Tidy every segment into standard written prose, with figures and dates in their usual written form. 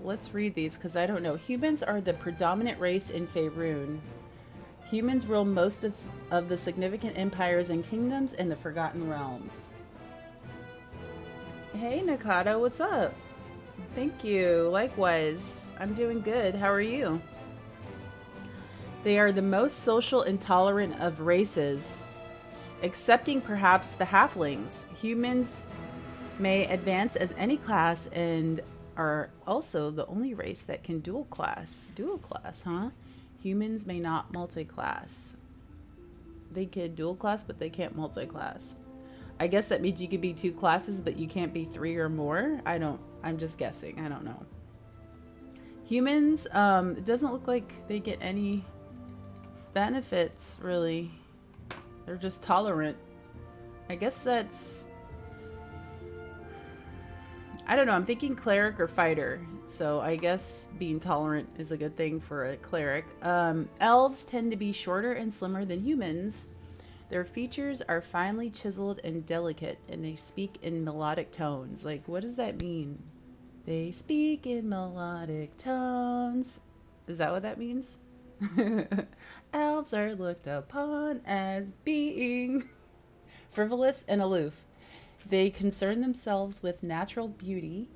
let's read these because I don't know. Humans are the predominant race in Faerun. Humans rule most of the significant empires and kingdoms in the Forgotten Realms. Hey, Nakata, what's up? Thank you. Likewise. I'm doing good. How are you? They are the most social and tolerant of races, excepting perhaps the Halflings. Humans may advance as any class and are also the only race that can dual class. Dual class, huh? Humans may not multi-class. They could dual class, but they can't multi-class. I guess that means you could be 2 classes, but you can't be 3 or more. I'm just guessing. I don't know. Humans, it doesn't look like they get any benefits, really. They're just tolerant. I guess that's... I don't know. I'm thinking cleric or fighter. So I guess being tolerant is a good thing for a cleric. Elves tend to be shorter and slimmer than humans. Their features are finely chiseled and delicate, and they speak in melodic tones. Like, what does that mean? They speak in melodic tones. Is that what that means? Elves are looked upon as being frivolous and aloof. They concern themselves with natural beauty,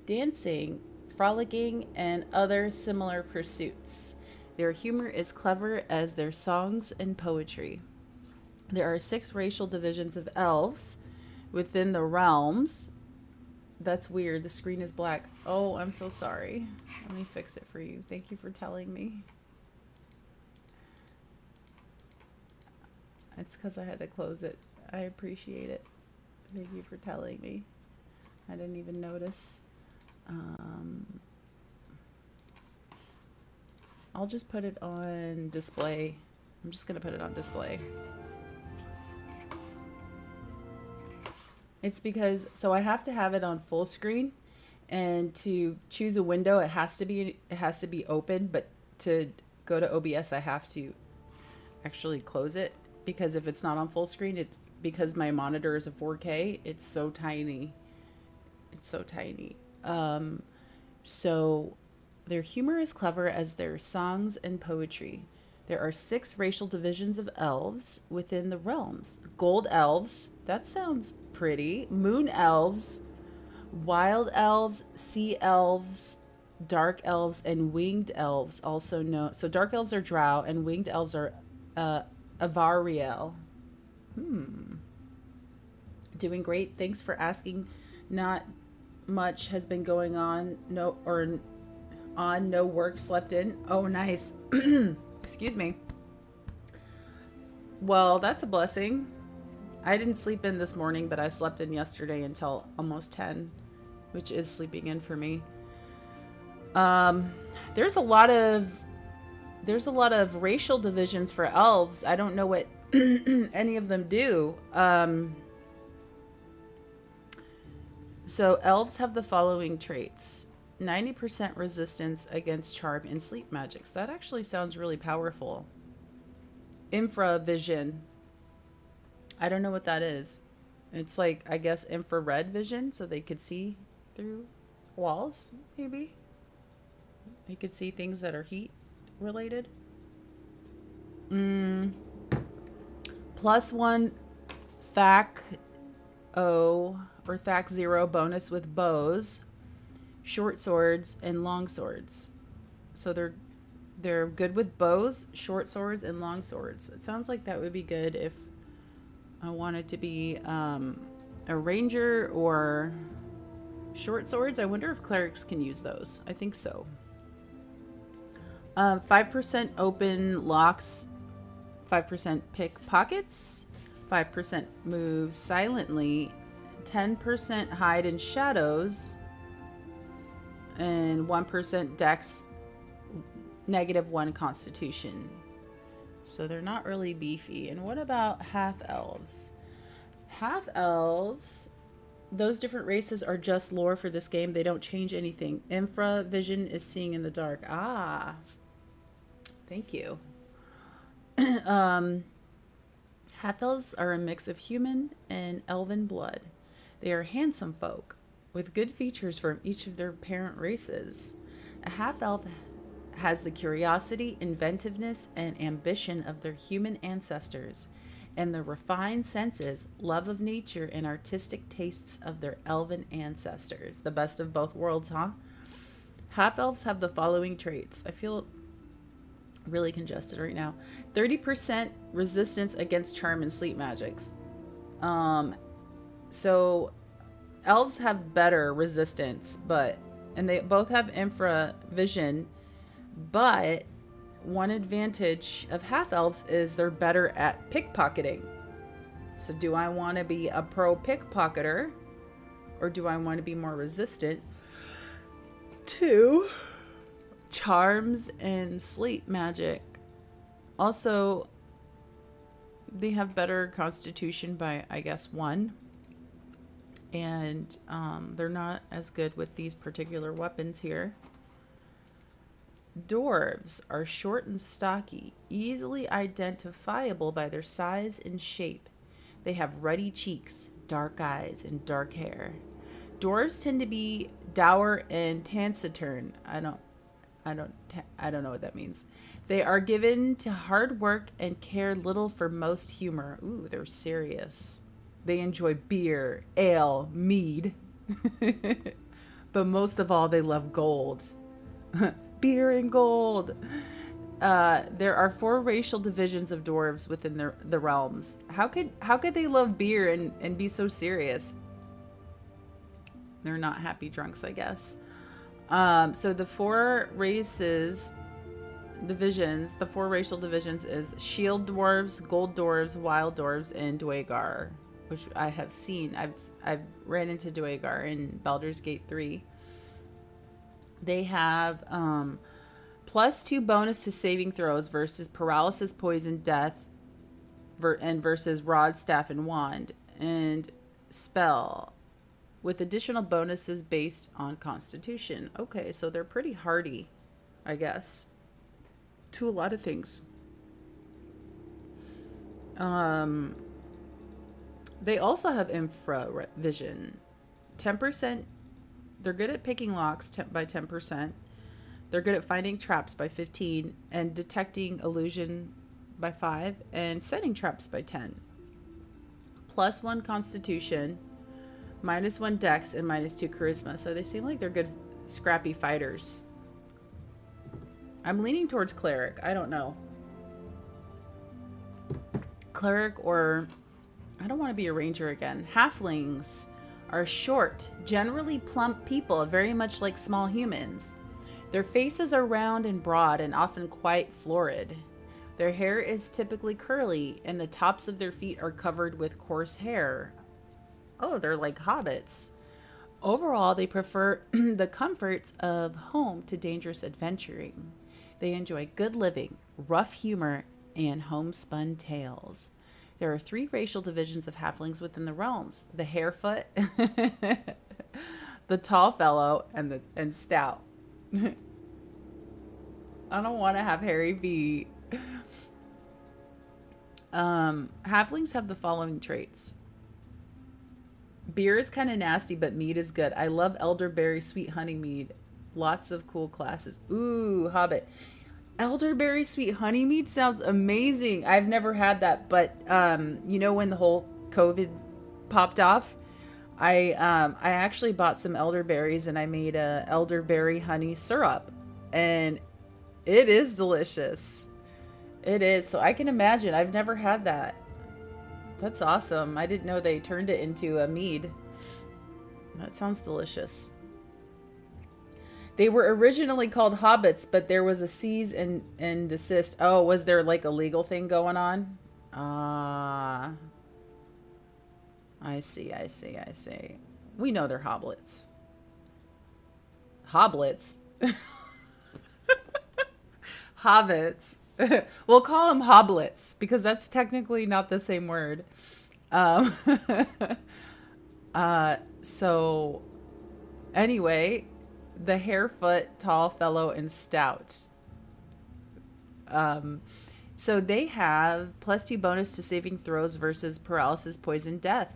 dancing, frolicking, and other similar pursuits. Their humor is clever as their songs and poetry. There are 6 racial divisions of elves within the realms. That's weird. The screen is black. Oh, I'm so sorry. Let me fix it for you. Thank you for telling me. It's because I had to close it. I appreciate it. Thank you for telling me. I didn't even notice. I'll just put it on display. I'm just going to put it on display. It's because, so I have to have it on full screen, and to choose a window, it has to be open, but to go to OBS, I have to actually close it, because if it's not on full screen, because my monitor is a 4K, it's so tiny. It's so tiny. So their humor is clever as their songs and poetry. There are 6 racial divisions of elves within the realms. Gold elves, that sounds pretty. Moon elves, wild elves, sea elves, dark elves, and winged elves, also known. So dark elves are drow, and winged elves are Avariel. Doing great. Thanks for asking. Not much has been going on. No work, slept in. Oh, nice. Excuse me. Well, that's a blessing. I didn't sleep in this morning, but I slept in yesterday until almost 10, which is sleeping in for me. There's a lot of racial divisions for elves. I don't know what any of them do. So elves have the following traits: 90% resistance against charm and sleep magics. That actually sounds really powerful. Infravision. I don't know what that is. It's like, I guess, infrared vision, so they could see through walls, maybe. They could see things that are heat related. +1 THAC 0 or THAC 0 bonus with bows, short swords, and long swords. So they're good with bows, short swords, and long swords. It sounds like that would be good if I wanted to be a ranger or short swords. I wonder if clerics can use those. I think so. 5% open locks, 5% pick pockets, 5% move silently, 10% hide in shadows, and 1% dex, -1 constitution. So they're not really beefy. And what about half-elves? Half-elves, those different races are just lore for this game. They don't change anything. Infravision is seeing in the dark. Ah, thank you. Half-elves are a mix of human and elven blood. They are handsome folk with good features from each of their parent races. A half-elf has the curiosity, inventiveness, and ambition of their human ancestors, and the refined senses, love of nature, and artistic tastes of their elven ancestors. The best of both worlds, huh? Half-elves have the following traits. I feel really congested right now. 30% resistance against charm and sleep magics. So elves have better resistance, and they both have infra vision, but one advantage of half elves is they're better at pickpocketing. So do I want to be a pro pickpocketer, or do I want to be more resistant to charms and sleep magic? Also, they have better constitution by, I guess, 1. And they're not as good with these particular weapons here. Dwarves are short and stocky, easily identifiable by their size and shape. They have ruddy cheeks, dark eyes, and dark hair. Dwarves tend to be dour and taciturn. I don't know what that means. They are given to hard work and care little for most humor. Ooh, they're serious. They enjoy beer, ale, mead. But most of all, they love gold. Beer and gold. There are 4 racial divisions of dwarves within the realms. How could they love beer and be so serious? They're not happy drunks, I guess. So the 4 racial divisions is shield dwarves, gold dwarves, wild dwarves, and Dwagar, which I have seen. I've ran into Dwagar in Baldur's Gate 3. They have +2 bonus to saving throws versus paralysis, poison, death, and versus rod, staff, and wand, and spell, with additional bonuses based on constitution. Okay, so they're pretty hardy, I guess, to a lot of things. They also have infra vision. 10%. They're good at picking locks by 10%. They're good at finding traps by 15, and detecting illusion by 5, and setting traps by 10. +1 constitution, -1 dex, and -2 charisma. So they seem like they're good, scrappy fighters. I'm leaning towards cleric. I don't know. Cleric, or I don't want to be a ranger again. Halflings are short, generally plump people, very much like small humans. Their faces are round and broad and often quite florid. Their hair is typically curly, and the tops of their feet are covered with coarse hair. Oh, they're like hobbits. Overall, they prefer the comforts of home to dangerous adventuring. They enjoy good living, rough humor, and homespun tales. There are 3 racial divisions of halflings within the realms: the harefoot, the tall fellow, and stout. I don't want to have hairy feet. Halflings have the following traits. Beer is kind of nasty, but mead is good. I love elderberry sweet honey mead. Lots of cool classes. Ooh, Hobbit. Elderberry sweet honey mead sounds amazing. I've never had that, but when the whole COVID popped off, I actually bought some elderberries and I made a elderberry honey syrup, and it is delicious. It is. So I can imagine. I've never had that. That's awesome. I didn't know they turned it into a mead. That sounds delicious. They were originally called hobbits, but there was a cease and desist. Oh, was there like a legal thing going on? I see. We know they're hoblets. Hoblets? Hobbits. We'll call them hoblets because that's technically not the same word. So anyway, the harefoot, tall fellow, and stout. So they have +2 bonus to saving throws versus paralysis, poison, death,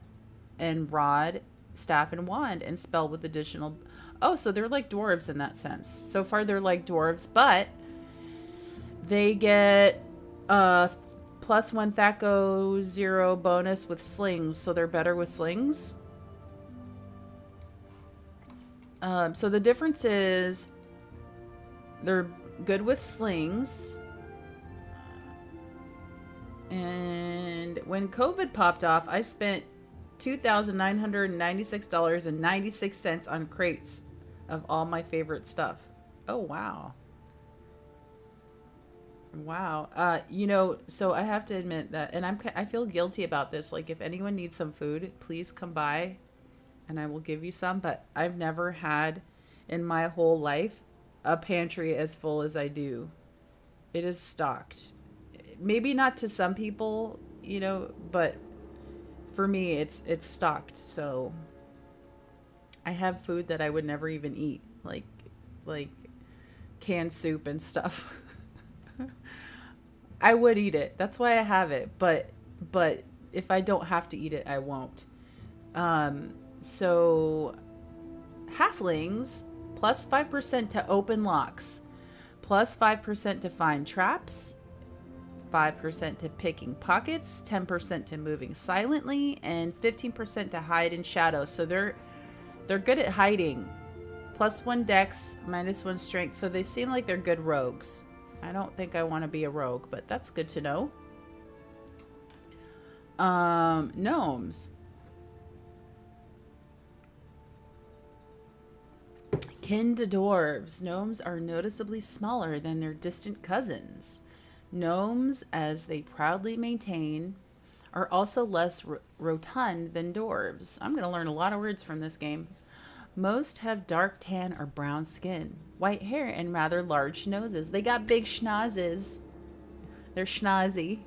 and rod, staff, and wand, and spell with additional. Oh, so they're like dwarves in that sense. So far they're like dwarves, but they get +1 Thaco 0 bonus with slings, so they're better with slings. So the difference is they're good with slings. And when COVID popped off, I spent $2,996.96 on crates of all my favorite stuff. Oh, wow. Wow. You know, so I have to admit that, and I feel guilty about this. Like, if anyone needs some food, please come by and I will give you some. But I've never had in my whole life a pantry as full as I do. It is stocked. Maybe not to some people, you know, but for me, it's stocked. So I have food that I would never even eat, like canned soup and stuff. I would eat it. That's why I have it. But if I don't have to eat it, I won't. So halflings +5% to open locks, +5% to find traps, 5% to picking pockets, 10% to moving silently, and 15% to hide in shadows. So they're good at hiding. +1 dex, -1 strength. So they seem like they're good rogues. I don't think I want to be a rogue, but that's good to know. Gnomes. Kin to dwarves. Gnomes are noticeably smaller than their distant cousins. Gnomes, as they proudly maintain, are also less rotund than dwarves. I'm going to learn a lot of words from this game. Most have dark tan or brown skin, white hair, and rather large noses. They got big schnozzes. They're schnozzy.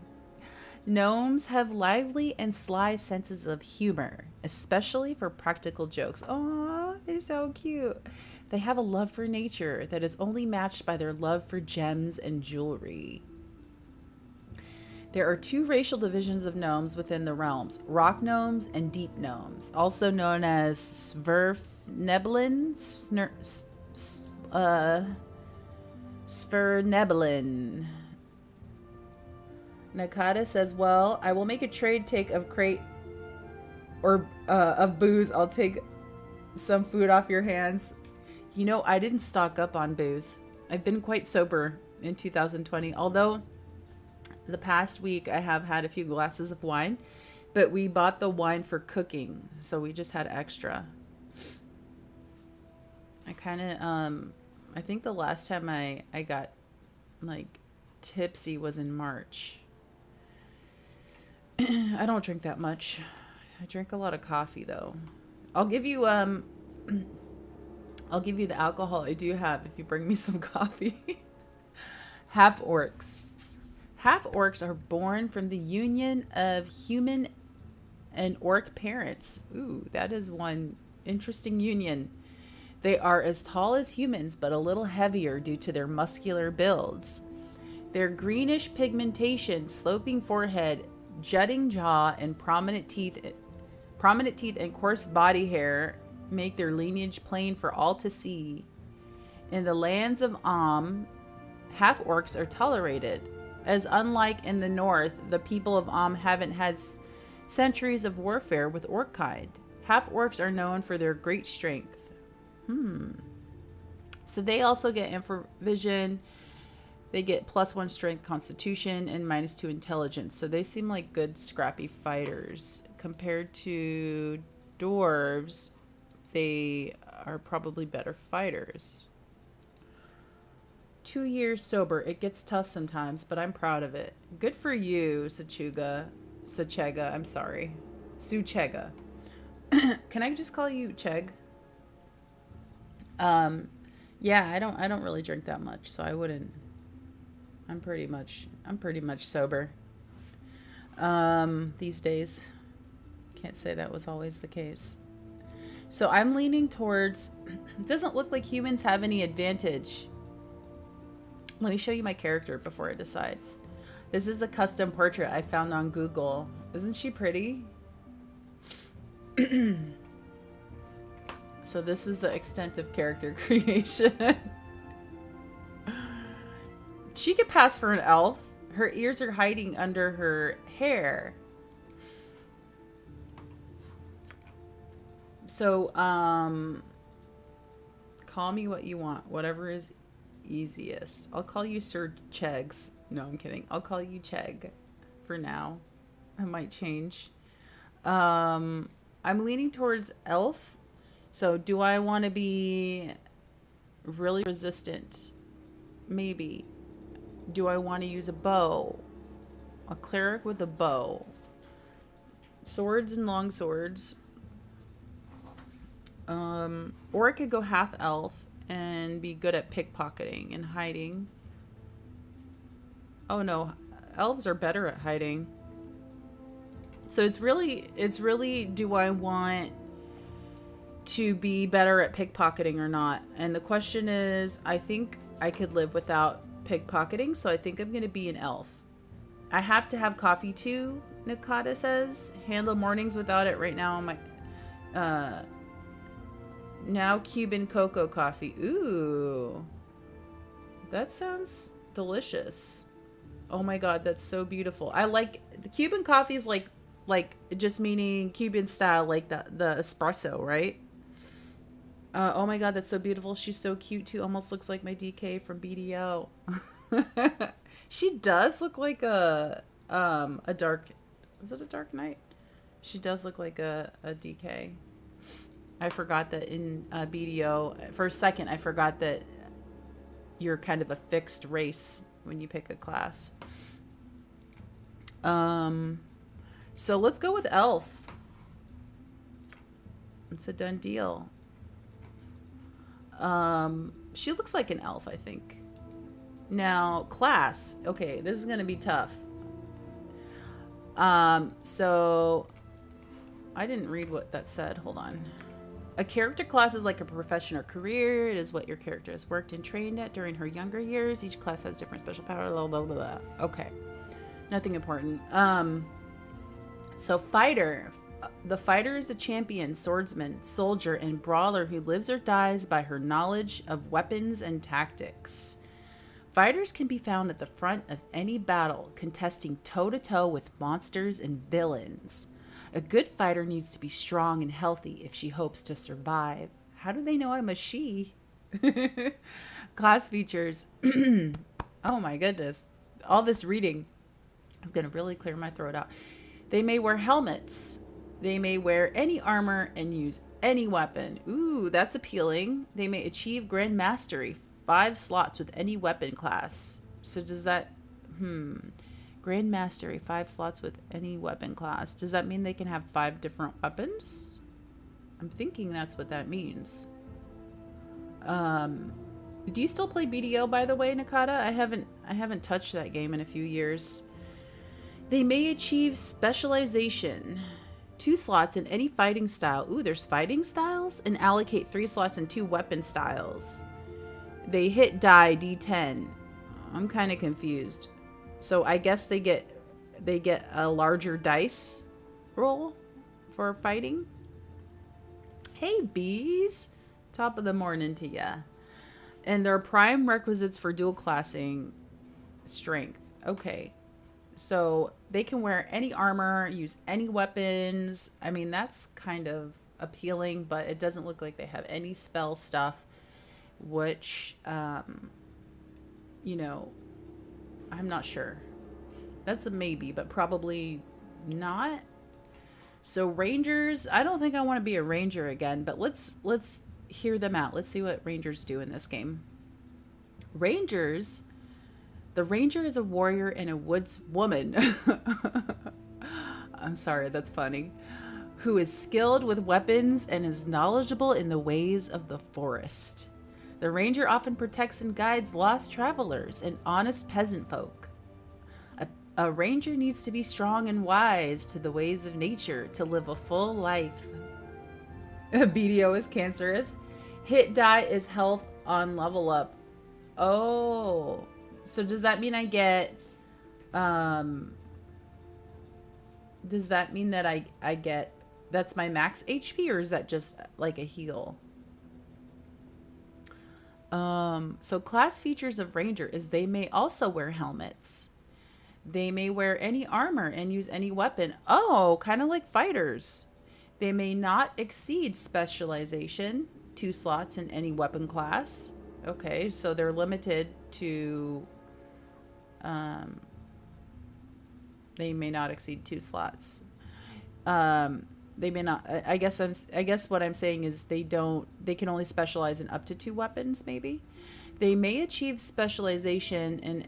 Gnomes have lively and sly senses of humor, especially for practical jokes. Aw, they're so cute. They have a love for nature that is only matched by their love for gems and jewelry. There are 2 racial divisions of gnomes within the realms: rock gnomes and deep gnomes, also known as Svirfneblin, Svirneblin. Nakata says, well, I will make a trade take of crate or of booze. I'll take some food off your hands. You know, I didn't stock up on booze. I've been quite sober in 2020, although the past week I have had a few glasses of wine, but we bought the wine for cooking, so we just had extra. I kind of, I think the last time I got, like, tipsy was in March. I don't drink that much. I drink a lot of coffee, though. I'll give you the alcohol I do have if you bring me some coffee. Half orcs. Half orcs are born from the union of human and orc parents. Ooh, that is one interesting union. They are as tall as humans, but a little heavier due to their muscular builds. Their greenish pigmentation, sloping forehead, jutting jaw, and prominent teeth and coarse body hair make their lineage plain for all to see. In the lands of half orcs are tolerated, as unlike in the north, the people of haven't had centuries of warfare with orc kind. Half orcs are known for their great strength. So they also get infravision. They get +1 strength, constitution, and -2 intelligence. So they seem like good, scrappy fighters. Compared to dwarves, they are probably better fighters. 2 years sober. It gets tough sometimes, but I'm proud of it. Good for you, Sachega. I'm sorry. Suchega. Can I just call you Cheg? Yeah, I don't really drink that much, so I wouldn't. I'm pretty much sober. These days. Can't say that was always the case. So I'm leaning towards, it doesn't look like humans have any advantage. Let me show you my character before I decide. This is a custom portrait I found on Google. Isn't she pretty? So this is the extent of character creation. She could pass for an elf. Her ears are hiding under her hair. So, call me what you want. Whatever is easiest. I'll call you Sir Chegs. No, I'm kidding. I'll call you Cheg for now. I might change. I'm leaning towards elf. So do I want to be really resistant? Maybe. Do I want to use a bow? A cleric with a bow. Swords and long swords. Or I could go half elf and be good at pickpocketing and hiding. Oh no, elves are better at hiding. So it's really do I want to be better at pickpocketing or not? And the question is, I think I could live without pickpocketing, so I think I'm going to be an elf. I have to have coffee too, Nakata says. Handle mornings without it right now on my... now Cuban cocoa coffee. Ooh. That sounds delicious. Oh my god, that's so beautiful. I like... The Cuban coffee is like just meaning Cuban style, like the espresso, right? Oh my god, that's so beautiful. She's so cute too. Almost looks like my DK from BDO. She does look like a dark... Is it a Dark Knight? She does look like a DK. I forgot that in BDO, for a second, I forgot that you're kind of a fixed race when you pick a class. So let's go with elf. It's a done deal. She looks like an elf, I think. Now, class. Okay, this is going to be tough. So I didn't read what that said. Hold on. A character class is like a profession or career. It is what your character has worked and trained at during her younger years. Each class has different special power. Blah, blah, blah, blah. Okay. Nothing important. So fighter. The fighter is a champion, swordsman, soldier, and brawler who lives or dies by her knowledge of weapons and tactics. Fighters can be found at the front of any battle, contesting toe-to-toe with monsters and villains. A good fighter needs to be strong and healthy if she hopes to survive. How do they know I'm a she? Class features. Oh my goodness. All this reading is going to really clear my throat out. They may wear helmets. They may wear any armor and use any weapon. Ooh, that's appealing. They may achieve Grand Mastery, 5 slots with any weapon class. So does that... Grand Mastery, 5 slots with any weapon class. Does that mean they can have 5 different weapons? I'm thinking that's what that means. Do you still play BDO, by the way, Nakata? I haven't touched that game in a few years. They may achieve specialization. 2 slots in any fighting style. Ooh, there's fighting styles? And allocate 3 slots in 2 weapon styles. They hit die D10. I'm kind of confused. So I guess they get a larger dice roll for fighting. Hey, bees. Top of the morning to ya. And their prime requisites for dual classing strength. Okay. So they can wear any armor, use any weapons. I mean, that's kind of appealing, but it doesn't look like they have any spell stuff, which, you know, I'm not sure. That's a maybe, but probably not. So rangers, I don't think I want to be a ranger again, but let's hear them out. Let's see what rangers do in this game. Rangers... The ranger is a warrior and a woods woman. I'm sorry, that's funny. Who is skilled with weapons and is knowledgeable in the ways of the forest. The ranger often protects and guides lost travelers and honest peasant folk. A ranger needs to be strong and wise to the ways of nature to live a full life. BDO is cancerous. Hit die is health on level up. Oh... So does that mean I get, does that mean that I get, that's my max HP, or is that just like a heal? So class features of Ranger is they may also wear helmets. They may wear any armor and use any weapon. Oh, kind of like fighters. They may not exceed specialization, 2 slots in any weapon class. Okay, so they're limited to they may not exceed 2 slots. They may not. I guess what I'm saying is they can only specialize in up to 2 weapons. Maybe they may achieve specialization in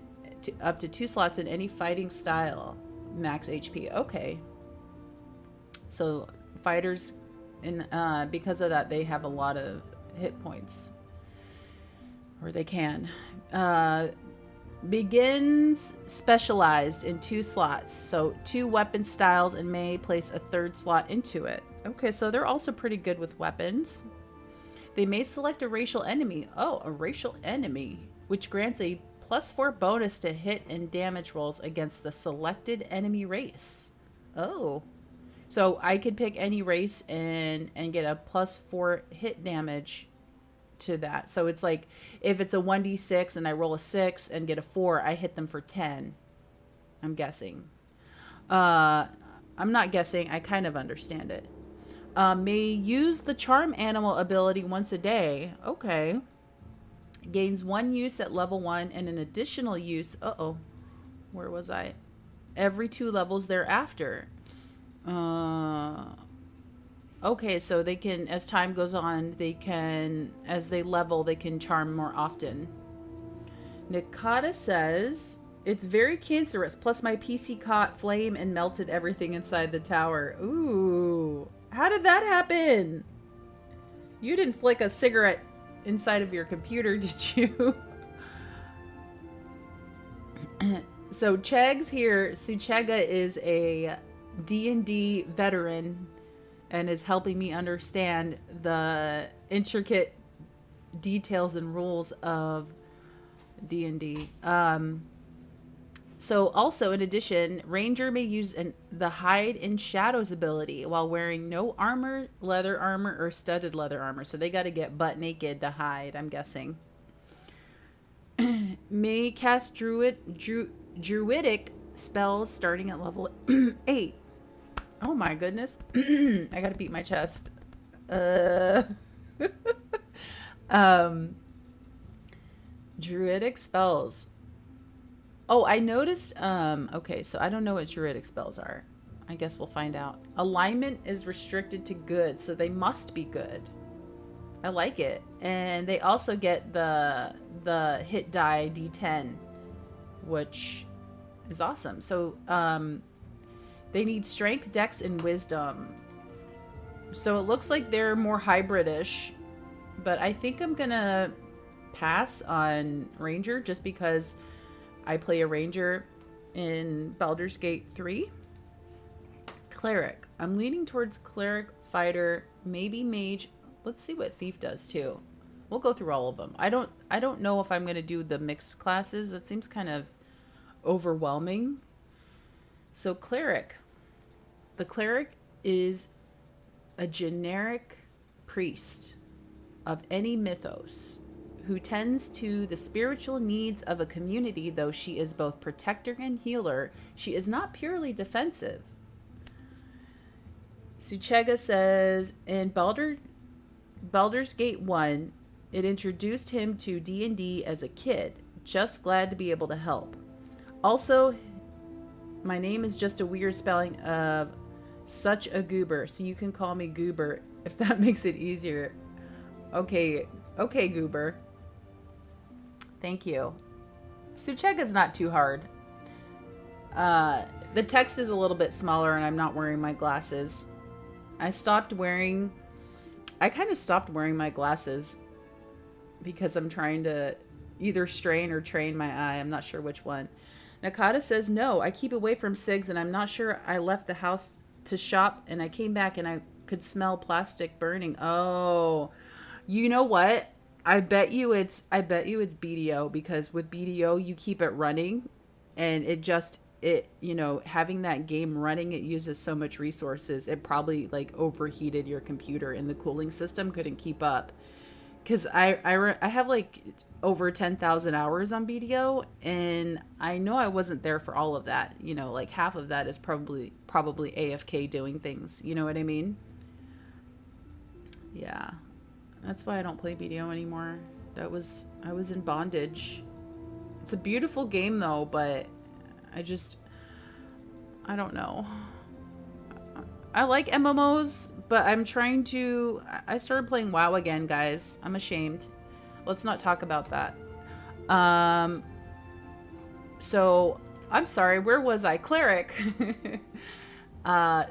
up to 2 slots in any fighting style. Max HP. Okay. So fighters, because of that, they have a lot of hit points, or they can. Begins specialized in 2 slots, so 2 weapon styles, and may place a 3rd slot into it. Okay, so they're also pretty good with weapons. They may select a racial enemy. Oh, a racial enemy, which grants a +4 bonus to hit and damage rolls against the selected enemy race. Oh, so I could pick any race and get a +4 hit damage to that. So it's like if it's a 1d6 and I roll a 6 and get a 4, I hit them for 10. I'm guessing. I'm not guessing. I kind of understand it. May use the charm animal ability once a day. Okay. Gains 1 use at level 1 and an additional use. Where was I? Every 2 levels thereafter. Okay, so they can, as time goes on, as they level, they can charm more often. Nakata says, it's very cancerous, plus my PC caught flame and melted everything inside the tower. Ooh, how did that happen? You didn't flick a cigarette inside of your computer, did you? So Cheg's here. Suchega is a D&D veteran and is helping me understand the intricate details and rules of D&D. So also, in addition, Ranger may use the Hide in Shadows ability while wearing no armor, leather armor, or studded leather armor. So they got to get butt naked to hide, I'm guessing. May cast druidic spells starting at level 8. Oh my goodness. I gotta beat my chest. Druidic spells. Oh, I noticed, okay, so I don't know what druidic spells are. I guess we'll find out. Alignment is restricted to good, so they must be good. I like it. And they also get the hit die D10, which is awesome. So, they need strength, dex, and wisdom. So it looks like they're more hybridish, but I think I'm gonna pass on Ranger just because I play a Ranger in Baldur's Gate 3. Cleric. I'm leaning towards Cleric, Fighter, maybe Mage. Let's see what Thief does too. We'll go through all of them. I don't know if I'm gonna do the mixed classes. It seems kind of overwhelming. So Cleric. The Cleric is a generic priest of any mythos who tends to the spiritual needs of a community. Though she is both protector and healer, she is not purely defensive. Suchega says, in Baldur's Gate 1, it introduced him to D&D as a kid. Just glad to be able to help. Also, my name is just a weird spelling of such a goober, so you can call me Goober if that makes it easier. Okay, Goober. Thank you. Suchega's not too hard. The text is a little bit smaller and I'm not wearing my glasses. I kind of stopped wearing my glasses because I'm trying to either strain or train my eye. I'm not sure which one. Nakata says, no, I keep away from cigs and I'm not sure. I left the house to shop and I came back and I could smell plastic burning. Oh, you know what? I bet you it's BDO, because with BDO you keep it running and having that game running, it uses so much resources. It probably like overheated your computer and the cooling system couldn't keep up. because I have like over 10,000 hours on BDO, and I know I wasn't there for all of that. You know, like half of that is probably AFK doing things. You know what I mean? Yeah, that's why I don't play BDO anymore. I was in bondage. It's a beautiful game though, but I don't know. I like MMOs, but I started playing WoW again, guys. I'm ashamed. Let's not talk about that. So I'm sorry, where was I? Cleric.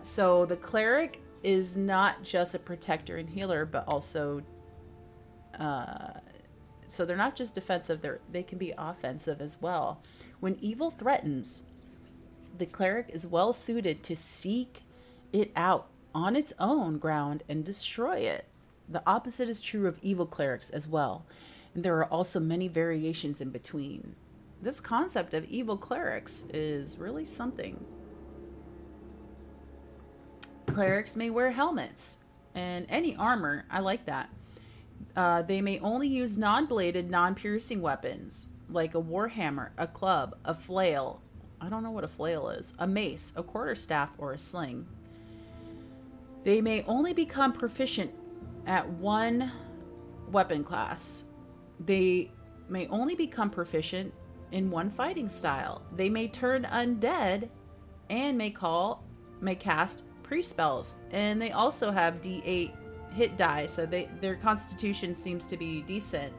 So the Cleric is not just a protector and healer, but also, so they're not just defensive, they can be offensive as well. When evil threatens, the Cleric is well suited to seek it out on its own ground and destroy it. The opposite is true of evil clerics as well, and there are also many variations in between. This concept of evil clerics is really something. Clerics may wear helmets and any armor. I like that. They may only use non-bladed, non-piercing weapons, like a warhammer, a club, a flail. I don't know what a flail is. A mace, a quarterstaff, or a sling. They may only become proficient at one weapon class. They may only become proficient in one fighting style. They may turn undead and may cast pre-spells. And they also have D8 hit die, so their constitution seems to be decent.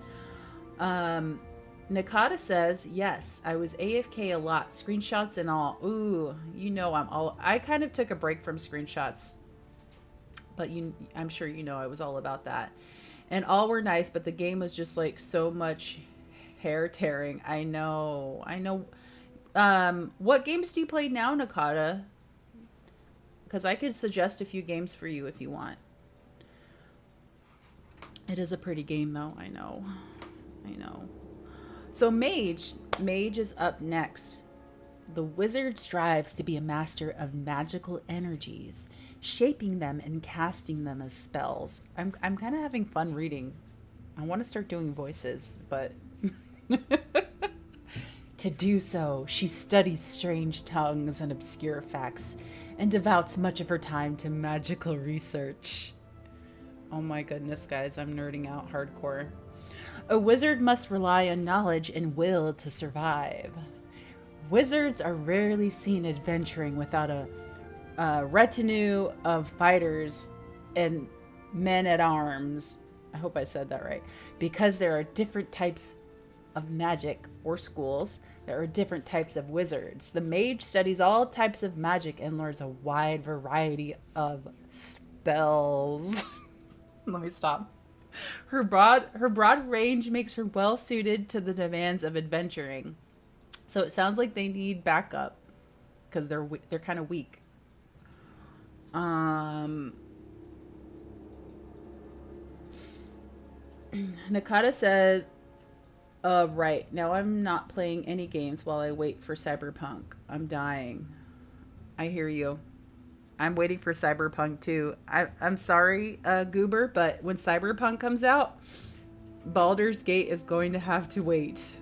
Nakata says, yes, I was AFK a lot, screenshots and all. Ooh, you know I kind of took a break from screenshots. But I'm sure you know I was all about that. And all were nice, but the game was just like so much hair tearing. I know. What games do you play now, Nakata? Because I could suggest a few games for you if you want. It is a pretty game though, I know. So Mage is up next. The wizard strives to be a master of magical energies, shaping them and casting them as spells. I'm kind of having fun reading. I want to start doing voices, but to do so, she studies strange tongues and obscure facts and devotes much of her time to magical research. Oh my goodness, guys, I'm nerding out hardcore. A wizard must rely on knowledge and will to survive. Wizards are rarely seen adventuring without a retinue of fighters and men-at-arms. I hope I said that right. Because there are different types of magic or schools, there are different types of wizards. The mage studies all types of magic and learns a wide variety of spells. Let me stop. Her broad range makes her well suited to the demands of adventuring. So it sounds like they need backup because they're kind of weak. Nakata says, right, now I'm not playing any games while I wait for Cyberpunk. I'm dying. I hear you. I'm waiting for Cyberpunk too. I'm sorry, Goober, but when Cyberpunk comes out, Baldur's Gate is going to have to wait.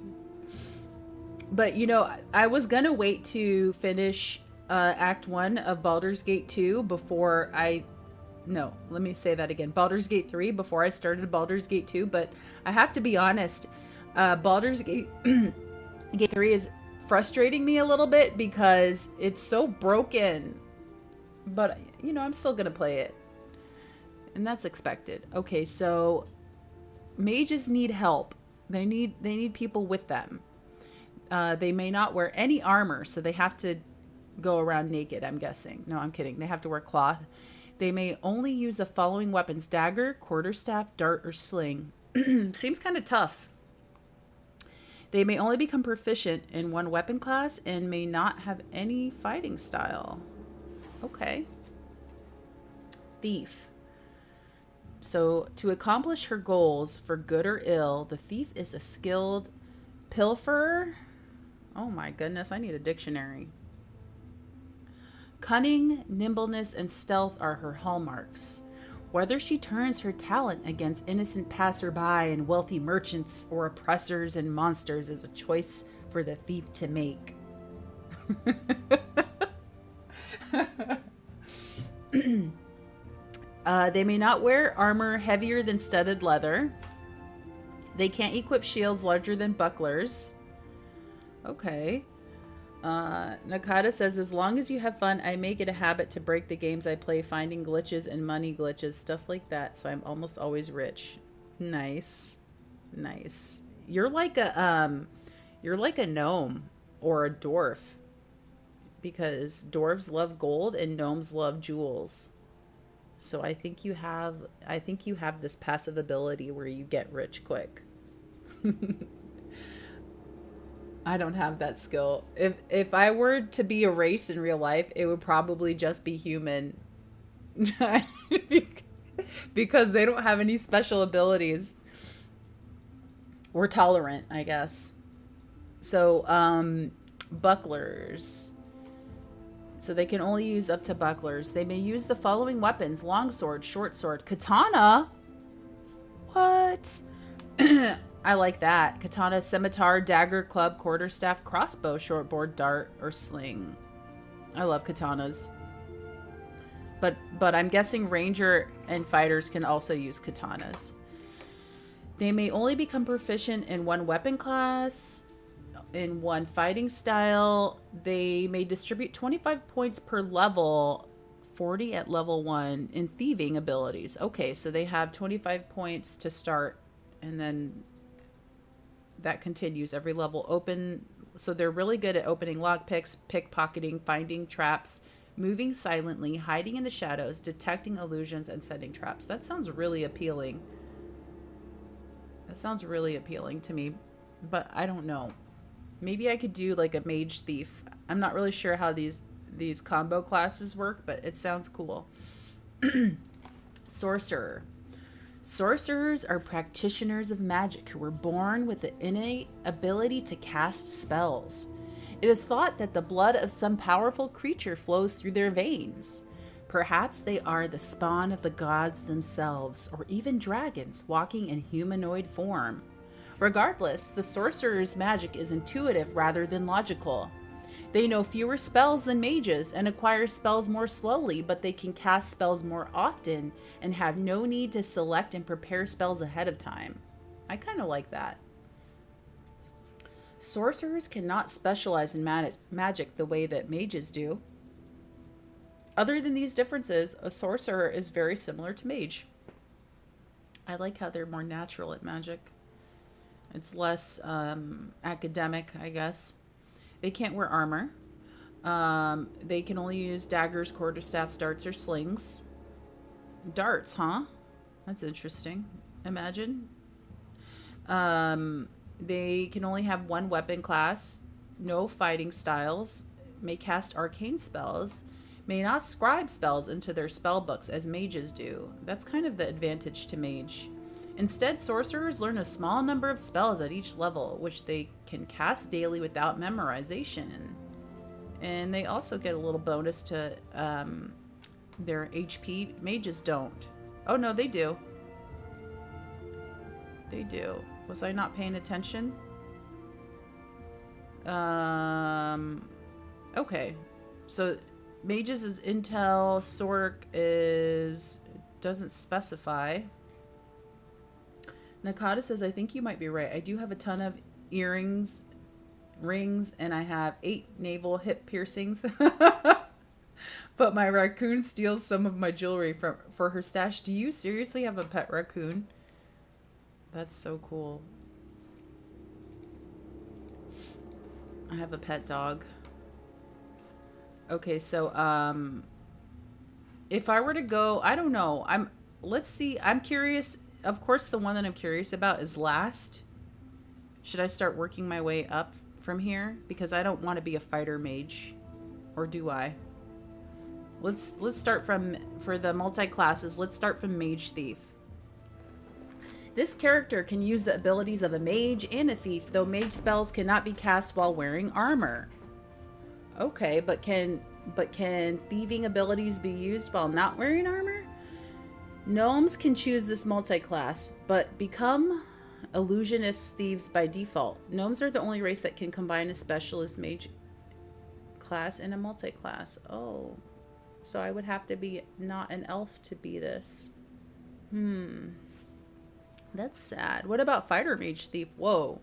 But, you know, I was going to wait to finish Act 1 of Baldur's Gate 2 before no, let me say that again. Baldur's Gate 3 before I started Baldur's Gate 2. But I have to be honest, Baldur's Gate, Gate 3 is frustrating me a little bit because it's so broken. But, you know, I'm still going to play it. And that's expected. Okay, so mages need help. They need people with them. They may not wear any armor, so they have to go around naked, I'm guessing. No, I'm kidding. They have to wear cloth. They may only use the following weapons: dagger, quarterstaff, dart, or sling. Seems kind of tough. They may only become proficient in one weapon class and may not have any fighting style. Okay. Thief. So, to accomplish her goals, for good or ill, the thief is a skilled pilferer. Oh my goodness, I need a dictionary. Cunning, nimbleness, and stealth are her hallmarks. Whether she turns her talent against innocent passerby and wealthy merchants or oppressors and monsters is a choice for the thief to make. They may not wear armor heavier than studded leather. They can't equip shields larger than bucklers. Okay. Nakata says, as long as you have fun, I make it a habit to break the games I play, finding glitches and money glitches, stuff like that, so I'm almost always rich. Nice. Nice. You're like a gnome or a dwarf, because dwarves love gold and gnomes love jewels. So I think you have this passive ability where you get rich quick. I don't have that skill. If I were to be a race in real life, it would probably just be human. Because they don't have any special abilities. Or tolerant, I guess. So, bucklers. So they can only use up to bucklers. They may use the following weapons: longsword, short sword, katana. What? I like that. Katana, scimitar, dagger, club, quarterstaff, crossbow, shortboard, dart, or sling. I love katanas. But I'm guessing ranger and fighters can also use katanas. They may only become proficient in one weapon class, in one fighting style. They may distribute 25 points per level, 40 at level 1 in thieving abilities. Okay, so they have 25 points to start, and then that continues every level. Open, so they're really good at opening lockpicks, pickpocketing, finding traps, moving silently, hiding in the shadows, detecting illusions, and setting traps. That sounds really appealing. That sounds really appealing to me, but I don't know. Maybe I could do like a mage thief. I'm not really sure how these combo classes work, but it sounds cool. Sorcerer. Sorcerers are practitioners of magic who were born with the innate ability to cast spells. It is thought that the blood of some powerful creature flows through their veins. Perhaps they are the spawn of the gods themselves, or even dragons walking in humanoid form. Regardless, the sorcerer's magic is intuitive rather than logical. They know fewer spells than mages and acquire spells more slowly, but they can cast spells more often and have no need to select and prepare spells ahead of time. I kind of like that. Sorcerers cannot specialize in magic the way that mages do. Other than these differences, a sorcerer is very similar to mage. I like how they're more natural at magic. It's less academic, I guess. They can't wear armor. They can only use daggers, quarterstaffs, darts, or slings. Darts, huh? That's interesting. Imagine. They can only have one weapon class. No fighting styles. May cast arcane spells. May not scribe spells into their spell books as mages do. That's kind of the advantage to mage. Instead, sorcerers learn a small number of spells at each level, which they can cast daily without memorization. And they also get a little bonus to their HP. Mages don't. Oh, no, they do. They do. Was I not paying attention? Okay. So, mages is intel, sorc is... doesn't specify. Nakata says, I think you might be right. I do have a ton of earrings, rings, and I have 8 navel hip piercings. But my raccoon steals some of my jewelry for her stash. Do you seriously have a pet raccoon? That's so cool. I have a pet dog. Okay, so if I were to go, I don't know. Let's see. I'm curious. Of course, the one that I'm curious about is last. Should I start working my way up from here? Because I don't want to be a fighter mage. Or do I? Let's start from, for the multi-classes, let's start from Mage Thief. This character can use the abilities of a mage and a thief, though mage spells cannot be cast while wearing armor. Okay, but can thieving abilities be used while not wearing armor? Gnomes can choose this multi-class, but become illusionist thieves by default. Gnomes are the only race that can combine a specialist mage class and a multi-class. Oh, so I would have to be not an elf to be this. That's sad. What about fighter mage thief? Whoa,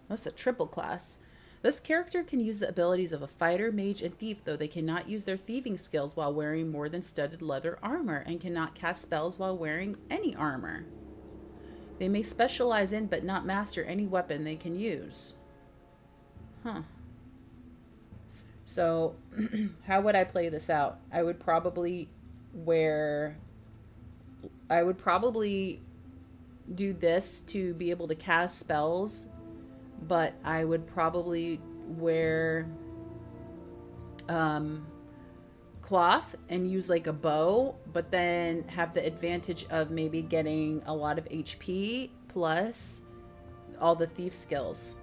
that's a triple class. This character can use the abilities of a fighter, mage, and thief, though they cannot use their thieving skills while wearing more than studded leather armor and cannot cast spells while wearing any armor. They may specialize in but not master any weapon they can use. Huh. So, how would I play this out? I would probably do this to be able to cast spells, but I would probably wear cloth and use like a bow, but then have the advantage of maybe getting a lot of HP plus all the thief skills.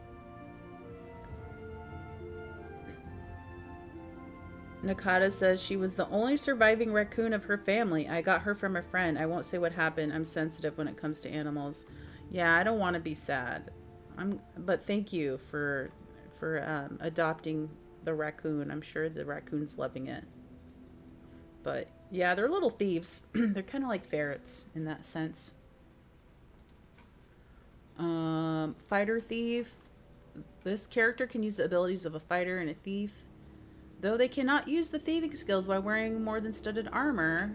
Nakata says she was the only surviving raccoon of her family. I got her from a friend. I won't say what happened. I'm sensitive when it comes to animals. Yeah, I don't want to be sad. But thank you for adopting the raccoon. I'm sure the raccoon's loving it. But yeah, they're little thieves. They're kind of like ferrets in that sense. Fighter thief. This character can use the abilities of a fighter and a thief, though they cannot use the thieving skills while wearing more than studded armor,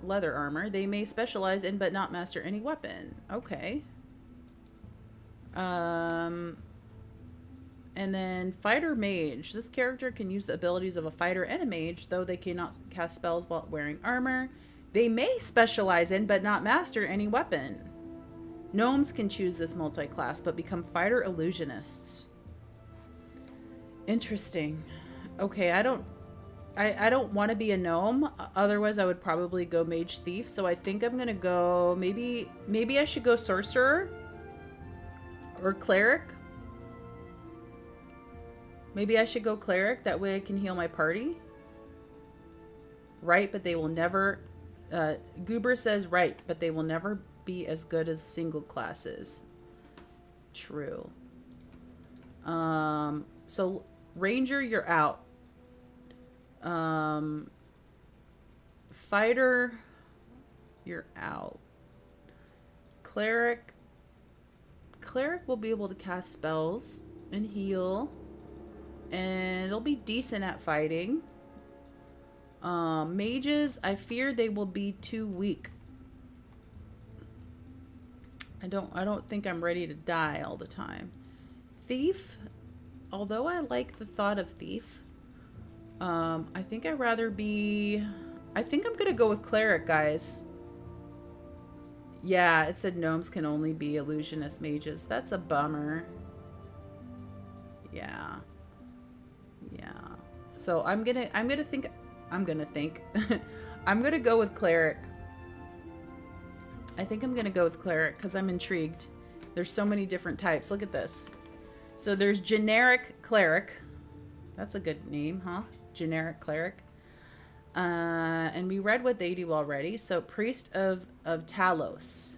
leather armor. They may specialize in but not master any weapon. Okay. And then fighter mage. This character can use the abilities of a fighter and a mage, though they cannot cast spells while wearing armor. They may specialize in but not master any weapon. Gnomes can choose this multi-class but become fighter illusionists. Interesting. Okay, I don't want to be a gnome. Otherwise, I would probably go mage thief. So I think I'm gonna go maybe I should go sorcerer or cleric. Maybe I should go cleric. That way I can heal my party. Right, but they will never. Goober says right, but they will never be as good as single classes. True. So ranger, you're out. Fighter, you're out. Cleric will be able to cast spells and heal, and it'll be decent at fighting. Mages, I fear they will be too weak. I don't think I'm ready to die all the time. Thief, although I like the thought of thief, I think I'd rather be... I think I'm gonna go with cleric, guys. Yeah, it said gnomes can only be illusionist mages. That's a bummer. Yeah. Yeah. So I'm gonna think. I'm gonna go with cleric. I think I'm gonna go with cleric because I'm intrigued. There's so many different types. Look at this. So there's generic cleric. That's a good name, huh? Generic cleric. And we read what they do already. So priest of Talos.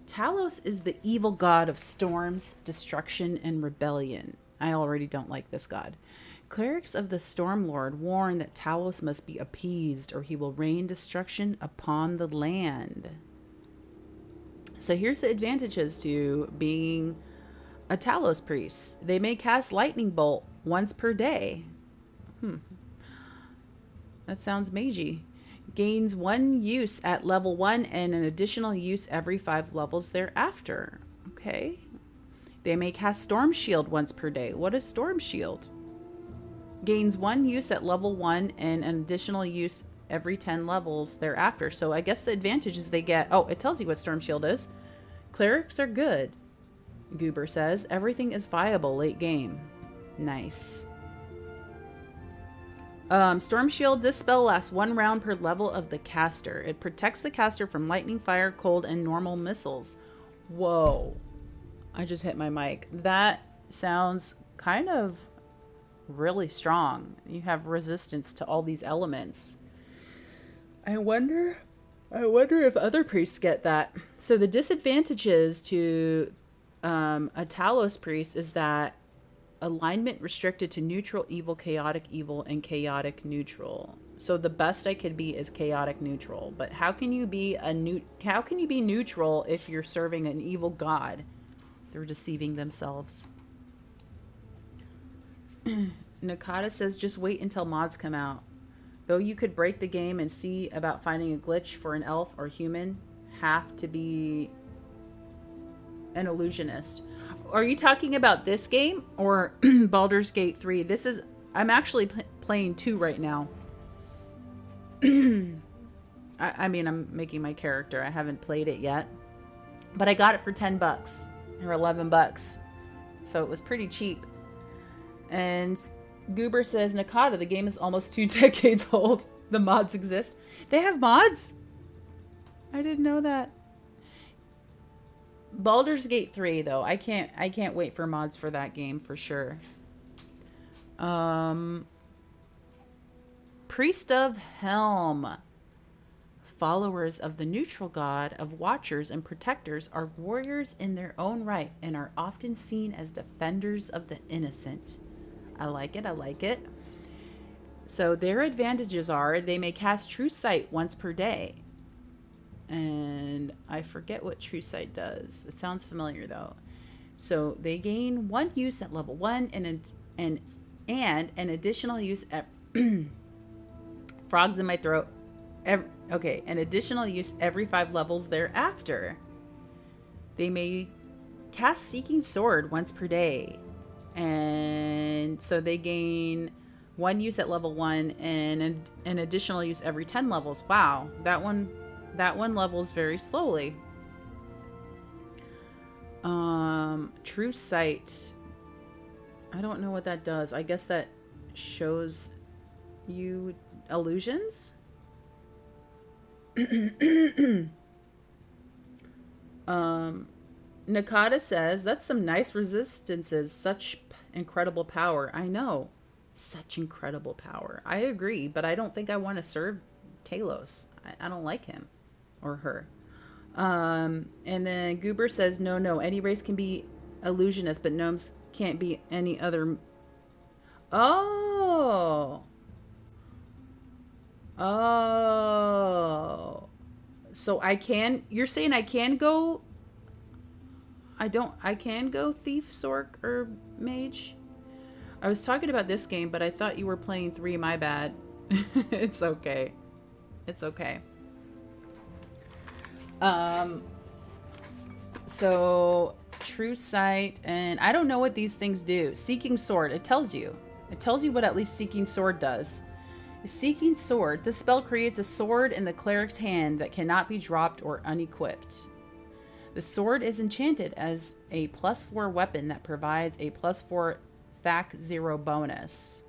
Talos is the evil god of storms, destruction, and rebellion. I already don't like this god. Clerics of the Storm Lord warn that Talos must be appeased or he will rain destruction upon the land. So here's the advantages to being a Talos priest. They may cast lightning bolt once per day. That sounds magey. Gains 1 use at level 1 and an additional use every 5 levels thereafter. Okay. They may cast Storm Shield once per day. What is Storm Shield? Gains 1 use at level 1 and an additional use every 10 levels thereafter. So I guess the advantage is they get... Oh, it tells you what Storm Shield is. Clerics are good, Goober says. Everything is viable late game. Nice. Storm Shield. This spell lasts 1 round per level of the caster. It protects the caster from lightning, fire, cold, and normal missiles. Whoa. I just hit my mic. That sounds kind of really strong. You have resistance to all these elements. I wonder I wonder if other priests get that. So the disadvantages to a Talos priest is that alignment restricted to neutral, evil, and chaotic neutral. So the best I could be is chaotic neutral. But how can you be neutral if you're serving an evil god? They're deceiving themselves. Nakata says just wait until mods come out. Though you could break the game and see about finding a glitch for an elf or human, have to be an illusionist. Are you talking about this game or Baldur's Gate 3? I'm actually playing 2 right now. I mean, I'm making my character. I haven't played it yet. But I got it for $10 or $11. So it was pretty cheap. And Goober says, Nakata, the game is almost 2 decades old. The mods exist. They have mods? I didn't know that. Baldur's Gate 3 though. I can't wait for mods for that game for sure. Priest of Helm. Followers of the neutral god of watchers and protectors are warriors in their own right and are often seen as defenders of the innocent. I like it. I like it. So their advantages are they may cast True Sight once per day. And I forget what True Sight does. It sounds familiar though. So they gain 1 use at level 1 and an additional use at frogs in my throat. An additional use every 5 levels thereafter. They may cast Seeking Sword once per day. And so they gain 1 use at level 1 and an additional use every 10 levels. Wow, that one levels very slowly. True Sight. I don't know what that does. I guess that shows you illusions. Nakata says, that's some nice resistances. Such incredible power. I know. Such incredible power. I agree, but I don't think I want to serve Talos. I don't like him or her. And then Goober says, no, any race can be illusionist, but gnomes can't be any other. Oh. So you're saying I can go thief, sorc, or mage? I was talking about this game, but I thought you were playing 3, my bad. It's okay. It's okay. So True Sight, and I don't know what these things do. Seeking Sword, it tells you what at least Seeking Sword does. Seeking Sword, this spell creates a sword in the cleric's hand that cannot be dropped or unequipped. The sword is enchanted as a +4 weapon that provides a +4 THAC 0 bonus,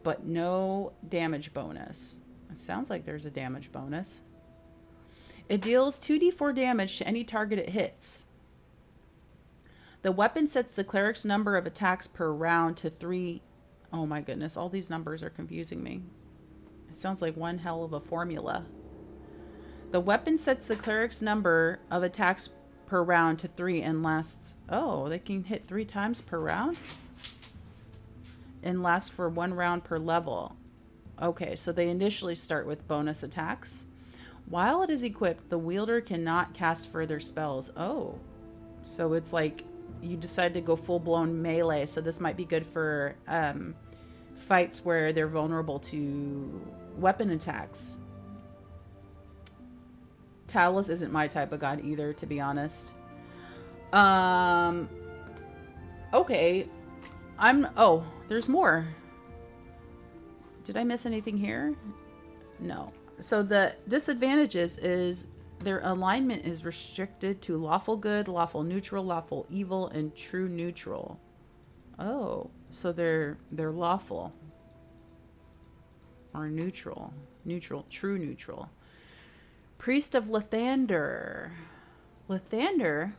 but no damage bonus. It sounds like there's a damage bonus. It deals 2d4 damage to any target it hits. The weapon sets the cleric's number of attacks per round to 3. Oh my goodness, all these numbers are confusing me. It sounds like one hell of a formula. The weapon sets the cleric's number of attacks per round to 3 and lasts... Oh, they can hit 3 times per round? And last for 1 round per level. Okay, so they initially start with bonus attacks. While it is equipped, the wielder cannot cast further spells. Oh, so it's like you decide to go full-blown melee. So this might be good for fights where they're vulnerable to weapon attacks. Talos isn't my type of god either, to be honest. Okay. Oh, there's more. Did I miss anything here? No. So the disadvantages is their alignment is restricted to lawful good, lawful neutral, lawful evil, and true neutral. Oh, so they're lawful or neutral, true neutral. Priest of Lathander. Lathander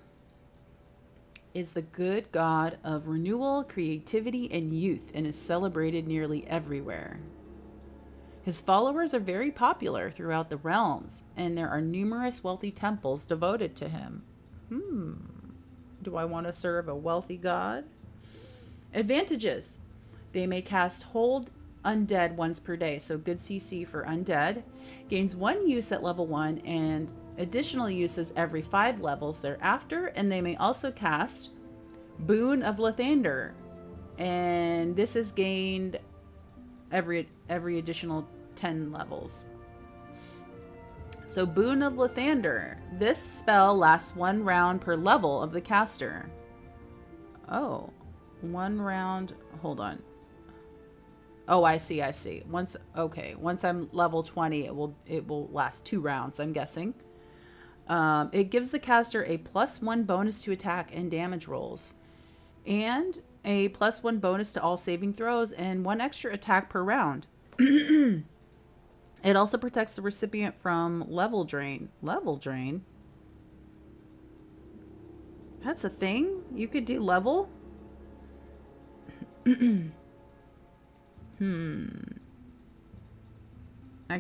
is the good god of renewal, creativity, and youth, and is celebrated nearly everywhere. His followers are very popular throughout the realms, and there are numerous wealthy temples devoted to him. Do I want to serve a wealthy god? Advantages. They may cast Hold Undead once per day, so good CC for Undead. Gains 1 use at level 1 and additional uses every 5 levels thereafter, and they may also cast Boon of Lathander, and this is gained every additional 10 levels. So Boon of Lathander. This spell lasts 1 round per level of the caster. Oh, 1 round. Hold on. Oh, I see. Once I'm level 20, it will last 2 rounds, I'm guessing. It gives the caster a +1 bonus to attack and damage rolls, and a +1 bonus to all saving throws, and 1 extra attack per round. It also protects the recipient from level drain. Level drain? That's a thing? You could do level? I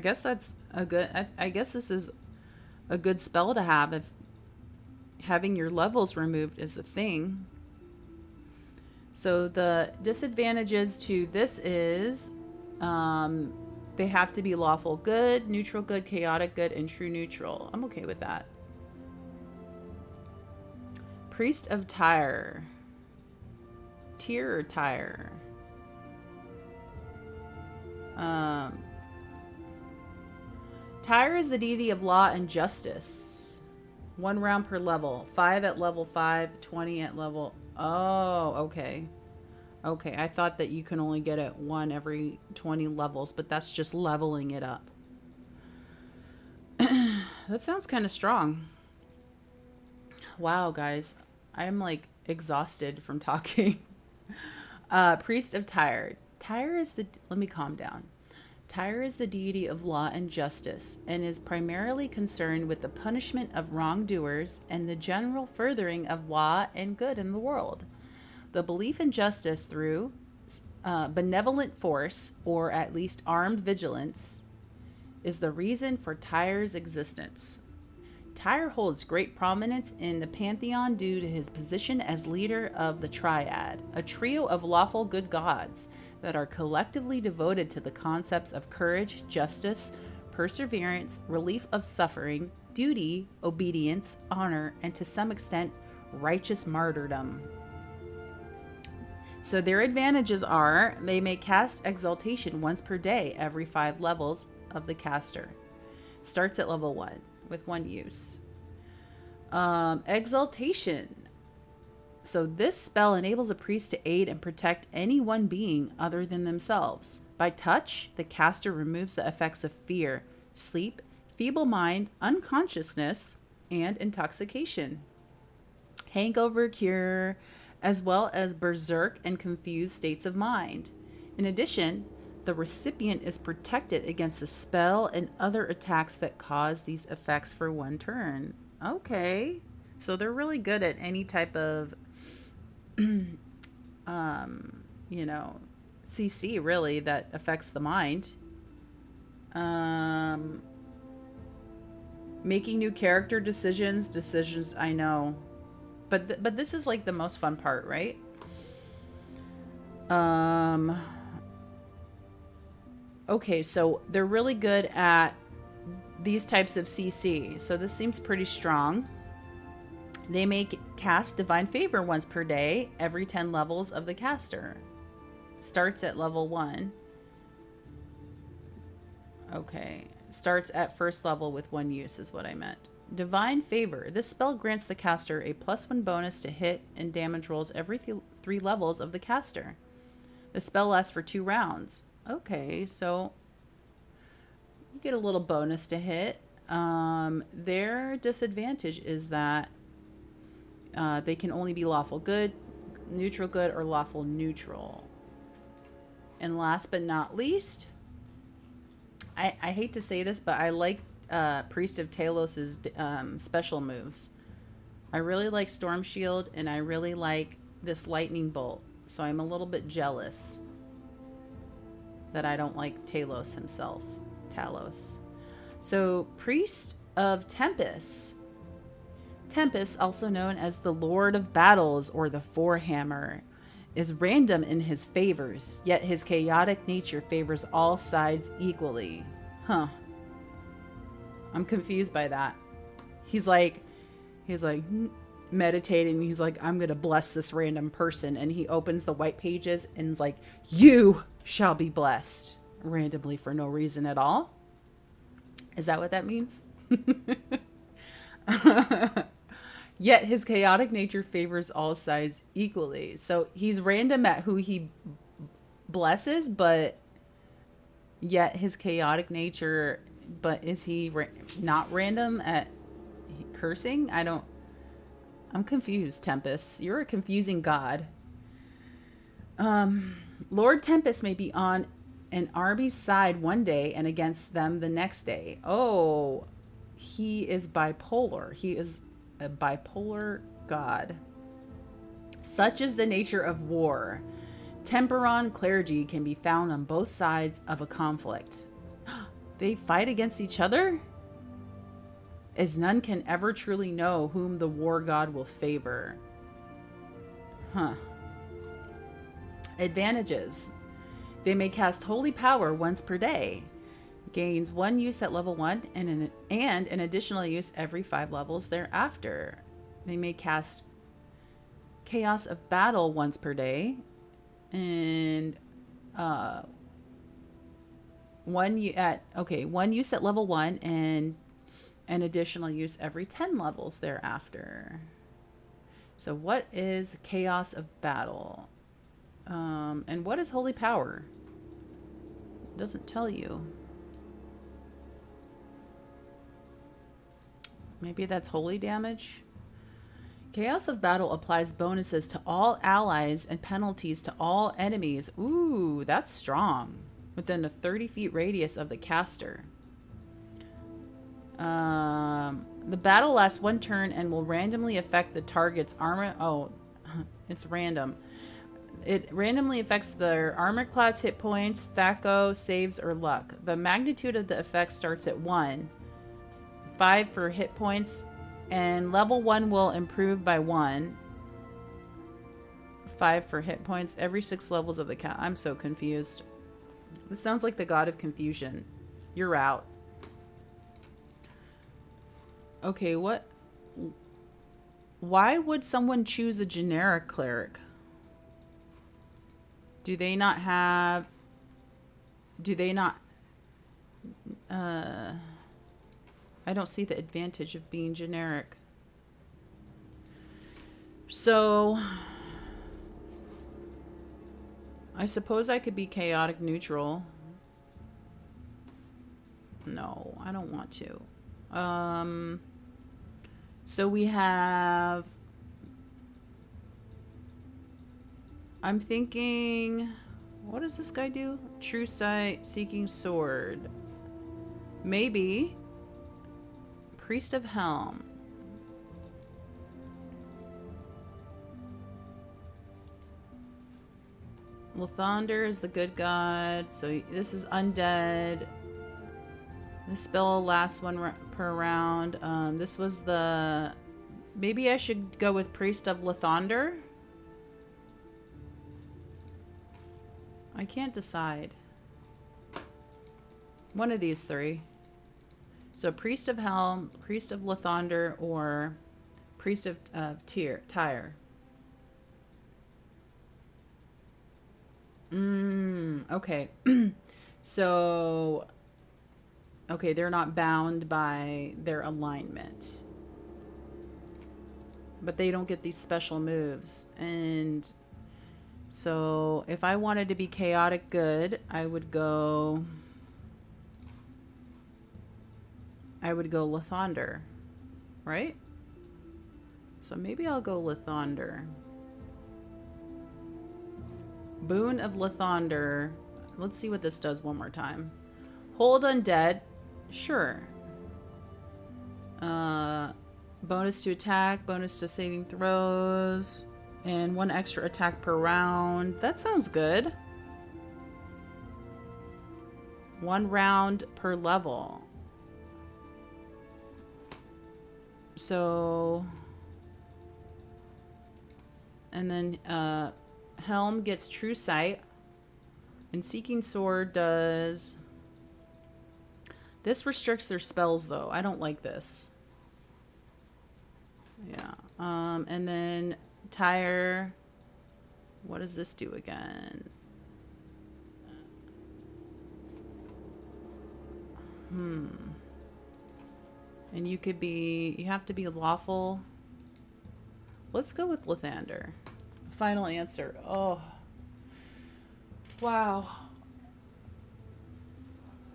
guess that's a good... I guess this is a good spell to have if having your levels removed is a thing. So the disadvantages to this is they have to be lawful good, neutral good, chaotic good, and true neutral. I'm okay with that. Priest of Tyre. Tyr or Tyre? Tyre is the deity of law and justice. 1 round per level. 5 at level 5, 20 at level... Oh, okay. Okay, I thought that you can only get it 1 every 20 levels, but that's just leveling it up. That sounds kind of strong. Wow, guys. I'm like exhausted from talking. Priest of Tyre. Tyre is the... Let me calm down. Tyre is the deity of law and justice, and is primarily concerned with the punishment of wrongdoers and the general furthering of law and good in the world. The belief in justice through benevolent force, or at least armed vigilance, is the reason for Tyre's existence. Tyre holds great prominence in the pantheon due to his position as leader of the Triad, a trio of lawful good gods that are collectively devoted to the concepts of courage, justice, perseverance, relief of suffering, duty, obedience, honor, and to some extent, righteous martyrdom. So their advantages are they may cast Exaltation once per day every 5 levels of the caster. Starts at level 1 with 1 use. Exaltation. So this spell enables a priest to aid and protect any one being other than themselves. By touch, the caster removes the effects of fear, sleep, feeble mind, unconsciousness, and intoxication. Hangover cure, as well as berserk and confused states of mind. In addition, the recipient is protected against the spell and other attacks that cause these effects for 1 turn. Okay. So they're really good at any type of you know, CC really that affects the mind. Making new character decisions I know. But this is like the most fun part, right? Okay, so they're really good at these types of CC. So this seems pretty strong. They may cast Divine Favor once per day, every 10 levels of the caster. Starts at level 1. Okay. Starts at first level with 1 use is what I meant. Divine Favor. This spell grants the caster a +1 bonus to hit and damage rolls every 3 levels of the caster. The spell lasts for 2 rounds. Okay, so you get a little bonus to hit. Their disadvantage is that they can only be lawful good, neutral good, or lawful neutral. And last but not least, I hate to say this, but I like Priest of Talos's special moves. I really like Storm Shield, and I really like this Lightning Bolt, so I'm a little bit jealous. that I don't like Talos himself. Talos. So, Priest of Tempus. Tempus, also known as the Lord of Battles or the Forehammer, is random in his favors, yet his chaotic nature favors all sides equally. Huh. I'm confused by that. He's like meditating. He's like, I'm going to bless this random person. And he opens the white pages and is like, you shall be blessed. Randomly for no reason at all. Is that what that means? Yet his chaotic nature favors all sides equally. So he's random at who he blesses, but yet his chaotic nature, but is he not random at cursing? I'm confused, Tempus. You're a confusing god. Lord Tempus may be on an army's side one day and against them the next day. Oh, he is bipolar. He is a bipolar god. Such is the nature of war. Temperon clergy can be found on both sides of a conflict. They fight against each other? As none can ever truly know whom the war god will favor. Huh. Advantages. They may cast Holy Power once per day. Gains 1 use at level 1 and an additional use every 5 levels thereafter. They may cast Chaos of Battle once per day. And 1 use at level 1 and an additional use every 10 levels thereafter. So what is Chaos of Battle? And what is Holy Power? It doesn't tell you. Maybe that's holy damage. Chaos of Battle applies bonuses to all allies and penalties to all enemies. Ooh, that's strong. Within a 30 feet radius of the caster. The battle lasts 1 turn and will randomly affect the target's armor. Oh, it's random. It randomly affects their armor class, hit points, thaco, saves, or luck. The magnitude of the effect starts at 1. 5 for hit points, and level 1 will improve by 1. 5 for hit points every 6 levels of the count. I'm so confused. This sounds like the god of confusion. You're out. Okay, what? Why would someone choose a generic cleric? Do they not have... Do they not... I don't see the advantage of being generic. So... I suppose I could be chaotic neutral. No, I don't want to. So we have... I'm thinking... What does this guy do? True Sight, Seeking Sword. Maybe... Priest of Helm. Lathander is the good god. So this is undead. The spell lasts 1 per round. This was the... Maybe I should go with Priest of Lathander? I can't decide. One of these 3. So Priest of Helm, Priest of Lathander, or Priest of Tyre. Okay. So... Okay, they're not bound by their alignment. But they don't get these special moves. And so if I wanted to be chaotic good, I would go Lathander. Right? So maybe I'll go Lathander. Boon of Lathander. Let's see what this does one more time. Hold undead. Sure. Bonus to attack, bonus to saving throws, and 1 extra attack per round. That sounds good. 1 round per level. So, and then Helm gets True Sight, and Seeking Sword does. This restricts their spells, though. I don't like this. Yeah. And then Tyre. What does this do again? And you have to be lawful. Let's go with Lathander. Final answer. Oh. Wow.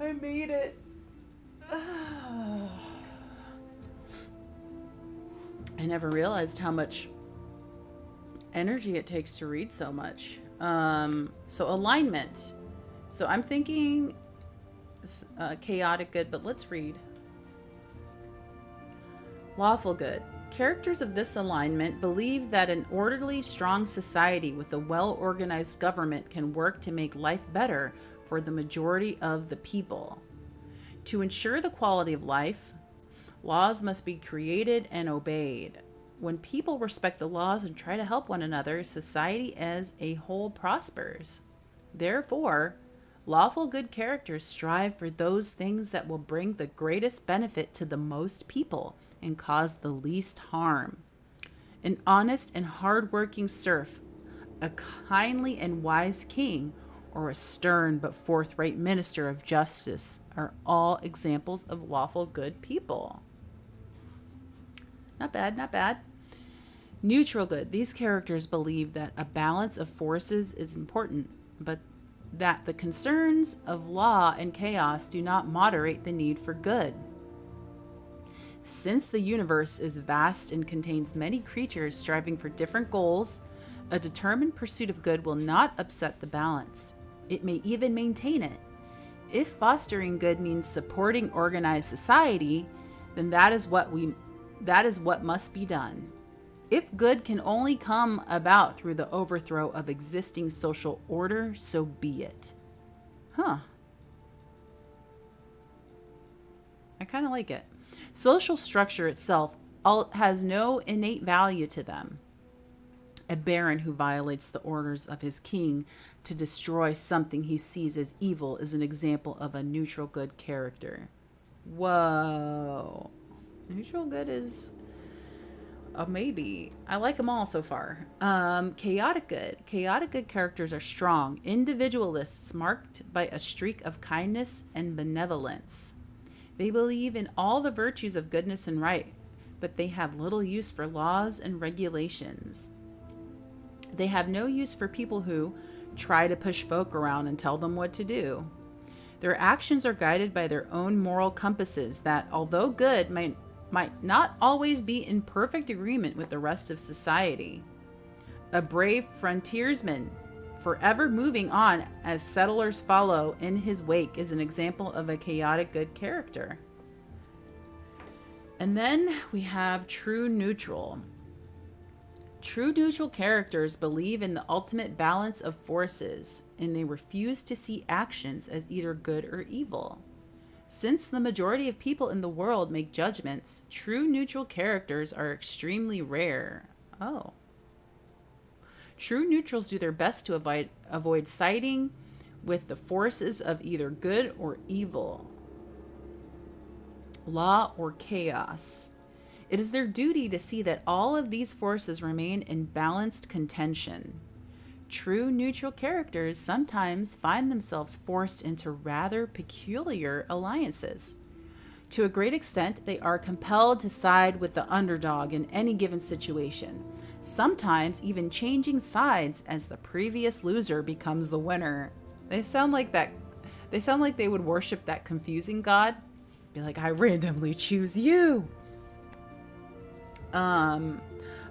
I made it. I never realized how much energy it takes to read so much. So alignment. So I'm thinking chaotic good, but let's read. Lawful good. Characters of this alignment believe that an orderly, strong society with a well-organized government can work to make life better for the majority of the people. To ensure the quality of life, laws must be created and obeyed. When people respect the laws and try to help one another, society as a whole prospers. Therefore, lawful good characters strive for those things that will bring the greatest benefit to the most people and cause the least harm. An honest and hard-working serf, a kindly and wise king, or a stern but forthright minister of justice are all examples of lawful good people. Not bad, not bad. Neutral good. These characters believe that a balance of forces is important, but that the concerns of law and chaos do not moderate the need for good. Since the universe is vast and contains many creatures striving for different goals, a determined pursuit of good will not upset the balance. It may even maintain it. If fostering good means supporting organized society, then that is what must be done. If good can only come about through the overthrow of existing social order, so be it. Huh. I kind of like it. Social structure itself has no innate value to them. A baron who violates the orders of his king to destroy something he sees as evil is an example of a neutral good character. Whoa. Neutral good is a maybe. I like them all so far. Chaotic good. Chaotic good characters are strong individualists marked by a streak of kindness and benevolence. They believe in all the virtues of goodness and right, but they have little use for laws and regulations. They have no use for people who try to push folk around and tell them what to do. Their actions are guided by their own moral compasses that, although good, might not always be in perfect agreement with the rest of society. A brave frontiersman, forever moving on as settlers follow in his wake, is an example of a chaotic good character. And then we have true neutral. True neutral characters believe in the ultimate balance of forces, and they refuse to see actions as either good or evil. Since the majority of people in the world make judgments, true neutral characters are extremely rare. Oh. True neutrals do their best to avoid siding with the forces of either good or evil, law or chaos. It is their duty to see that all of these forces remain in balanced contention. True neutral characters sometimes find themselves forced into rather peculiar alliances. To a great extent, they are compelled to side with the underdog in any given situation, sometimes even changing sides as the previous loser becomes the winner. They sound like they would worship that confusing god. Be like, I randomly choose you.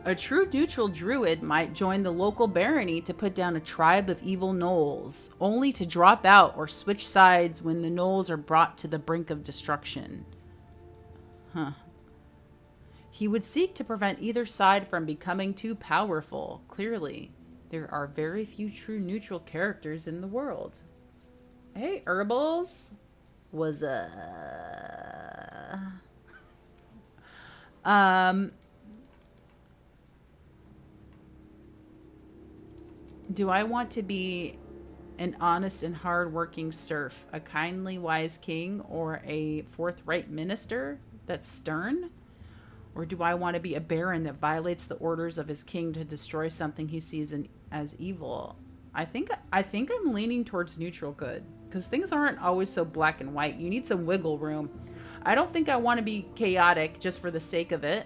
A true neutral druid might join the local barony to put down a tribe of evil gnolls, only to drop out or switch sides when the gnolls are brought to the brink of destruction. Huh. He would seek to prevent either side from becoming too powerful. Clearly, there are very few true neutral characters in the world. Hey, Herbals. was do I want to be an honest and hard-working serf, a kindly, wise king, or a forthright minister that's stern? Or do I want to be a baron that violates the orders of his king to destroy something he sees as evil? I think I'm leaning towards neutral good, because things aren't always so black and white. You need some wiggle room. I don't think I want to be chaotic just for the sake of it.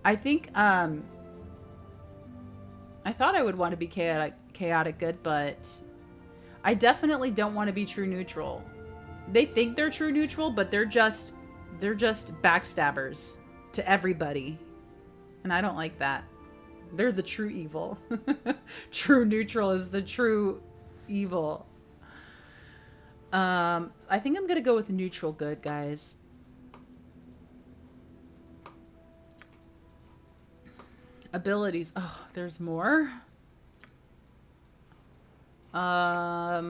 I think I thought I would want to be chaotic good, but I definitely don't want to be true neutral. They think they're true neutral, but they're just backstabbers to everybody. And I don't like that. They're the true evil. True neutral is the true evil. I think I'm going to go with neutral good, guys. Abilities. Oh, there's more. I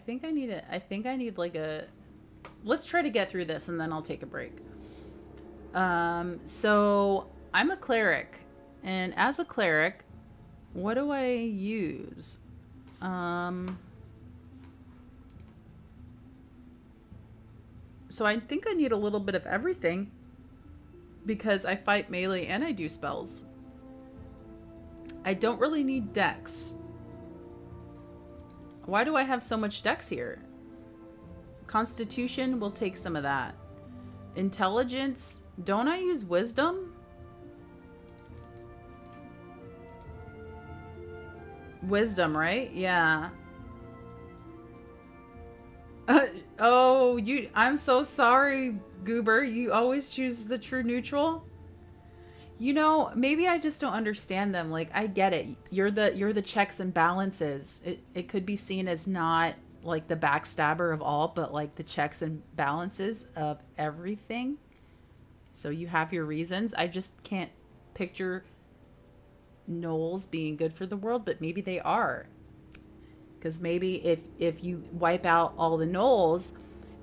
think I need like a... Let's try to get through this and then I'll take a break. So I'm a cleric, and as a cleric, what do I use? So I think I need a little bit of everything because I fight melee and I do spells. I don't really need dex. Why do I have so much dex here? Constitution, we'll take some of that. Intelligence, don't I use wisdom? Wisdom, right? Yeah. Oh, I'm so sorry, Goober. You always choose the true neutral. You know, maybe I just don't understand them. Like, I get it. You're the checks and balances. It could be seen as not like the backstabber of all, but like the checks and balances of everything. So you have your reasons. I just can't picture gnolls being good for the world, but maybe they are. Because maybe if you wipe out all the gnolls,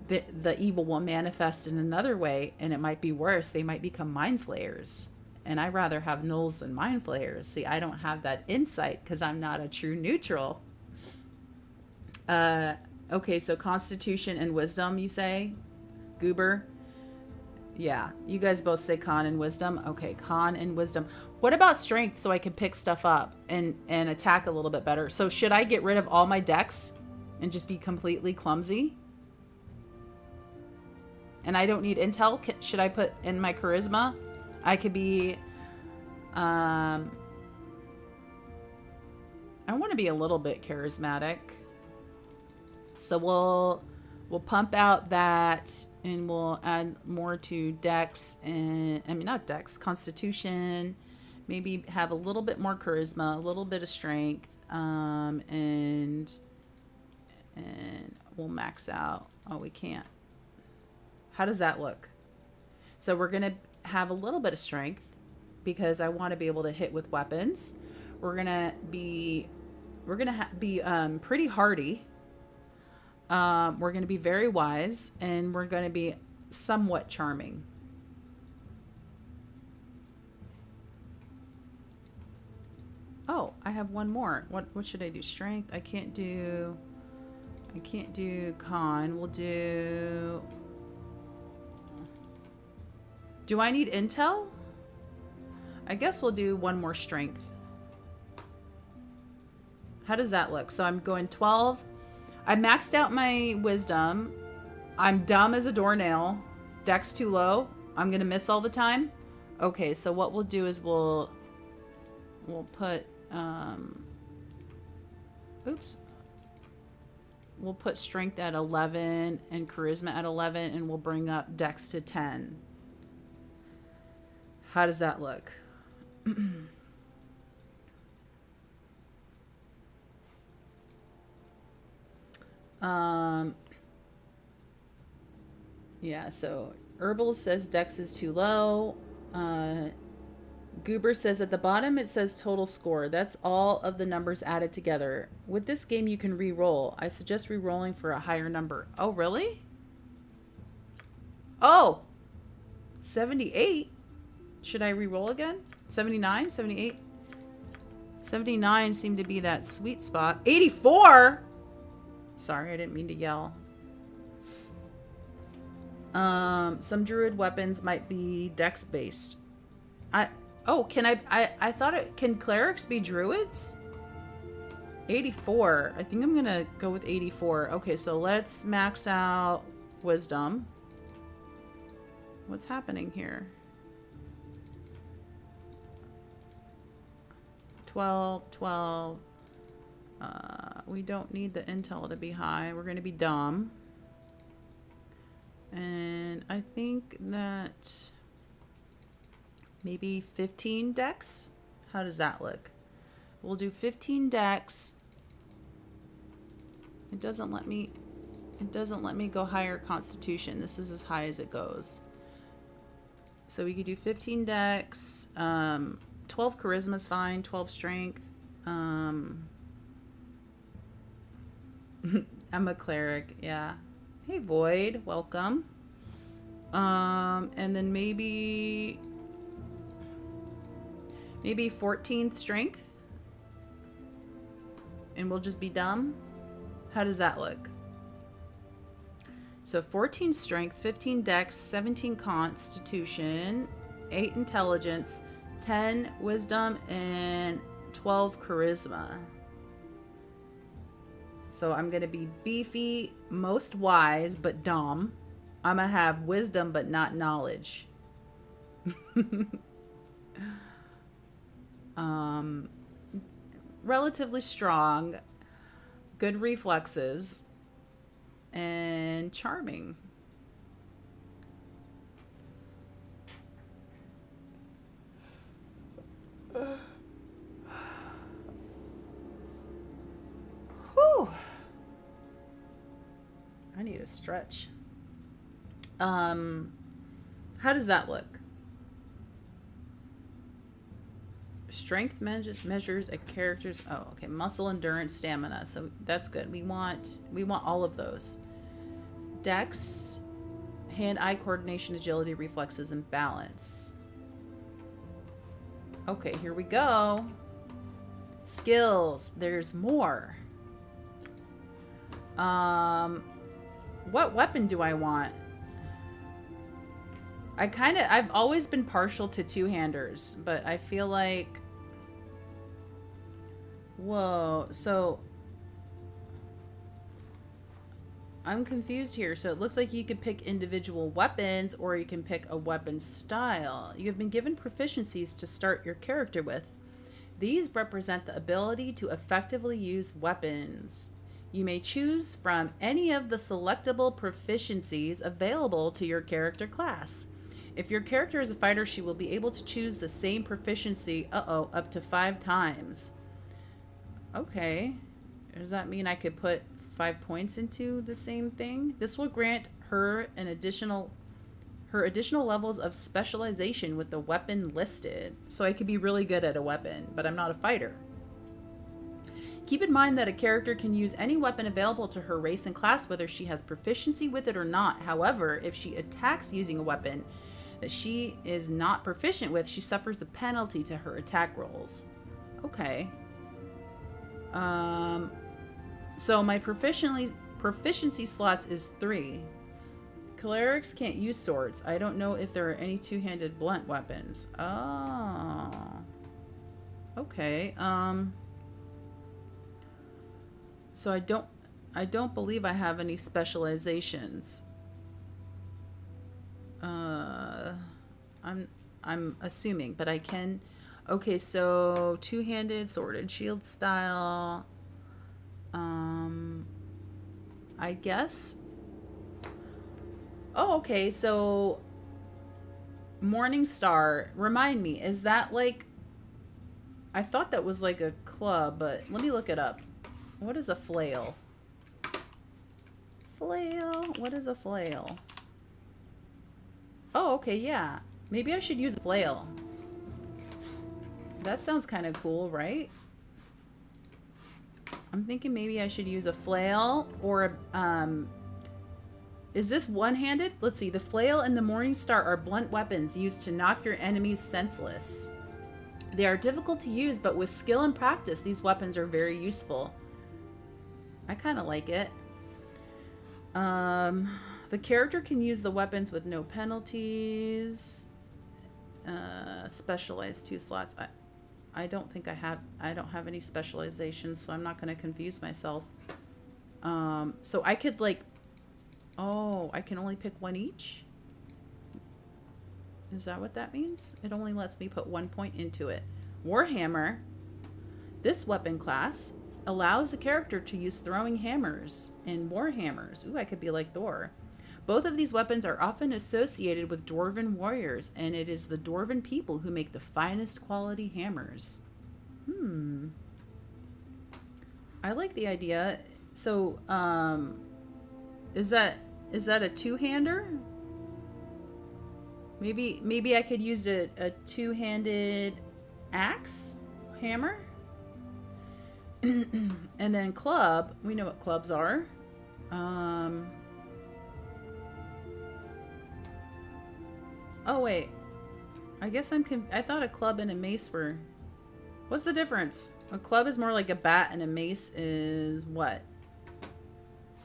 the evil will manifest in another way, and it might be worse. They might become mind flayers. And I'd rather have gnolls than mind flayers. See, I don't have that insight because I'm not a true neutral. Okay, so Constitution and Wisdom, you say? Goober? Yeah, you guys both say Con and Wisdom. Okay, Con and Wisdom. What about Strength so I can pick stuff up and attack a little bit better? So should I get rid of all my dex and just be completely clumsy? And I don't need Intel? Should I put in my Charisma? I could be... I want to be a little bit charismatic. So we'll pump out that and we'll add more to Dex and not Dex, Constitution. Maybe have a little bit more charisma, a little bit of strength, and we'll max out. Oh, we can't. How does that look? So we're gonna have a little bit of strength because I want to be able to hit with weapons. We're gonna be pretty hardy. We're going to be very wise, and we're going to be somewhat charming. Oh, I have one more. What should I do? Strength? I can't do Con. We'll do... Do I need Intel? I guess we'll do one more Strength. How does that look? So I'm going 12... I maxed out my Wisdom. I'm dumb as a doornail. Dex too low. I'm gonna miss all the time. Okay, so what we'll do is we'll put we'll put Strength at 11 and Charisma at 11, and we'll bring up Dex to 10. How does that look? Yeah, so Herbal says Dex is too low. Goober says at the bottom it says total score. That's all of the numbers added together. With this game you can re-roll. I suggest re-rolling for a higher number. Oh, really? Oh! 78? Should I re-roll again? 79? 78? 79 seemed to be that sweet spot. 84? Sorry, I didn't mean to yell. Some druid weapons might be dex based. I thought can clerics be druids? 84. I think I'm gonna go with 84. Okay, so let's max out wisdom. What's happening here? 12, 12. We don't need the intel to be high. We're gonna be dumb. And I think that maybe 15 dex? How does that look? We'll do 15 dex. It doesn't let me go higher constitution. This is as high as it goes. So we could do 15 dex, 12 charisma is fine, 12 strength. I'm a cleric, yeah. Hey Void, welcome. And then maybe 14 strength. And we'll just be dumb. How does that look? So 14 strength, 15 dex, 17 constitution, 8 intelligence, 10 wisdom, and 12 charisma. So I'm going to be beefy, most wise, but dumb. I'm going to have wisdom, but not knowledge. Relatively strong, good reflexes, and charming. Whew. I need a stretch. How does that look? Strength measures a character's muscle, endurance, stamina. So that's good. We want all of those. Dex, hand-eye coordination, agility, reflexes, and balance. Okay, here we go. Skills. There's more. What weapon do I want? I've always been partial to two-handers, but I feel like... Whoa, so... I'm confused here. So it looks like you could pick individual weapons, or you can pick a weapon style. You have been given proficiencies to start your character with. These represent the ability to effectively use weapons. You may choose from any of the selectable proficiencies available to your character class. If your character is a fighter, she will be able to choose the same proficiency, up to 5 times. Okay. Does that mean I could put 5 points into the same thing? This will grant her additional levels of specialization with the weapon listed. So I could be really good at a weapon, but I'm not a fighter. Keep in mind that a character can use any weapon available to her race and class, whether she has proficiency with it or not. However, if she attacks using a weapon that she is not proficient with, she suffers a penalty to her attack rolls. Okay. So my proficiency slots is 3. Clerics can't use swords. I don't know if there are any two-handed blunt weapons. Oh. Okay. So I don't believe I have any specializations. I'm assuming, but I can. Okay, so two-handed sword and shield style. I guess. Oh, okay. So Morningstar, remind me, is that like, I thought that was like a club, but let me look it up. What is a flail? Flail? What is a flail? Oh, okay, yeah. Maybe I should use a flail. That sounds kind of cool, right? I'm thinking maybe I should use a flail or a, is this one-handed? Let's see. The flail and the Morningstar are blunt weapons used to knock your enemies senseless. They are difficult to use, but with skill and practice, these weapons are very useful. I kind of like it. The character can use the weapons with no penalties. Specialized 2 slots. I don't think I don't have any specializations, so I'm not going to confuse myself. So I could like, oh, I can only pick 1 each? Is that what that means? It only lets me put 1 point into it. Warhammer. This weapon class allows the character to use throwing hammers and warhammers. Ooh, I could be like Thor. Both of these weapons are often associated with dwarven warriors, and it is the dwarven people who make the finest quality hammers. I like the idea. So, is that a two-hander? Maybe I could use a two-handed axe hammer. And then club. We know what clubs are. Oh wait, I guess I thought a club and a mace were. What's the difference? A club is more like a bat, and a mace is what?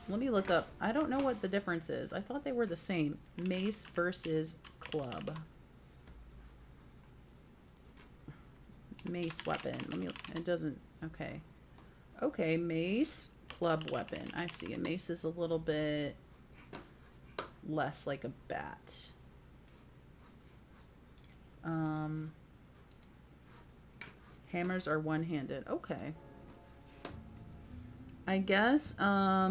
Let me look up. I don't know what the difference is. I thought they were the same. Mace versus club. Mace weapon. Let me. It doesn't. Okay. Okay, mace, club weapon. I see. A mace is a little bit less like a bat. Hammers are one-handed. Okay. I guess, I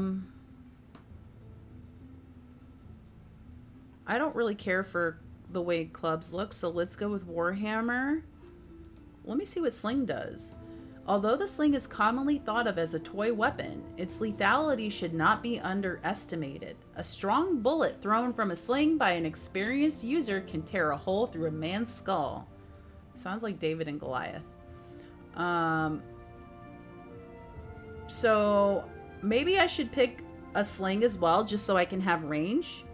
don't really care for the way clubs look, so let's go with Warhammer. Let me see what sling does. Although the sling is commonly thought of as a toy weapon, its lethality should not be underestimated. A strong bullet thrown from a sling by an experienced user can tear a hole through a man's skull. Sounds like David and Goliath. So maybe I should pick a sling as well, just so I can have range.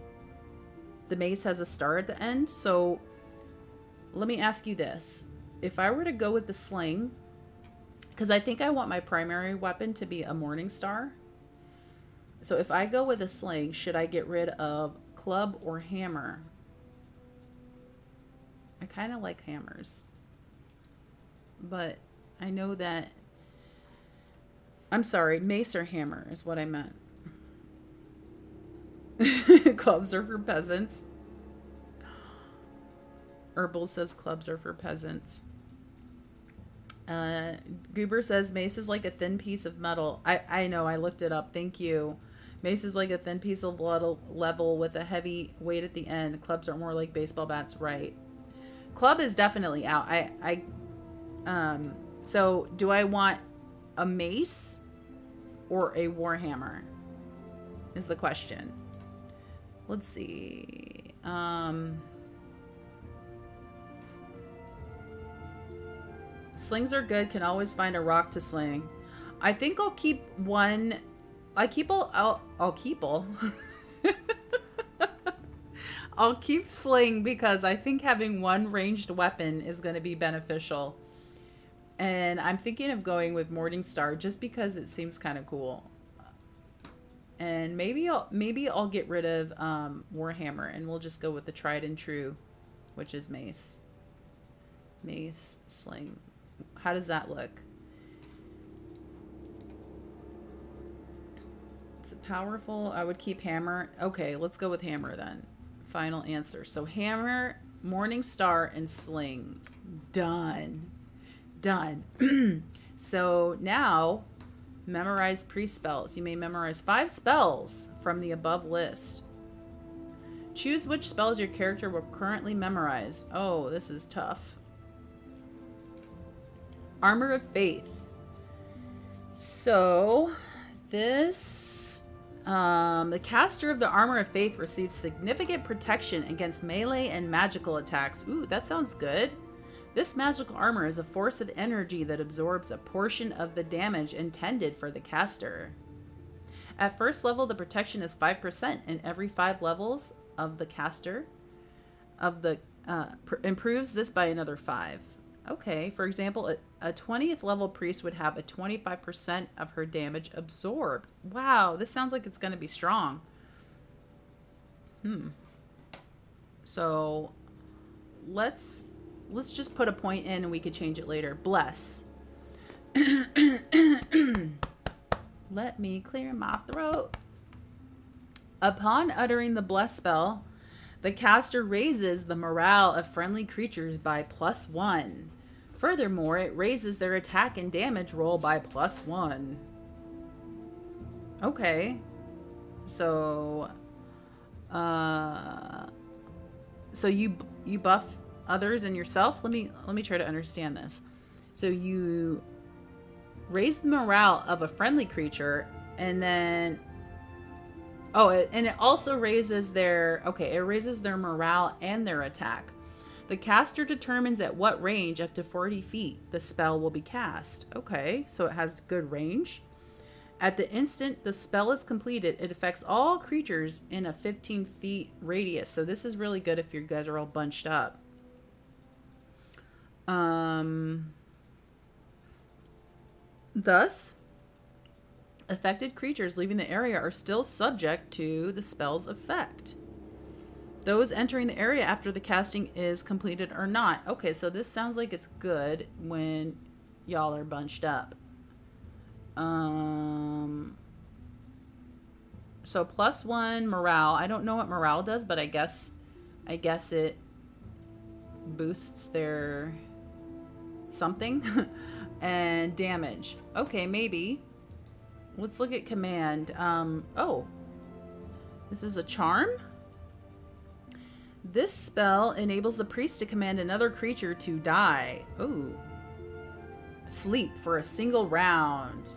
The mace has a star at the end, so let me ask you this. If I were to go with the sling, because I think I want my primary weapon to be a Morningstar. So if I go with a sling, should I get rid of club or hammer? I kind of like hammers. But I know that... I'm sorry, mace or hammer is what I meant. Clubs are for peasants. Herbal says clubs are for peasants. Goober says mace is like a thin piece of metal. I know, I looked it up. Thank you. Mace is like a thin piece of level with a heavy weight at the end. Clubs are more like baseball bats, right? Club is definitely out. So do I want a mace or a warhammer? Is the question. Let's see. Slings are good. Can always find a rock to sling. I think I'll keep one. I'll keep I'll keep sling because I think having one ranged weapon is going to be beneficial. And I'm thinking of going with Morningstar just because it seems kind of cool. And maybe I'll get rid of Warhammer and we'll just go with the tried and true, which is mace. Mace, sling. How does that look? It's powerful. I would keep hammer. Okay, let's go with hammer then. Final answer. So hammer, Morningstar, and sling. Done. Done. So now, memorize pre-spells. You may memorize 5 spells from the above list. Choose which spells your character will currently memorize. Oh, this is tough. Armor of Faith. So, this... the caster of the Armor of Faith receives significant protection against melee and magical attacks. Ooh, that sounds good. This magical armor is a force of energy that absorbs a portion of the damage intended for the caster. At first level, the protection is 5%, and every 5 levels of the caster improves this by another 5. Okay, for example, a 20th level priest would have a 25% of her damage absorbed. Wow, this sounds like it's going to be strong. So let's just put a point in and we could change it later. Bless. Let me clear my throat. Upon uttering the bless spell, the caster raises the morale of friendly creatures by +1. Furthermore, it raises their attack and damage roll by +1. Okay. So you buff others and yourself? Let me try to understand this. So you raise the morale of a friendly creature, and then and it also raises their morale and their attack. The caster determines at what range up to 40 feet the spell will be cast. Okay, so it has good range. At the instant the spell is completed, it affects all creatures in a 15 feet radius. So this is really good if you guys are all bunched up. Thus, affected creatures leaving the area are still subject to the spell's effect. Those entering the area after the casting is completed are not. Okay, so this sounds like it's good when y'all are bunched up. So +1 morale. I don't know what morale does, but I guess it boosts their something. And damage. Okay, maybe. Let's look at command. This is a charm? This spell enables the priest to command another creature to die. Ooh. Sleep for a single round.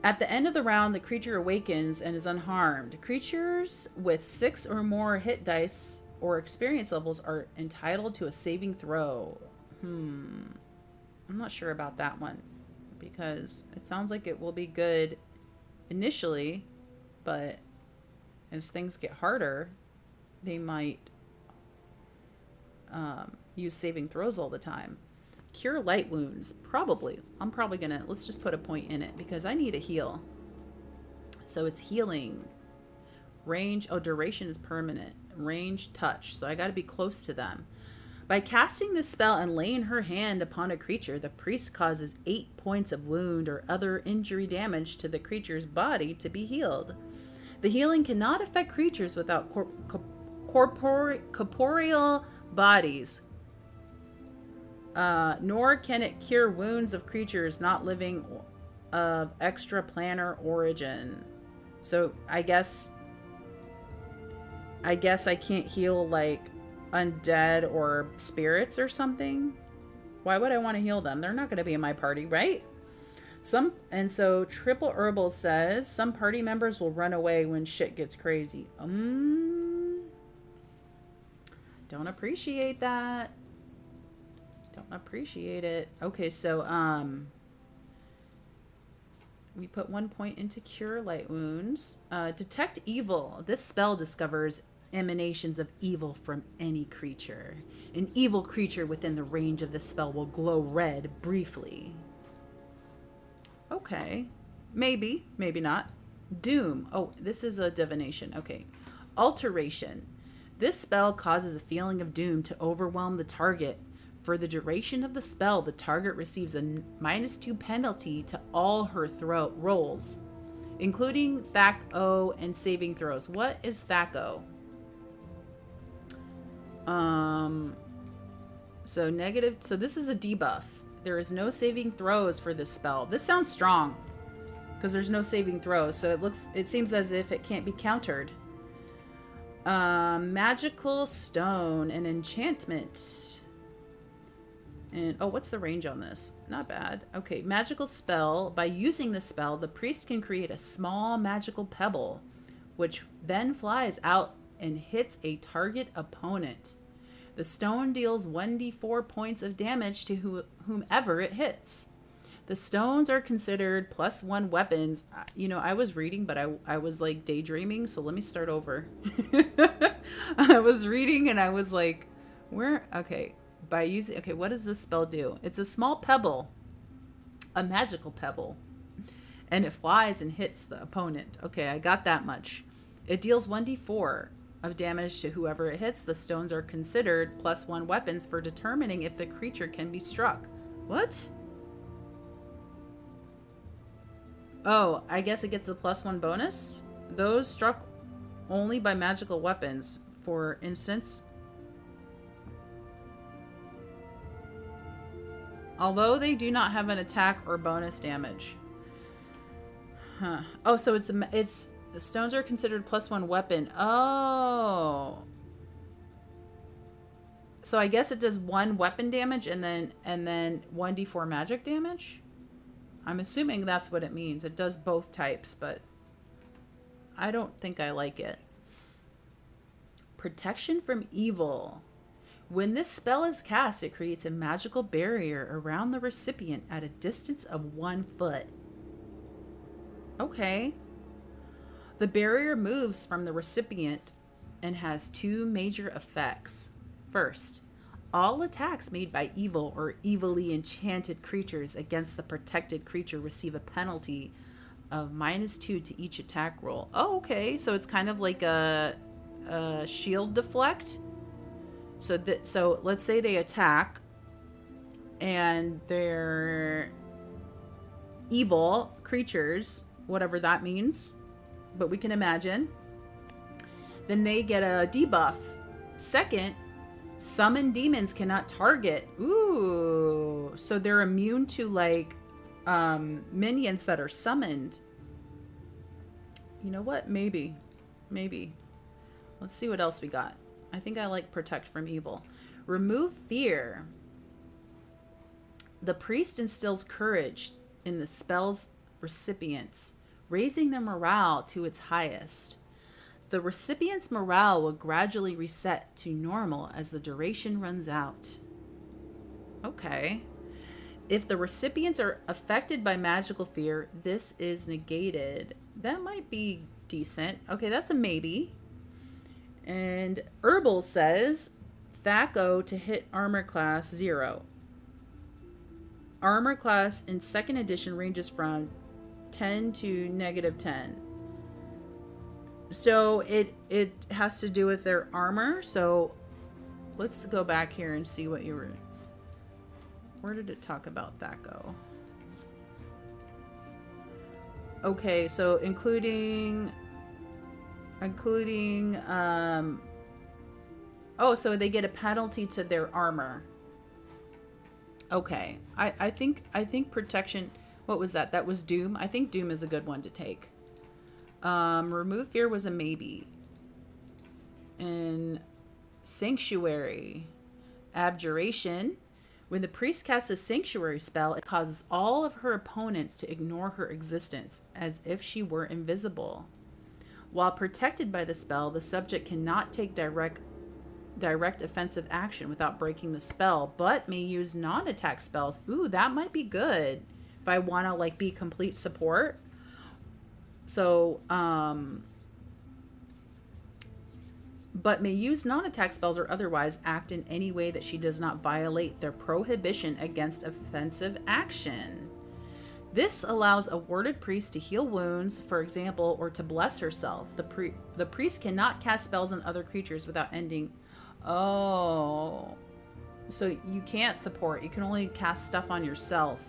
At the end of the round, the creature awakens and is unharmed. Creatures with 6 or more hit dice or experience levels are entitled to a saving throw. I'm not sure about that one, because it sounds like it will be good initially, but as things get harder, they might use saving throws all the time. Cure light wounds. Probably. I'm probably gonna, let's just put a point in it because I need a heal. So it's healing. Range, duration is permanent. Range, touch. So I gotta be close to them. By casting this spell and laying her hand upon a creature, the priest causes 8 points of wound or other injury damage to the creature's body to be healed. The healing cannot affect creatures without corporeal bodies, nor can it cure wounds of creatures not living of extraplanar origin. So I guess I can't heal like undead or spirits or something. Why would I want to heal them? They're not going to be in my party, right? And so Triple Herbal says some party members will run away when shit gets crazy. Don't appreciate that. Don't appreciate it. Okay, so we put 1 point into Cure Light Wounds. Detect Evil. This spell discovers emanations of evil from any creature. An evil creature within the range of the spell will glow red briefly. Okay. Maybe. Maybe not. Doom. Oh, this is a divination. Okay. Alteration. This spell causes a feeling of doom to overwhelm the target. For the duration of the spell, the target receives a -2 penalty to all her rolls, including THAC-O and saving throws. What is THAC-O? So negative. So this is a debuff. There is no saving throws for this spell. This sounds strong because there's no saving throws. So it seems as if it can't be countered. Magical stone and enchantment. And what's the range on this? Not bad. Okay, magical spell. By using the spell, the priest can create a small magical pebble, which then flies out and hits a target opponent. The stone deals 1d4 points of damage to whomever it hits. The stones are considered +1 weapons. You know, I was reading, but I was like daydreaming, so let me start over. I was reading and I was like, where? Okay, okay, what does this spell do? It's a small pebble, a magical pebble, and it flies and hits the opponent. Okay, I got that much. It deals 1d4 of damage to whoever it hits. The stones are considered +1 weapons for determining if the creature can be struck. What? Oh, I guess it gets a +1 bonus? Those struck only by magical weapons, for instance. Although they do not have an attack or bonus damage. Huh. Oh, so it's the stones are considered +1 weapon. Oh. So I guess it does 1 weapon damage and then 1d4 magic damage? I'm assuming that's what it means. It does both types, but I don't think I like it. Protection from evil. When this spell is cast, it creates a magical barrier around the recipient at a distance of 1 foot. Okay. The barrier moves from the recipient and has 2 major effects. First, all attacks made by evil or evilly enchanted creatures against the protected creature receive a penalty of -2 to each attack roll. Oh, okay. So it's kind of like a shield deflect. So let's say they attack and they're evil creatures, whatever that means, but we can imagine. Then they get a debuff. Second, summoned demons cannot target. Ooh. So they're immune to like minions that are summoned. You know what? Maybe. Let's see what else we got. I think I like protect from evil. Remove fear. The priest instills courage in the spell's recipients, raising their morale to its highest. The recipient's morale will gradually reset to normal as the duration runs out. Okay. If the recipients are affected by magical fear, this is negated. That might be decent. Okay, that's a maybe. And Herbal says, Thaco to hit armor class 0. Armor class in 2nd edition ranges from 10 to -10. So it has to do with their armor. So let's go back here and see what you were... Where did it talk about Thaco? Okay, so including oh, so they get a penalty to their armor. Okay. I think protection, what was that? That was Doom. I think Doom is a good one to take. Remove fear was a maybe. And Sanctuary. Abjuration. When the priest casts a sanctuary spell, it causes all of her opponents to ignore her existence, as if she were invisible. While protected by the spell, the subject cannot take direct offensive action without breaking the spell, but may use non-attack spells. Ooh, that might be good if I want to like be complete support. So, but may use non-attack spells or otherwise act in any way that she does not violate their prohibition against offensive action. This allows a warded priest to heal wounds, for example, or to bless herself. The priest cannot cast spells on other creatures without ending. Oh. So you can't support. You can only cast stuff on yourself.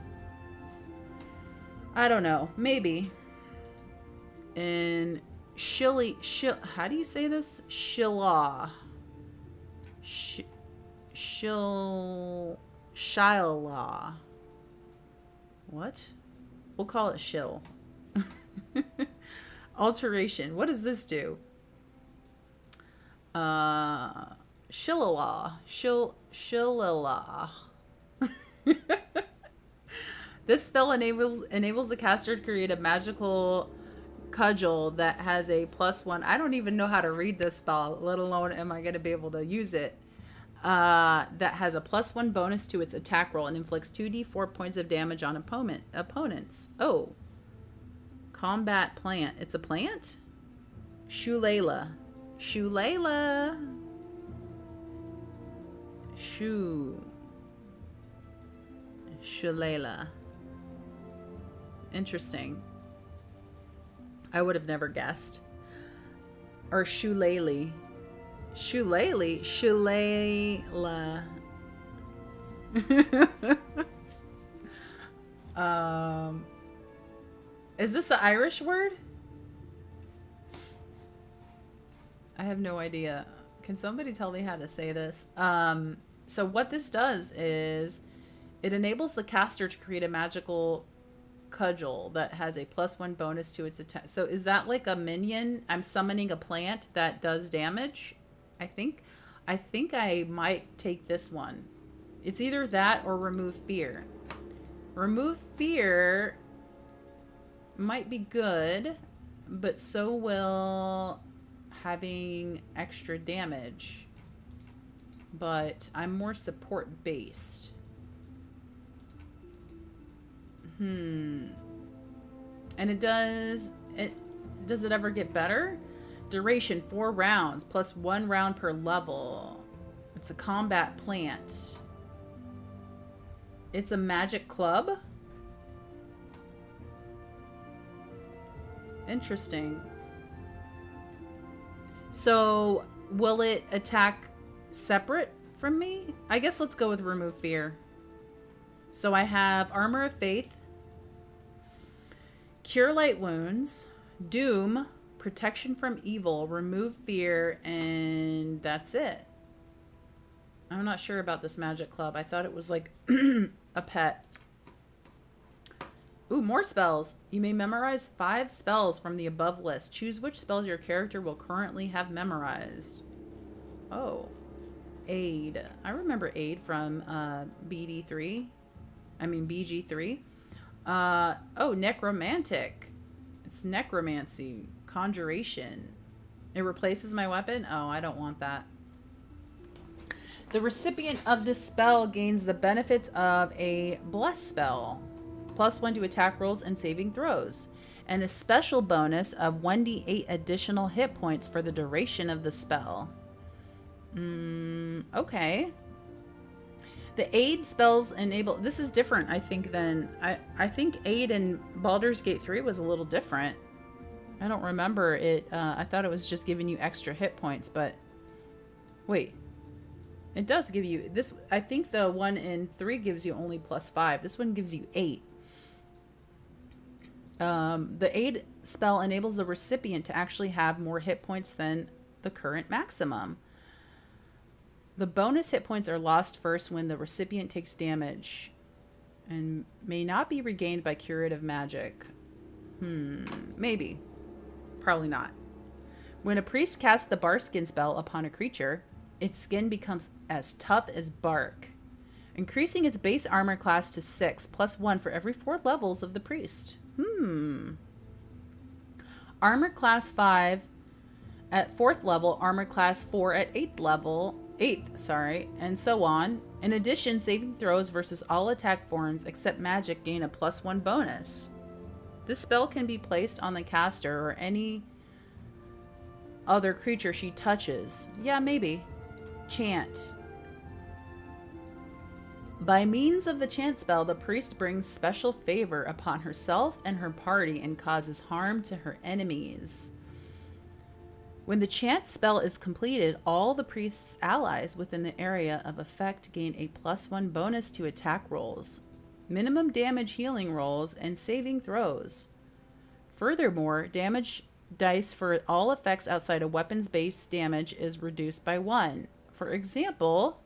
I don't know. Maybe. And how do you say this? Shilah. Shilah. What? We'll call it shill. Alteration. What does this do? Shillala. Shillala. This spell enables the caster to create a magical cudgel that has a +1. I don't even know how to read this spell, let alone am I going to be able to use it. that has a +1 bonus to its attack roll and inflicts 2d4 points of damage on opponents. Oh. Combat plant. It's a plant? Shulala. Shulala. Shulala. Interesting. I would have never guessed. Or shulele. Shulele. Shulela. Is this an Irish word? I have no idea. Can somebody tell me how to say this? So what this does is it enables the caster to create a magical cudgel that has a +1 bonus to its attack. So is that like a minion? I'm summoning a plant that does damage, I think. I think I might take this one. It's either that or remove fear. Remove fear might be good, but so will having extra damage. But I'm more support based. And does it ever get better? Duration 4 rounds plus 1 round per level. It's a combat plant. It's a magic club. Interesting. So will it attack separate from me? I guess let's go with remove fear. So I have Armor of Faith, Cure Light Wounds, Doom, Protection from Evil, Remove Fear, and that's it. I'm not sure about this magic club. I thought it was like a pet. Ooh, more spells. You may memorize 5 spells from the above list. Choose which spells your character will currently have memorized. Oh. Aid. I remember Aid from BG3. Oh, Necromantic. It's Necromancy Conjuration. It replaces my weapon? Oh, I don't want that. The recipient of this spell gains the benefits of a Bless spell. +1 to attack rolls and saving throws. And a special bonus of 1d8 additional hit points for the duration of the spell. Okay. The aid spells enable... This is different, I think, than... I think aid in Baldur's Gate 3 was a little different. I don't remember it. I thought it was just giving you extra hit points, but... Wait. It does give you... this. I think the one in 3 gives you only +5. This one gives you 8. The aid spell enables the recipient to actually have more hit points than the current maximum. The bonus hit points are lost first when the recipient takes damage and may not be regained by curative magic. Maybe. Probably not. When a priest casts the Barskin spell upon a creature, its skin becomes as tough as bark, increasing its base armor class to 6 +1 for every 4 levels of the priest. Armor class 5 at 4th level, armor class 4 at 8th level, and so on. In addition, saving throws versus all attack forms except magic gain a +1 bonus. This spell can be placed on the caster or any other creature she touches. Yeah, maybe. Chant. By means of the chant spell, the priest brings special favor upon herself and her party and causes harm to her enemies. When the chant spell is completed, all the priest's allies within the area of effect gain a +1 bonus to attack rolls, minimum damage healing rolls, and saving throws. Furthermore, damage dice for all effects outside of weapons-based damage is reduced by 1. For example,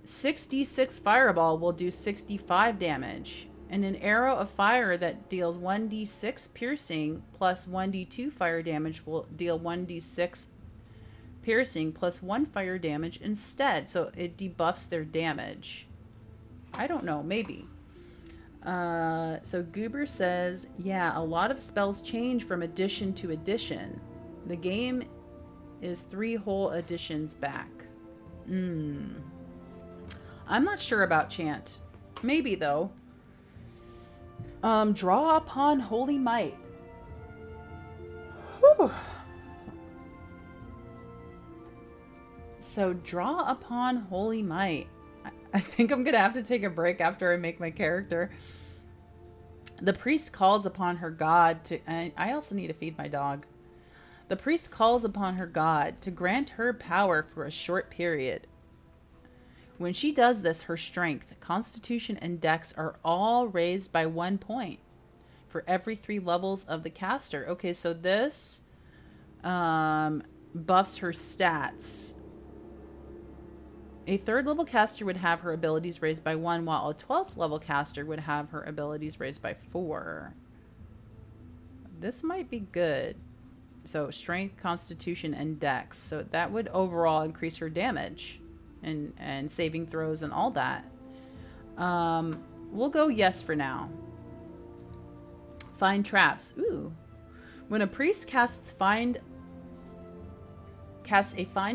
6d6 fireball will do 65 damage, and an arrow of fire that deals 1d6 piercing plus 1d2 fire damage will deal 1d6 piercing plus 1 fire damage instead, so it debuffs their damage. I don't know, maybe. So Goober says, yeah, a lot of spells change from edition to edition. The game is 3 whole editions back. I'm not sure about chant. Maybe, though. Draw upon holy might. Whew. So, draw upon holy might. I think I'm going to have to take a break after I make my character. The priest calls upon her god to... I also need to feed my dog. The priest calls upon her god to grant her power for a short period. When she does this, her strength, constitution, and dex are all raised by 1 point for every 3 levels of the caster. Okay, so this buffs her stats. A 3rd level caster would have her abilities raised by 1, while a 12th level caster would have her abilities raised by 4. This might be good. So strength, constitution, and dex. So that would overall increase her damage and saving throws and all that. We'll go yes for now. Find traps. Ooh. When a priest casts a find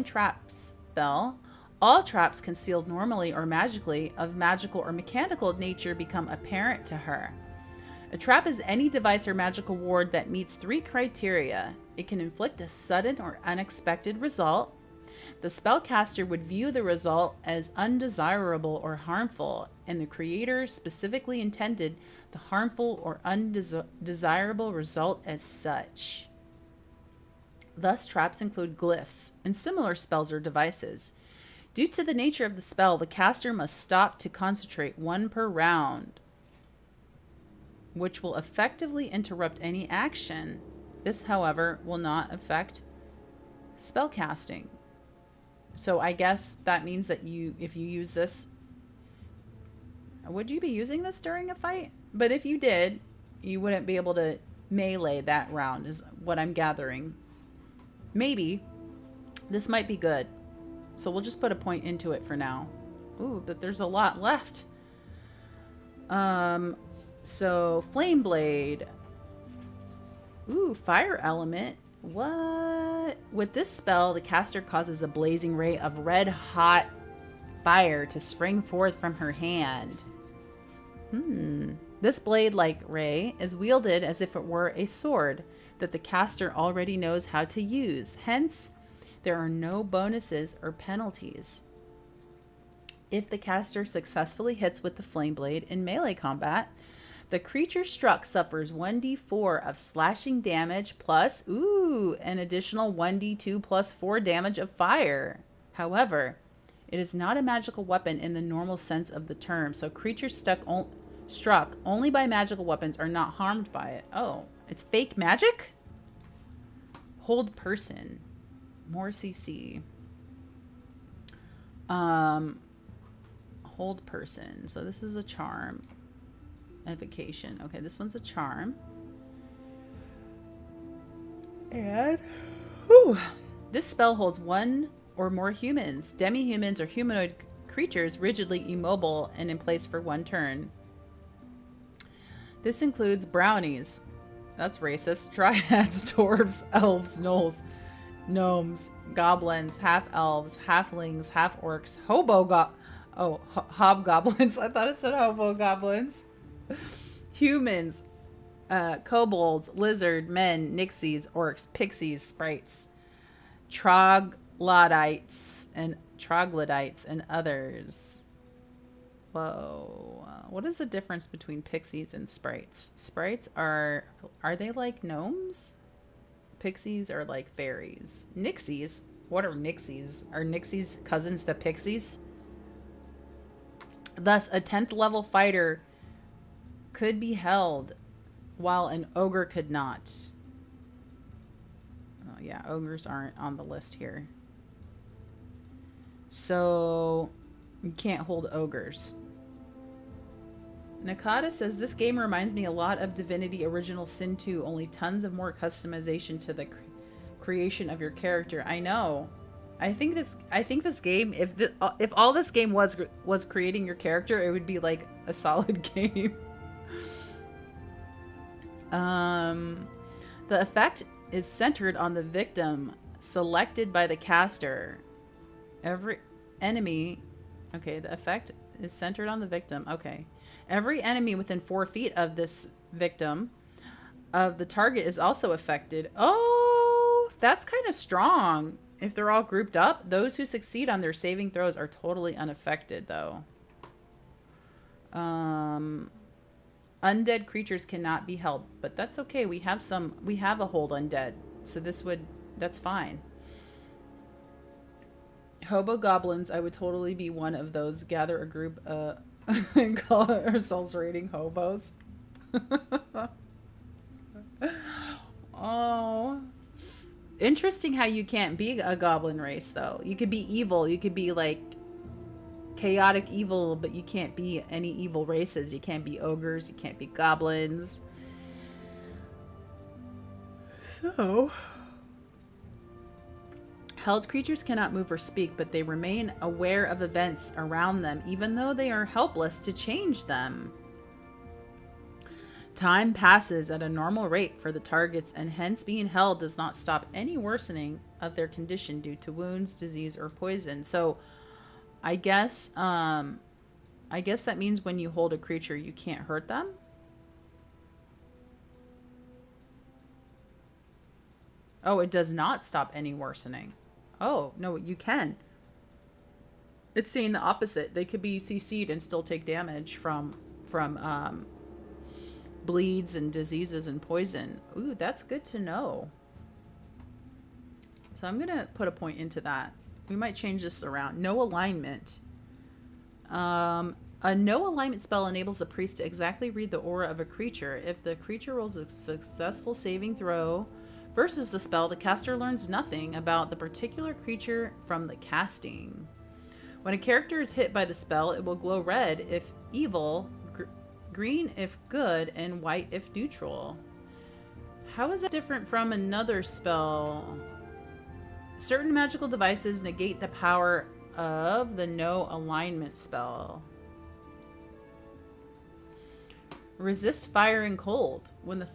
trap spell, all traps concealed normally or magically of magical or mechanical nature become apparent to her. A trap is any device or magical ward that meets 3 criteria. It can inflict a sudden or unexpected result. The spellcaster would view the result as undesirable or harmful, and the creator specifically intended the harmful or undesirable result as such. Thus, traps include glyphs and similar spells or devices. Due to the nature of the spell, the caster must stop to concentrate 1 per round, which will effectively interrupt any action. This, however, will not affect spellcasting. So I guess that means that if you use this, would you be using this during a fight? But if you did, you wouldn't be able to melee that round, is what I'm gathering. Maybe. This might be good. So we'll just put a point into it for now. Ooh, but there's a lot left. So Flame Blade. Ooh, Fire Element. What? With this spell, the caster causes a blazing ray of red-hot fire to spring forth from her hand. This blade-like ray is wielded as if it were a sword that the caster already knows how to use. Hence, there are no bonuses or penalties. If the caster successfully hits with the Flame Blade in melee combat, the creature struck suffers 1d4 of slashing damage plus, an additional 1d2 plus 4 damage of fire. However, it is not a magical weapon in the normal sense of the term, so creatures struck only by magical weapons are not harmed by it. Oh, it's fake magic? Hold person. More CC. Hold person. So this is a charm. Evocation. Okay, this one's a charm. And this spell holds 1 or more humans, demi-humans, or humanoid creatures rigidly immobile and in place for 1 turn. This includes brownies. That's racist. Dryads, dwarves, elves, gnomes, goblins, half-elves, halflings, half-orcs, hobgoblins. I thought it said hobo-goblins. Humans, kobolds, lizard, men, nixies, orcs, pixies, sprites, troglodytes, and others. Whoa. What is the difference between pixies and sprites? Sprites are they like gnomes? Pixies are like fairies. Nixies? What are nixies? Are nixies cousins to pixies? Thus, a 10th level fighter could be held, while an ogre could not. Oh yeah, ogres aren't on the list here. So, you can't hold ogres. Nakata says, this game reminds me a lot of Divinity Original Sin 2, only tons of more customization to the creation of your character. I know. I think this game, if all this game was creating your character, it would be like a solid game. The effect is centered on the victim selected by the caster. enemy... Okay, the effect is centered on the victim. Okay. Every enemy within 4 feet of this victim of the target is also affected. Oh, that's kind of strong. If they're all grouped up, those who succeed on their saving throws are totally unaffected, though. Undead creatures cannot be held, but that's okay. We have a hold undead, so that's fine. Hobo goblins, I would totally be one of those. Gather a group and call ourselves raiding hobos. Oh. Interesting how you can't be a goblin race, though. You could be evil. You could be, like, chaotic evil, but you can't be any evil races. You can't be ogres. You can't be goblins. So... Held creatures cannot move or speak, but they remain aware of events around them, even though they are helpless to change them. Time passes at a normal rate for the targets, and hence being held does not stop any worsening of their condition due to wounds, disease, or poison. So, I guess that means when you hold a creature, you can't hurt them? Oh, it does not stop any worsening. Oh, no, you can. It's saying the opposite. They could be CC'd and still take damage from bleeds and diseases and poison. Ooh, that's good to know. So I'm going to put a point into that. We might change this around. No alignment. A no alignment spell enables a priest to exactly read the aura of a creature. If the creature rolls a successful saving throw versus the spell, the caster learns nothing about the particular creature from the casting. When a character is hit by the spell, it will glow red if evil, green if good, and white if neutral. How is that different from another spell? Certain magical devices negate the power of the no alignment spell. Resist fire and cold. When the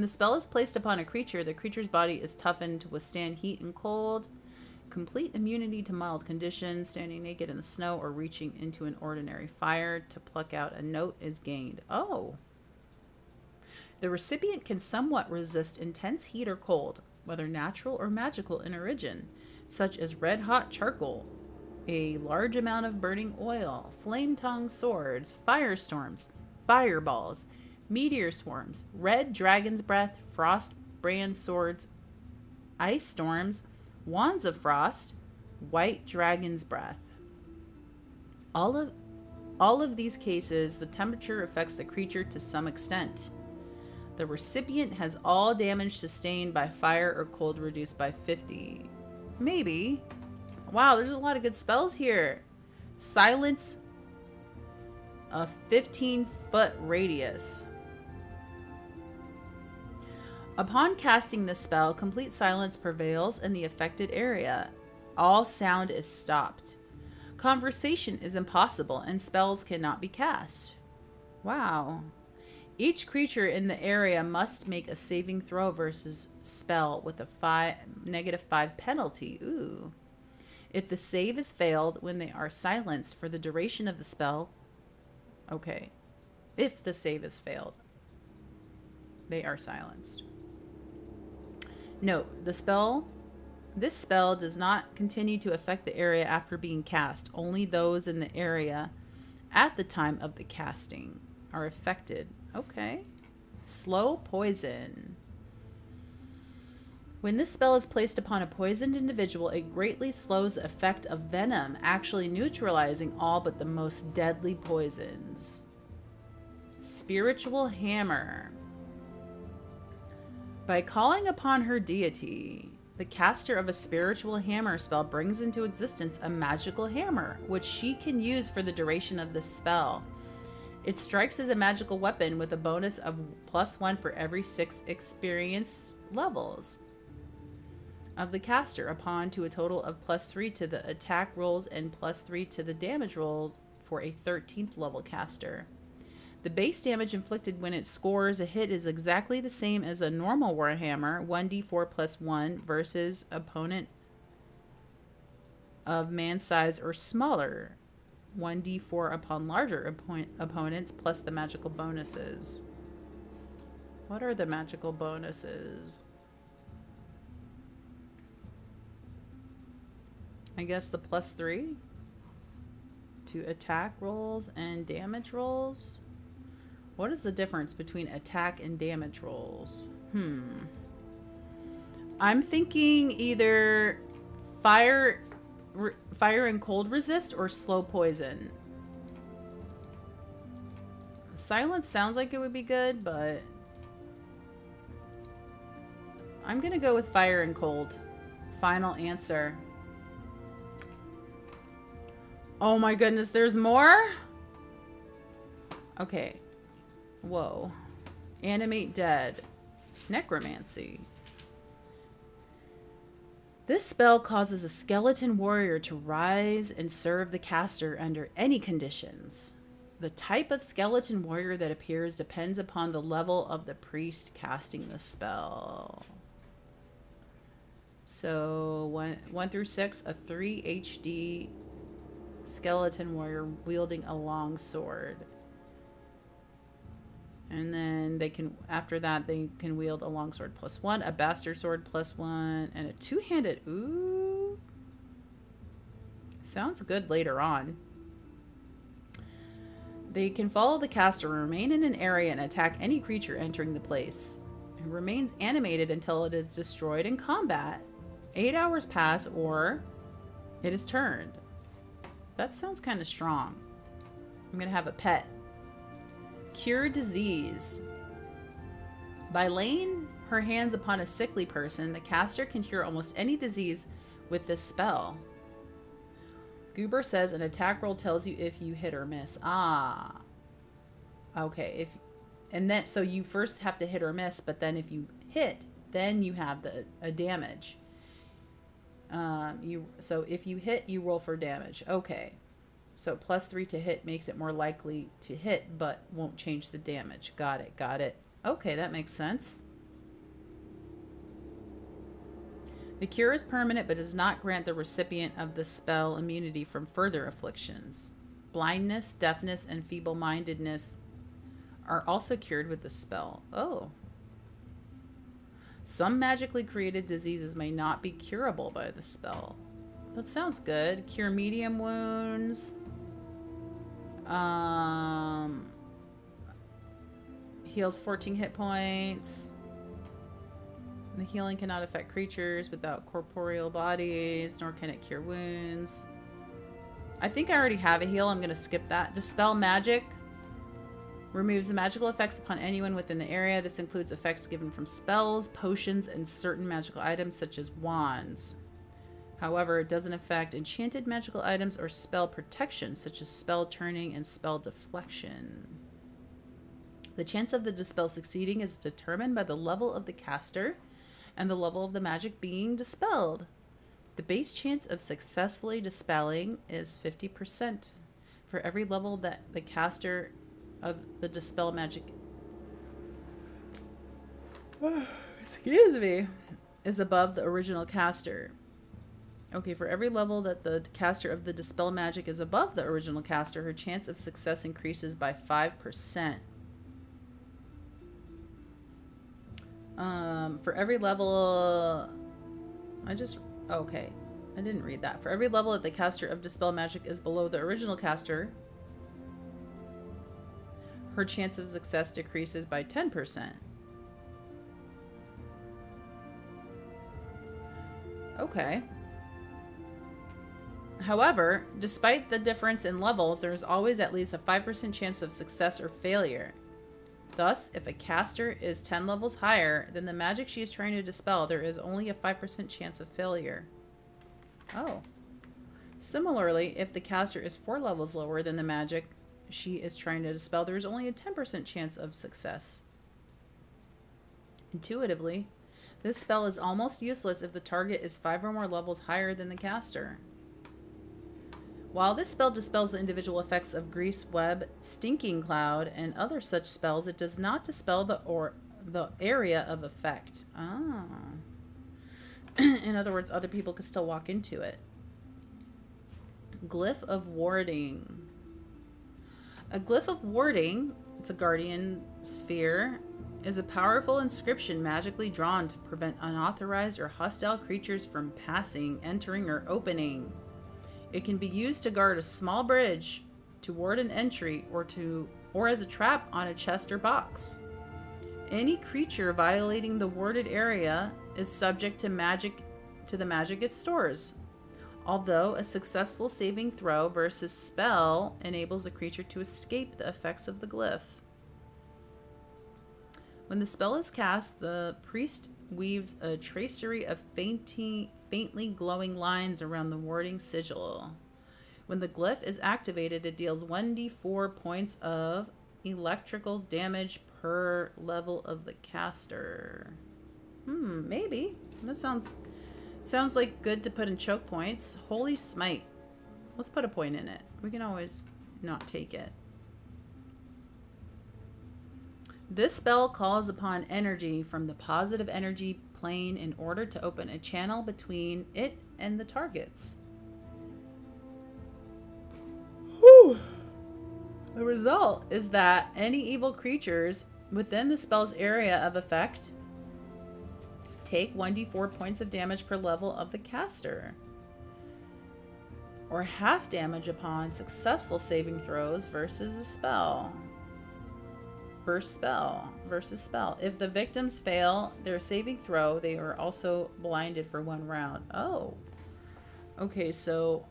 spell is placed upon a creature, the creature's body is toughened to withstand heat and cold. Complete immunity to mild conditions. Standing naked in the snow or reaching into an ordinary fire to pluck out a note is gained. Oh. The recipient can somewhat resist intense heat or cold, whether natural or magical in origin, such as red-hot charcoal, a large amount of burning oil, flame-tongue swords, firestorms, fireballs, meteor swarms, red dragon's breath, frost brand swords, ice storms, wands of frost, white dragon's breath. All of these cases, the temperature affects the creature to some extent. The recipient has all damage sustained by fire or cold reduced by 50. Maybe. Wow, there's a lot of good spells here. Silence a 15-foot radius. Upon casting this spell, complete silence prevails in the affected area. All sound is stopped. Conversation is impossible, and spells cannot be cast. Wow. Each creature in the area must make a saving throw versus spell with a -5 penalty. Ooh. If the save is failed when they are silenced for the duration of the spell... Okay. If the save is failed, they are silenced. Note, this spell does not continue to affect the area after being cast. Only those in the area at the time of the casting are affected. Okay. Slow poison. When this spell is placed upon a poisoned individual, it greatly slows the effect of venom, actually neutralizing all but the most deadly poisons. Spiritual Hammer. By calling upon her deity, the caster of a spiritual hammer spell brings into existence a magical hammer, which she can use for the duration of this spell. It strikes as a magical weapon with a bonus of +1 for every 6 experience levels of the caster, upon to a total of +3 to the attack rolls and +3 to the damage rolls for a 13th level caster. The base damage inflicted when it scores a hit is exactly the same as a normal warhammer, 1d4 +1 versus opponent of man size or smaller. 1d4 upon larger opponents plus the magical bonuses. What are the magical bonuses? I guess the +3 to attack rolls and damage rolls. What is the difference between attack and damage rolls? I'm thinking either fire and cold resist or slow poison. Silence sounds like it would be good, but I'm gonna go with fire and cold. Final answer. Oh my goodness, there's more? Okay. Whoa. Animate dead. Necromancy. This spell causes a skeleton warrior to rise and serve the caster under any conditions. The type of skeleton warrior that appears depends upon the level of the priest casting the spell. So 1 through 6, a 3 HD skeleton warrior wielding a long sword. And then they can, after that, they can wield a longsword +1, a bastard sword +1, and a two-handed. Ooh. Sounds good later on. They can follow the caster, remain in an area, and attack any creature entering the place. It remains animated until it is destroyed in combat. 8 hours pass, or it is turned. That sounds kind of strong. I'm going to have a pet. Cure disease. By laying her hands upon a sickly person, the caster can cure almost any disease with this spell. Goober says an attack roll tells you if you hit or miss. Ah. Okay. So you first have to hit or miss, but then if you hit, then you have a damage. So if you hit, you roll for damage. Okay. So +3 to hit makes it more likely to hit, but won't change the damage. Got it. Got it. Okay, that makes sense. The cure is permanent, but does not grant the recipient of the spell immunity from further afflictions. Blindness, deafness, and feeble-mindedness are also cured with the spell. Oh. Some magically created diseases may not be curable by the spell. That sounds good. Cure medium wounds. Heals 14 hit points. The healing cannot affect creatures without corporeal bodies, nor can it cure wounds. I think I already have a heal. I'm going to skip that. Dispel Magic. Removes the magical effects upon anyone within the area. This includes effects given from spells, potions, and certain magical items such as wands. However, it doesn't affect enchanted magical items or spell protection such as spell turning and spell deflection. The chance of the dispel succeeding is determined by the level of the caster and the level of the magic being dispelled. The base chance of successfully dispelling is 50%. For every level that the caster of the Dispel Magic excuse me, is above the original caster. Okay, for every level that the caster of the Dispel Magic is above the original caster, her chance of success increases by 5%. For every level... Okay. I didn't read that. For every level that the caster of Dispel Magic is below the original caster, her chance of success decreases by 10%. Okay. However, despite the difference in levels, there is always at least a 5% chance of success or failure. Thus, if a caster is 10 levels higher than the magic she is trying to dispel, there is only a 5% chance of failure. Oh. Similarly, if the caster is 4 levels lower than the magic she is trying to dispel, there is only a 10% chance of success. Intuitively, this spell is almost useless if the target is 5 or more levels higher than the caster. While this spell dispels the individual effects of Grease Web, Stinking Cloud, and other such spells, it does not dispel the area of effect. Ah. In other words, other people could still walk into it. Glyph of Warding. A Glyph of Warding, it's a guardian sphere, is a powerful inscription magically drawn to prevent unauthorized or hostile creatures from passing, entering, or opening. It can be used to guard a small bridge, to ward an entry, or as a trap on a chest or box. Any creature violating the warded area is subject to the magic it stores. Although a successful saving throw versus spell enables a creature to escape the effects of the glyph. When the spell is cast, the priest weaves a tracery of faintly glowing lines around the warding sigil. When the glyph is activated, it deals 1d4 points of electrical damage per level of the caster. Maybe. That sounds like good to put in choke points. Holy Smite. Let's put a point in it. We can always not take it. This spell calls upon energy from the positive energy plane in order to open a channel between it and the targets. Whew. The result is that any evil creatures within the spell's area of effect take 1d4 points of damage per level of the caster, or half damage upon successful saving throws versus spell. If the victims fail their saving throw, they are also blinded for 1 round. Oh. Okay, so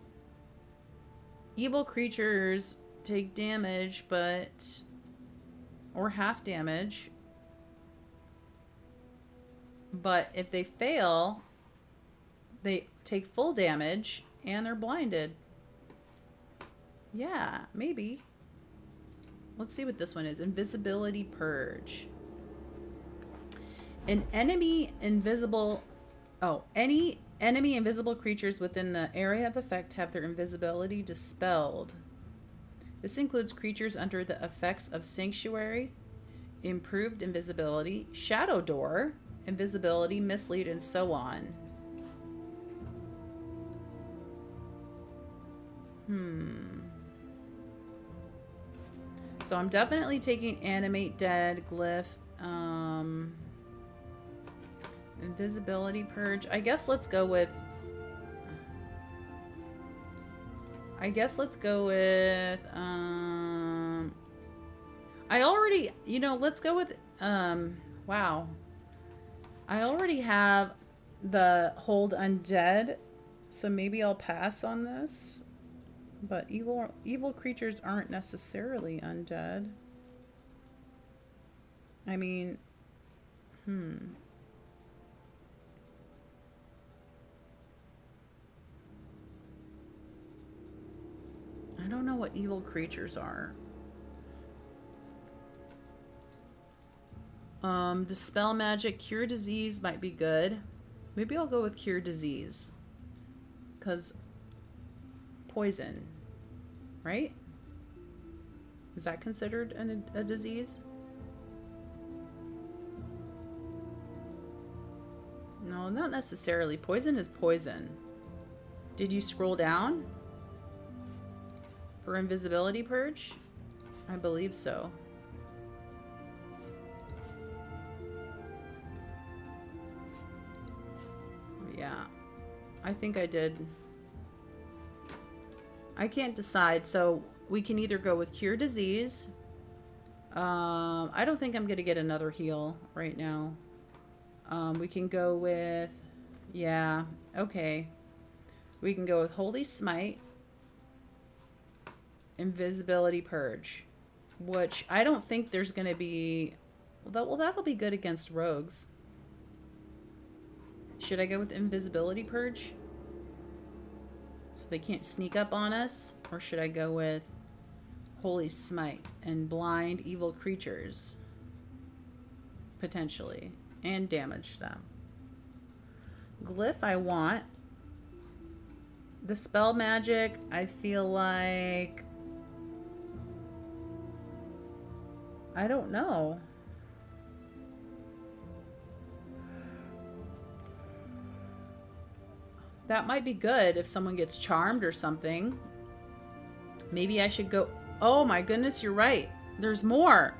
evil creatures take damage, or half damage. But if they fail, they take full damage and they're blinded. Yeah, maybe. Let's see what this one is. Invisibility Purge. Any enemy invisible creatures within the area of effect have their invisibility dispelled. This includes creatures under the effects of Sanctuary, Improved Invisibility, Shadow Door, Invisibility, Mislead, and so on. So I'm definitely taking Animate Dead, Glyph, Invisibility Purge. I guess let's go with let's go with wow. I already have the Hold Undead, so maybe I'll pass on this. But evil creatures aren't necessarily undead. I mean, I don't know what evil creatures are. Dispel Magic, Cure Disease might be good. Maybe I'll go with Cure Disease. Because poison, right? Is that considered a disease? No, not necessarily. Poison is poison. Did you scroll down for Invisibility Purge? I believe so. Yeah, I think I did. I can't decide, so we can either go with Cure Disease. I don't think I'm going to get another heal right now. We can go with... Yeah, okay. We can go with Holy Smite. Invisibility Purge. Which I don't think there's going to be... Well, that'll be good against rogues. Should I go with Invisibility Purge? So they can't sneak up on us? Or should I go with Holy Smite and blind evil creatures? Potentially. And damage them. Glyph I want. Dispel Magic, I feel like... I don't know. That might be good if someone gets charmed or something. Maybe I should go... Oh my goodness, you're right. There's more.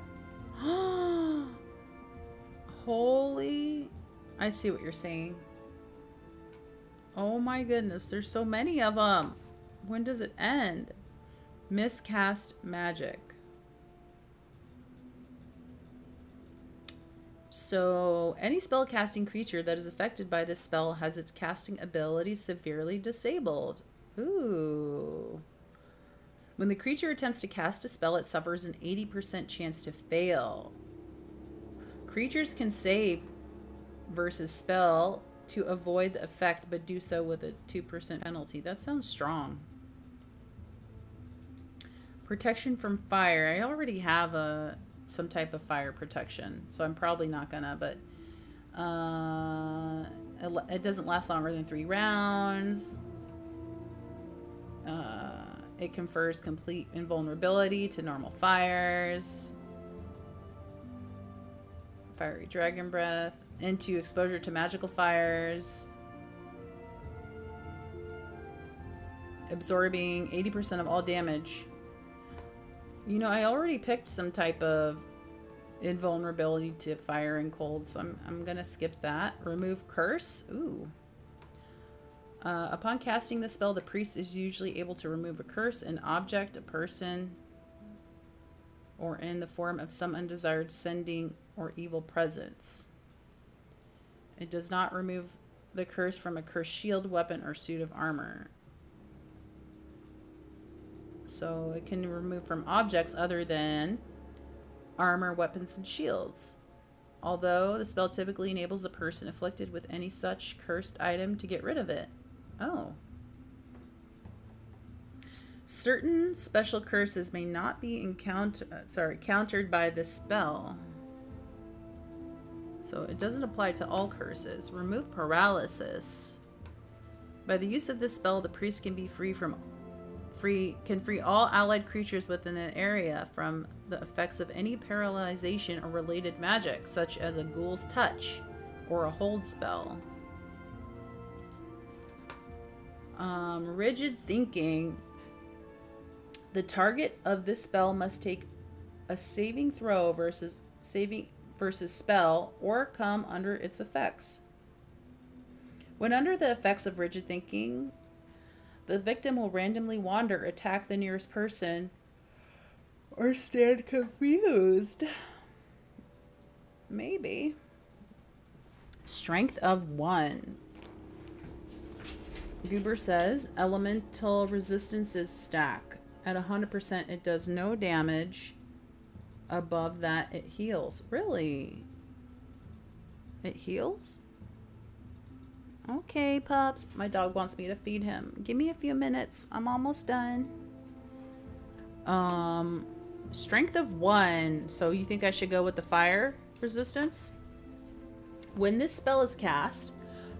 Holy... I see what you're saying. Oh my goodness, there's so many of them. When does it end? Miscast Magic. So, any spellcasting creature that is affected by this spell has its casting ability severely disabled. Ooh. When the creature attempts to cast a spell, it suffers an 80% chance to fail. Creatures can save versus spell to avoid the effect, but do so with a 2% penalty. That sounds strong. Protection from fire. I already have some type of fire protection, so I'm probably not gonna, but it doesn't last longer than 3 rounds. It confers complete invulnerability to normal fires. Fiery Dragon Breath. Into exposure to magical fires. Absorbing 80% of all damage. You know, I already picked some type of invulnerability to fire and cold, so I'm gonna skip that. Remove curse. Ooh. Upon casting the spell, the priest is usually able to remove a curse, an object, a person, or in the form of some undesired sending or evil presence. It does not remove the curse from a cursed shield, weapon, or suit of armor. So it can remove from objects other than armor, weapons, and shields. Although the spell typically enables the person afflicted with any such cursed item to get rid of it. Oh. Certain special curses may not be countered by this spell. So it doesn't apply to all curses. Remove paralysis. By the use of this spell, the priest can be free all allied creatures within an area from the effects of any paralyzation or related magic, such as a ghoul's touch or a hold spell. Rigid thinking. The target of this spell must take a saving throw versus spell or come under its effects. When under the effects of rigid thinking, the victim will randomly wander, attack the nearest person, or stand confused. Maybe. Strength of 1. Goober says, elemental resistances stack. At 100%, it does no damage. Above that, it heals. Really? It heals? Okay, pups. My dog wants me to feed him. Give me a few minutes. I'm almost done. Strength of 1. So you think I should go with the fire resistance? When this spell is cast,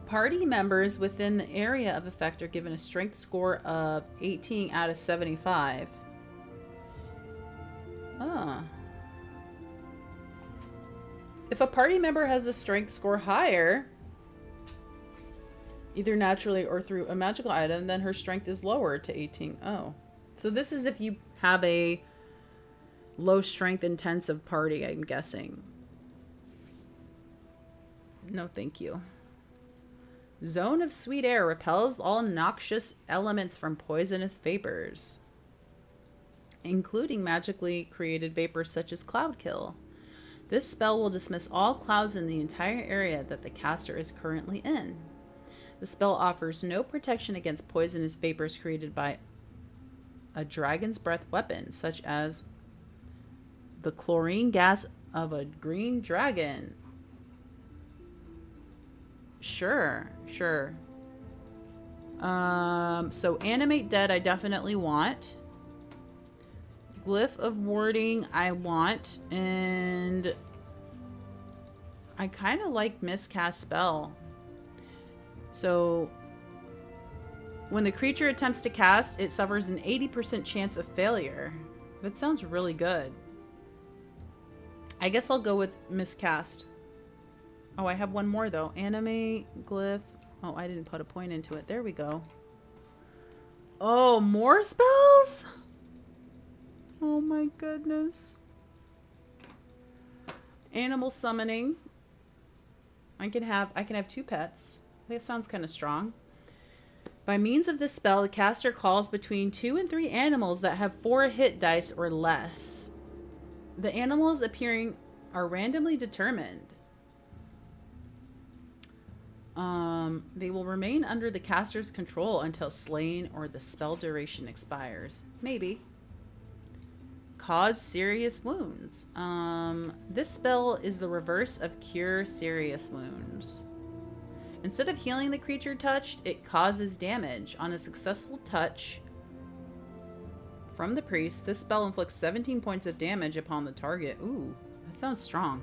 party members within the area of effect are given a strength score of 18 out of 75. If a party member has a strength score higher, either naturally or through a magical item, then her strength is lowered to 18. Oh. So this is if you have a low strength intensive party, I'm guessing. No, thank you. Zone of sweet air repels all noxious elements from poisonous vapors, including magically created vapors such as cloud kill. This spell will dismiss all clouds in the entire area that the caster is currently in. The spell offers no protection against poisonous vapors created by a dragon's breath weapon, such as the chlorine gas of a green dragon. Sure. So animate dead I definitely want. Glyph of Warding I want, and I kind of like Miscast spell. So when the creature attempts to cast, it suffers an 80% chance of failure. That sounds really good. I guess I'll go with Miscast. Oh, I have one more though. Animate, Glyph. Oh, I didn't put a point into it. There we go. Oh, more spells? Oh my goodness. Animal summoning. I can have 2 pets. That sounds kind of strong. By means of this spell, the caster calls between 2 and 3 animals that have 4 hit dice or less. The animals appearing are randomly determined. They will remain under the caster's control until slain or the spell duration expires. Maybe. Cause serious wounds. This spell is the reverse of cure serious wounds. Instead of healing the creature touched, it causes damage. On a successful touch from the priest, this spell inflicts 17 points of damage upon the target. Ooh, that sounds strong.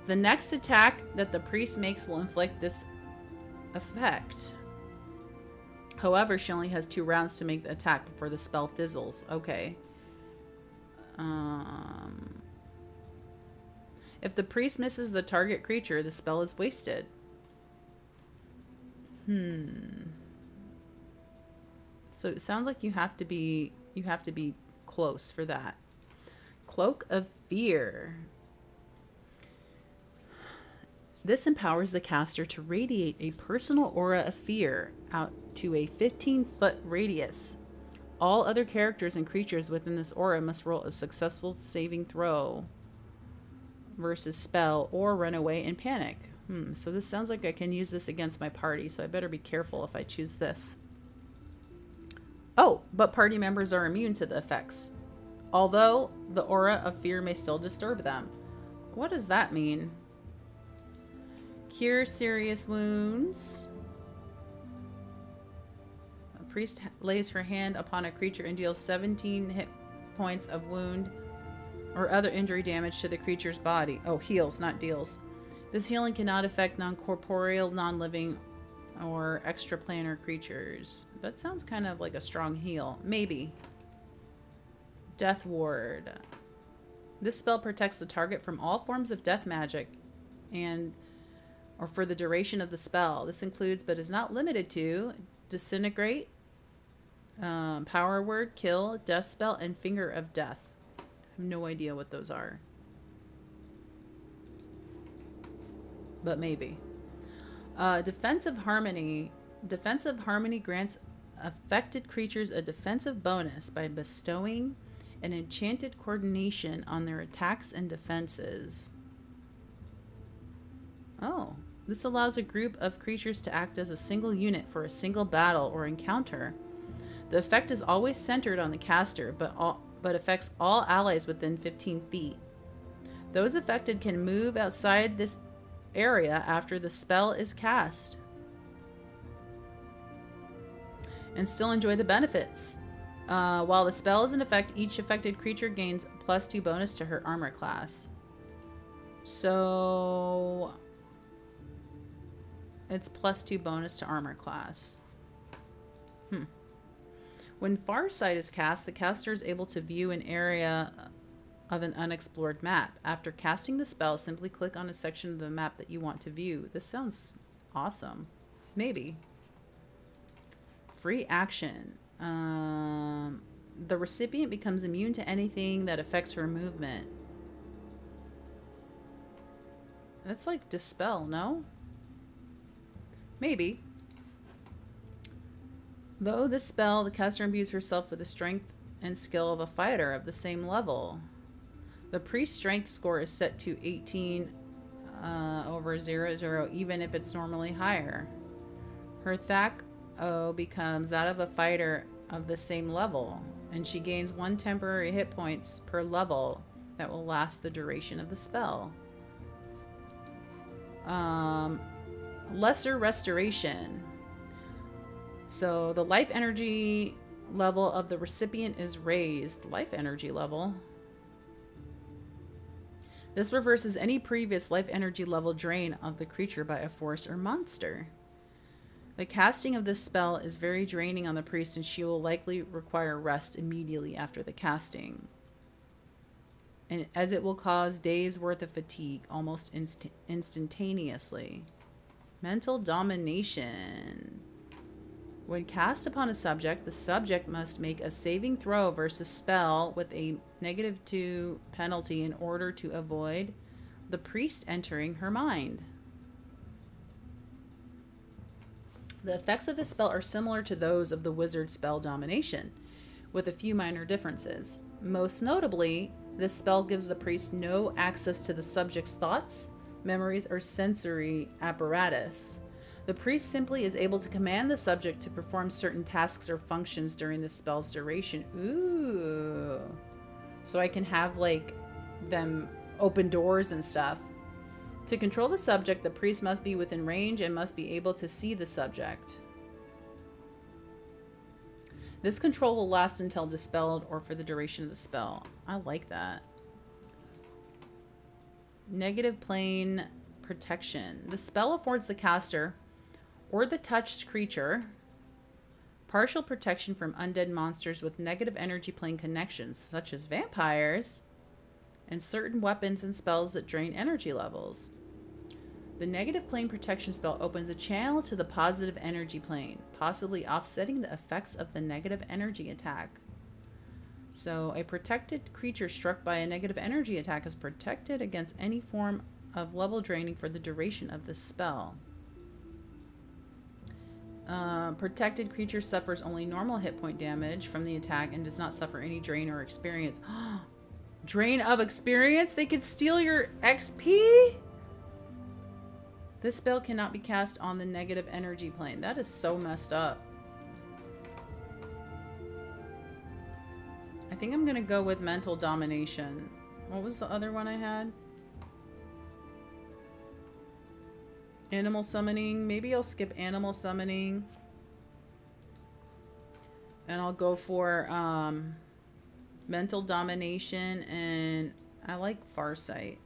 The next attack that the priest makes will inflict this effect. However, she only has 2 rounds to make the attack before the spell fizzles. Okay. If the priest misses the target creature, the spell is wasted. So it sounds like you have to be close for that. Cloak of Fear. This empowers the caster to radiate a personal aura of fear out to a 15-foot radius. All other characters and creatures within this aura must roll a successful saving throw versus spell or run away in panic. So this sounds like I can use this against my party, so I better be careful if I choose this. Oh, but party members are immune to the effects, although the aura of fear may still disturb them. What does that mean? Cure serious wounds. A priest lays her hand upon a creature and deals 17 hit points of wound or other injury damage to the creature's body. Oh, heals, not deals. This healing cannot affect non-corporeal, non-living, or extraplanar creatures. That sounds kind of like a strong heal. Maybe. Death Ward. This spell protects the target from all forms of death magic or for the duration of the spell. This includes, but is not limited to, Disintegrate, Power Word, Kill, Death Spell, and Finger of Death. I have no idea what those are. But maybe. Defensive Harmony. Defensive Harmony grants affected creatures a defensive bonus by bestowing an enchanted coordination on their attacks and defenses. Oh, this allows a group of creatures to act as a single unit for a single battle or encounter. The effect is always centered on the caster, but affects all allies within 15 feet. Those affected can move outside this area after the spell is cast and still enjoy the benefits. While the spell is in effect, each affected creature gains +2 bonus to her armor class. So it's +2 bonus to armor class. When Farsight is cast, the caster is able to view an area of an unexplored map. After casting the spell, simply click on a section of the map that you want to view. This sounds awesome. Maybe. Free action. The recipient becomes immune to anything that affects her movement. That's like Dispel, no? Maybe. Though this spell, the caster imbues herself with the strength and skill of a fighter of the same level. The priest's strength score is set to 18 over 00, even if it's normally higher. Her THAC-O becomes that of a fighter of the same level, and she gains 1 temporary hit points per level that will last the duration of the spell. Lesser Restoration. So the life energy level of the recipient is raised. Life energy level. This reverses any previous life energy level drain of the creature by a force or monster. The casting of this spell is very draining on the priest, and she will likely require rest immediately after the casting, and as it will cause days worth of fatigue almost instantaneously. Mental Domination. When cast upon a subject, the subject must make a saving throw versus spell with a -2 penalty in order to avoid the priest entering her mind. The effects of this spell are similar to those of the wizard spell Domination, with a few minor differences. Most notably, this spell gives the priest no access to the subject's thoughts, memories, or sensory apparatus. The priest simply is able to command the subject to perform certain tasks or functions during the spell's duration. Ooh. So I can have, like, them open doors and stuff. To control the subject, the priest must be within range and must be able to see the subject. This control will last until dispelled or for the duration of the spell. I like that. Negative plane protection. The spell affords the caster or the touched creature partial protection from undead monsters with negative energy plane connections, such as vampires and certain weapons and spells that drain energy levels. The negative plane protection spell opens a channel to the positive energy plane, possibly offsetting the effects of the negative energy attack. So a protected creature struck by a negative energy attack is protected against any form of level draining for the duration of the spell. Protected creature suffers only normal hit point damage from the attack and does not suffer any drain or experience. Drain of experience? They could steal your XP? This spell cannot be cast on the negative energy plane. That is so messed up. I think I'm gonna go with mental domination. What was the other one I had? Animal summoning. Maybe I'll skip animal summoning. And I'll go for mental domination, and I like Farsight.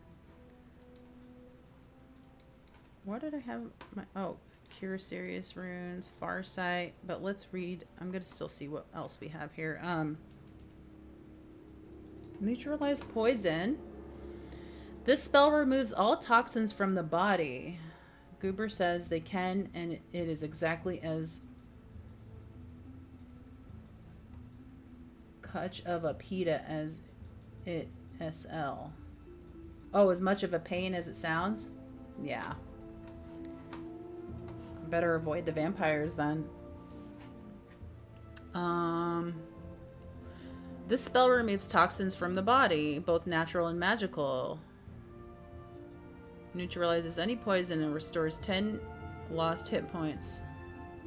What did I have? Oh, cure serious runes, Farsight. But let's read. I'm gonna still see what else we have here. Neutralize Poison. This spell removes all toxins from the body. Goober says they can, and it is exactly as much of a pita as it SL. Oh, as much of a pain as it sounds? Yeah. Better avoid the vampires then. This spell removes toxins from the body, both natural and magical. Neutralizes any poison and restores 10 lost hit points.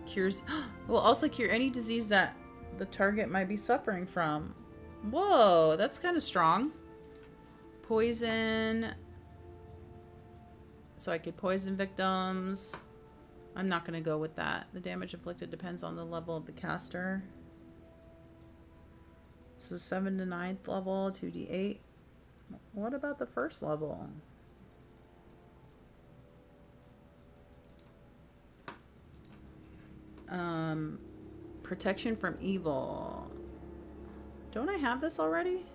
Cures... will also cure any disease that the target might be suffering from. Whoa, that's kind of strong. Poison. So I could poison victims. I'm not going to go with that. The damage inflicted depends on the level of the caster. So 7th to 9th level, 2d8. What about the first level? Protection from evil. Don't I have this already?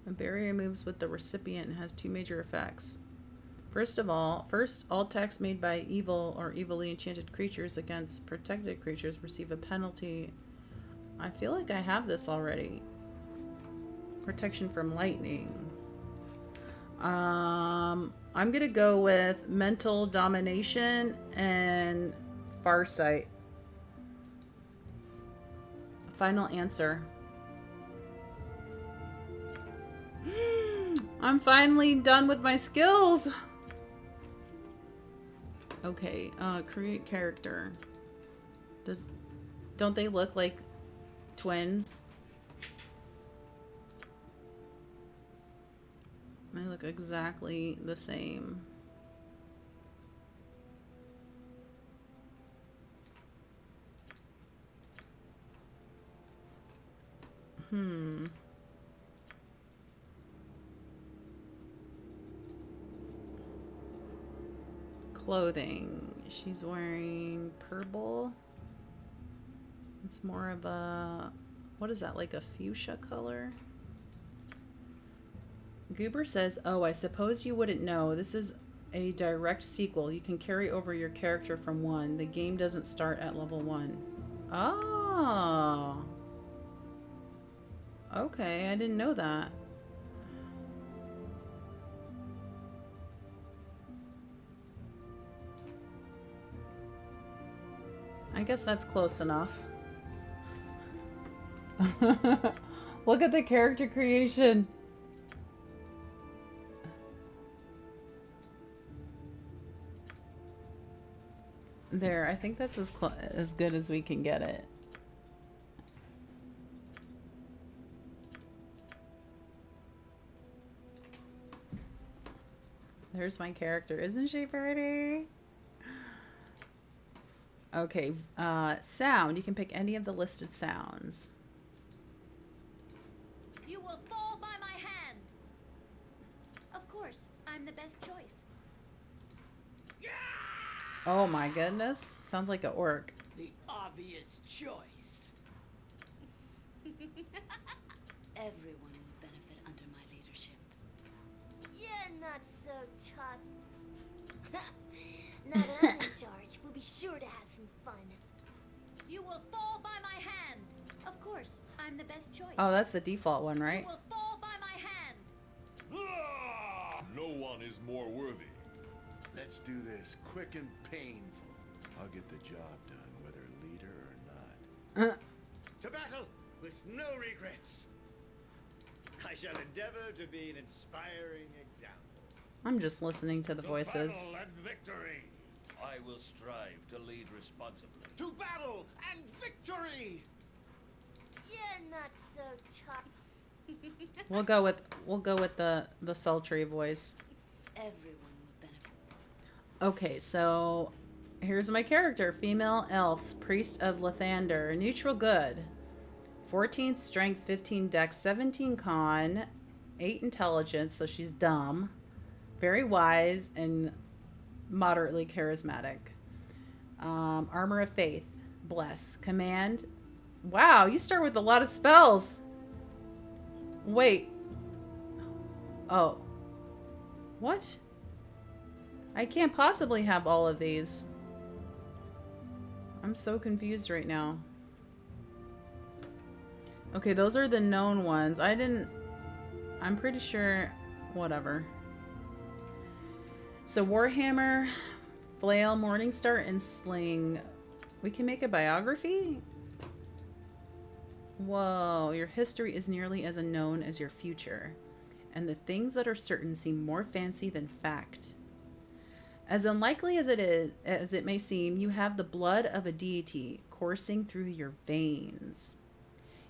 A barrier moves with the recipient and has 2 major effects. First, all attacks made by evil or evilly enchanted creatures against protected creatures receive a penalty. I feel like I have this already. Protection from lightning. I'm gonna go with mental domination and Farsight. Final answer. I'm finally done with my skills. Okay, create character. Don't they look like twins? They look exactly the same. Clothing. She's wearing purple. It's more of a... what is that, like a fuchsia color? Goober says, oh, I suppose you wouldn't know. This is a direct sequel. You can carry over your character from 1. The game doesn't start at level 1. Oh. Okay, I didn't know that. I guess that's close enough. Look at the character creation. There, I think that's as good as we can get it. There's my character. Isn't she pretty? Okay, sound. You can pick any of the listed sounds. You will fall by my hand. Of course, I'm the best choice. Oh my goodness. Sounds like an orc. The obvious choice. Everyone will benefit under my leadership. You're not so tough. Now that I'm in charge, we'll be sure to have some fun. You will fall by my hand. Of course, I'm the best choice. Oh, that's the default one, right? You will fall by my hand. No one is more worthy. Let's do this quick and painful. I'll get the job done, whether leader or not. To battle with no regrets. I shall endeavor to be an inspiring example. I'm just listening to the voices. Battle and victory. I will strive to lead responsibly. To battle and victory. You're not so tough. We'll go with the sultry voice. Everyone will benefit. Okay, so here's my character. Female elf, priest of Lathander, neutral good. 14th strength, 15 dex, 17 con, 8 intelligence, so she's dumb. Very wise and moderately charismatic. Armor of faith, bless, command. Wow, you start with a lot of spells. Wait. Oh. What? I can't possibly have all of these. I'm so confused right now. Okay, those are the known ones. I'm pretty sure, whatever. So Warhammer, Flail, Morningstar, and Sling. We can make a biography? Whoa, your history is nearly as unknown as your future, and the things that are certain seem more fancy than fact. As unlikely as it may seem, you have the blood of a deity coursing through your veins.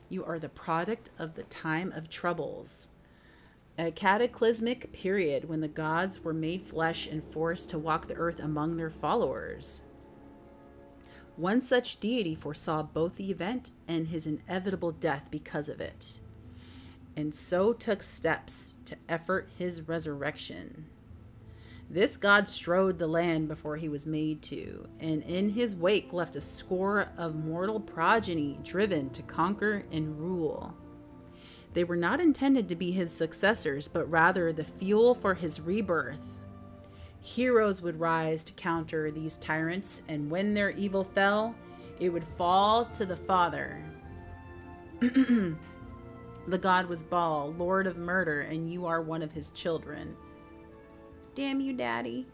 You are the product of the time of troubles, a cataclysmic period when the gods were made flesh and forced to walk the earth among their followers. One such deity foresaw both the event and his inevitable death because of it, and so took steps to effort his resurrection. This god strode the land before he was made to, and in his wake left a score of mortal progeny driven to conquer and rule. They were not intended to be his successors, but rather the fuel for his rebirth. Heroes would rise to counter these tyrants, and when their evil fell, it would fall to the Father. The god was Baal, Lord of Murder, and you are one of his children. Damn you, Daddy.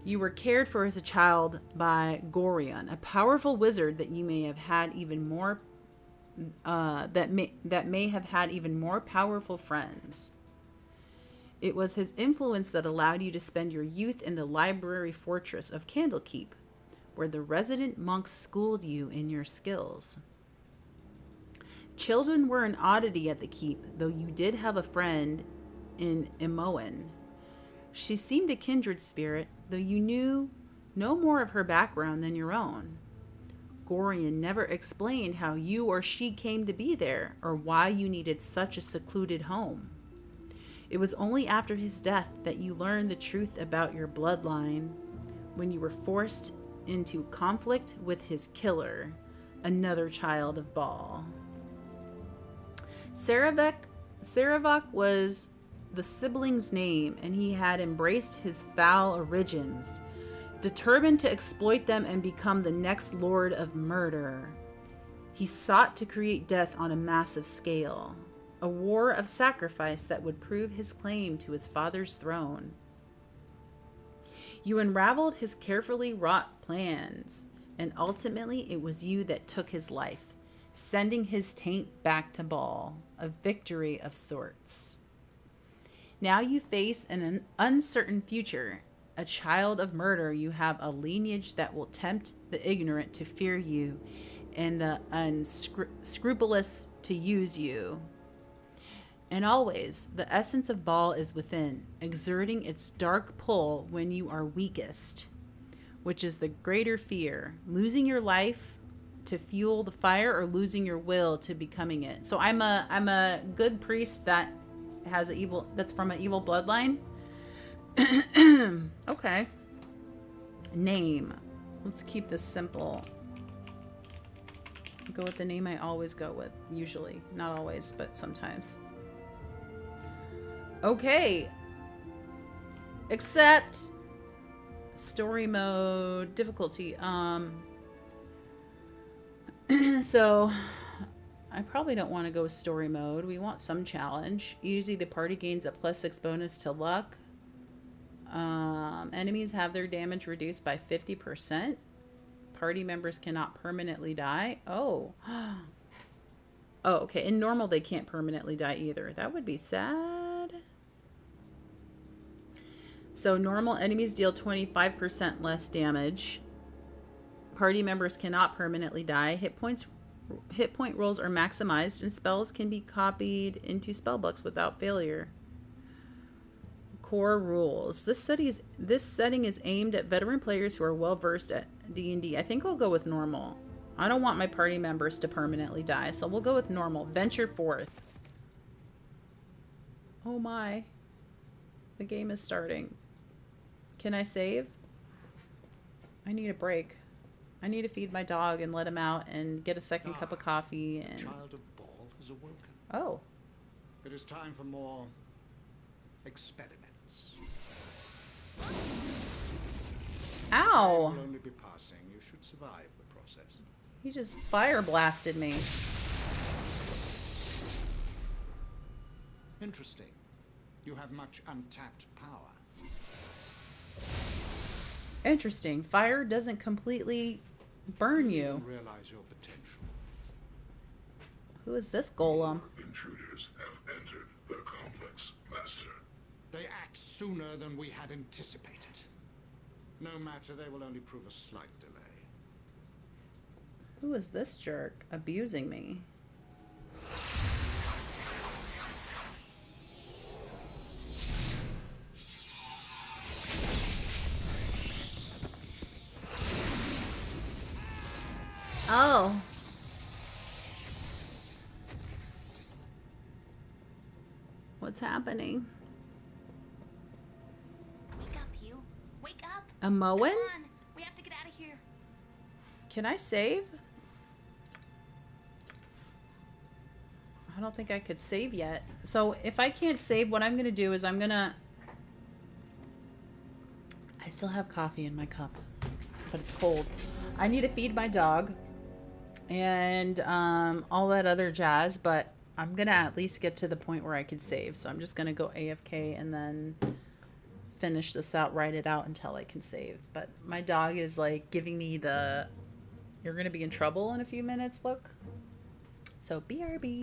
You were cared for as a child by Gorion, a powerful wizard that you may have had even more that may have had even more powerful friends. It was his influence that allowed you to spend your youth in the library fortress of Candlekeep, where the resident monks schooled you in your skills. Children were an oddity at the keep, though you did have a friend in Imoen. She seemed a kindred spirit, though you knew no more of her background than your own. Gorion never explained how you or she came to be there, or why you needed such a secluded home. It was only after his death that you learned the truth about your bloodline, when you were forced into conflict with his killer, another child of Baal. Saravak was the sibling's name, and he had embraced his foul origins, determined to exploit them and become the next Lord of Murder. He sought to create death on a massive scale, a war of sacrifice that would prove his claim to his father's throne. You unraveled his carefully wrought plans, and ultimately it was you that took his life, sending his taint back to Baal, a victory of sorts. Now you face an uncertain future. A child of murder, you have a lineage that will tempt the ignorant to fear you and the unscrupulous to use you. And always, the essence of Baal is within, exerting its dark pull when you are weakest, which is the greater fear, losing your life to fuel the fire or losing your will to becoming it. So I'm a good priest that has that's from an evil bloodline. Okay. Name. Let's keep this simple. Go with the name I always go with. Usually. Not always, but sometimes. Okay. Accept. Story mode. Difficulty. So I probably don't want to go with story mode. We want some challenge. Usually the party gains a +6 bonus to luck. Enemies have their damage reduced by 50%. Party members cannot permanently die. Oh. Oh, okay. In normal, they can't permanently die either. That would be sad. So normal enemies deal 25% less damage. Party members cannot permanently die. Hit point rolls are maximized, and spells can be copied into spellbooks without failure. Core rules. This setting is aimed at veteran players who are well versed at D&D. I think I'll go with normal. I don't want my party members to permanently die, so we'll go with normal. Venture forth. Oh my. The game is starting. Can I save? I need a break. I need to feed my dog and let him out and get a second cup of coffee. And Child of Baal has awoken. oh. It is time for more experiments. Ow! Will only be passing. You should survive the process. He just fire blasted me. Interesting. You have much untapped power. Interesting. Fire doesn't completely burn you. You realize your potential. Who is this golem? Intruders have entered the complex, Master. They act sooner than we had anticipated. No matter, they will only prove a slight delay. Who is this jerk abusing me? Oh. What's happening? Wake up, you. Wake up. A Moen? Come on. We have to get out of here. Can I save? I don't think I could save yet. So if I can't save, what I'm going to do is I still have coffee in my cup, but it's cold. I need to feed my dog and all that other jazz, but I'm going to at least get to the point where I can save. So I'm just going to go AFK and then finish this out, write it out until I can save. But my dog is like giving me the, you're going to be in trouble in a few minutes look. So BRB.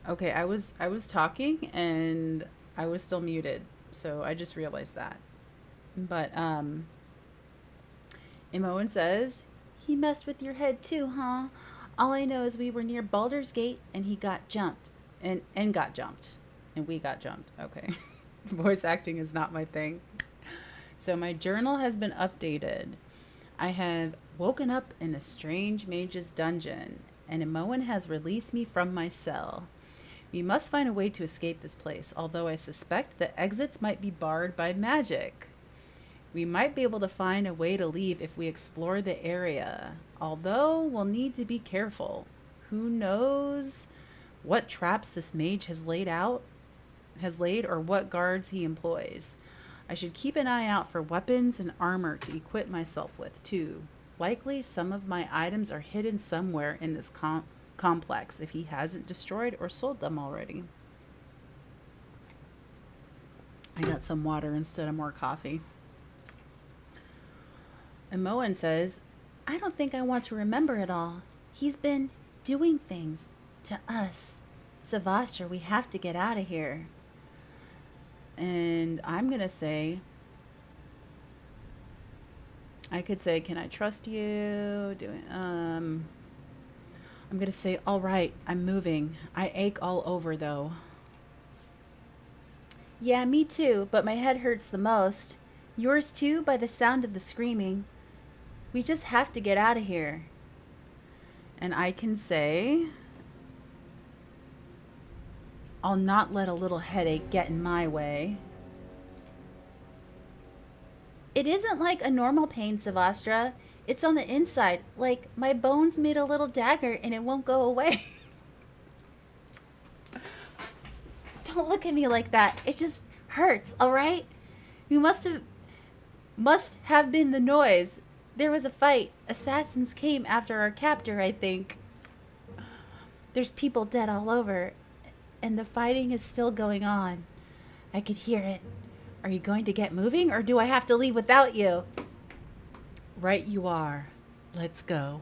Okay, I was talking and I was still muted, so I just realized that. But Imoen says, he messed with your head too, huh? All I know is we were near Baldur's Gate and he got jumped. And got jumped. And we got jumped. Okay. Voice acting is not my thing. So my journal has been updated. I have woken up in a strange mage's dungeon, and Imoen has released me from my cell. We must find a way to escape this place, although I suspect the exits might be barred by magic. We might be able to find a way to leave if we explore the area, although we'll need to be careful. Who knows what traps this mage has laid, or what guards he employs. I should keep an eye out for weapons and armor to equip myself with, too. Likely some of my items are hidden somewhere in this complex if he hasn't destroyed or sold them already. I got some water instead of more coffee. And Moen says, I don't think I want to remember it all. He's been doing things to us. Savastra, we have to get out of here. And I'm going to say, I could say, can I trust you? I'm going to say, all right, I'm moving. I ache all over, though. Yeah, me too, but my head hurts the most. Yours too, by the sound of the screaming. We just have to get out of here. And I can say, I'll not let a little headache get in my way. It isn't like a normal pain, Savastra. It's on the inside. Like my bones made a little dagger and it won't go away. Don't look at me like that. It just hurts, all right? You must have been the noise. There was a fight. Assassins came after our captor, I think. There's people dead all over. And the fighting is still going on. I could hear it. Are you going to get moving, or do I have to leave without you? Right you are. Let's go.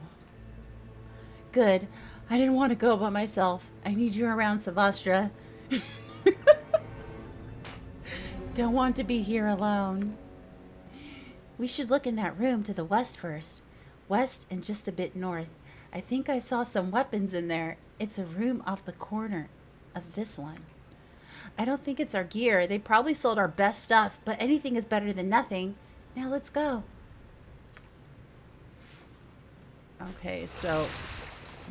Good. I didn't want to go by myself. I need you around, Savastra. Don't want to be here alone. We should look in that room to the west first. West and just a bit north. I think I saw some weapons in there. It's a room off the corner of this one. I don't think it's our gear. They probably sold our best stuff, but anything is better than nothing. Now let's go. Okay, so...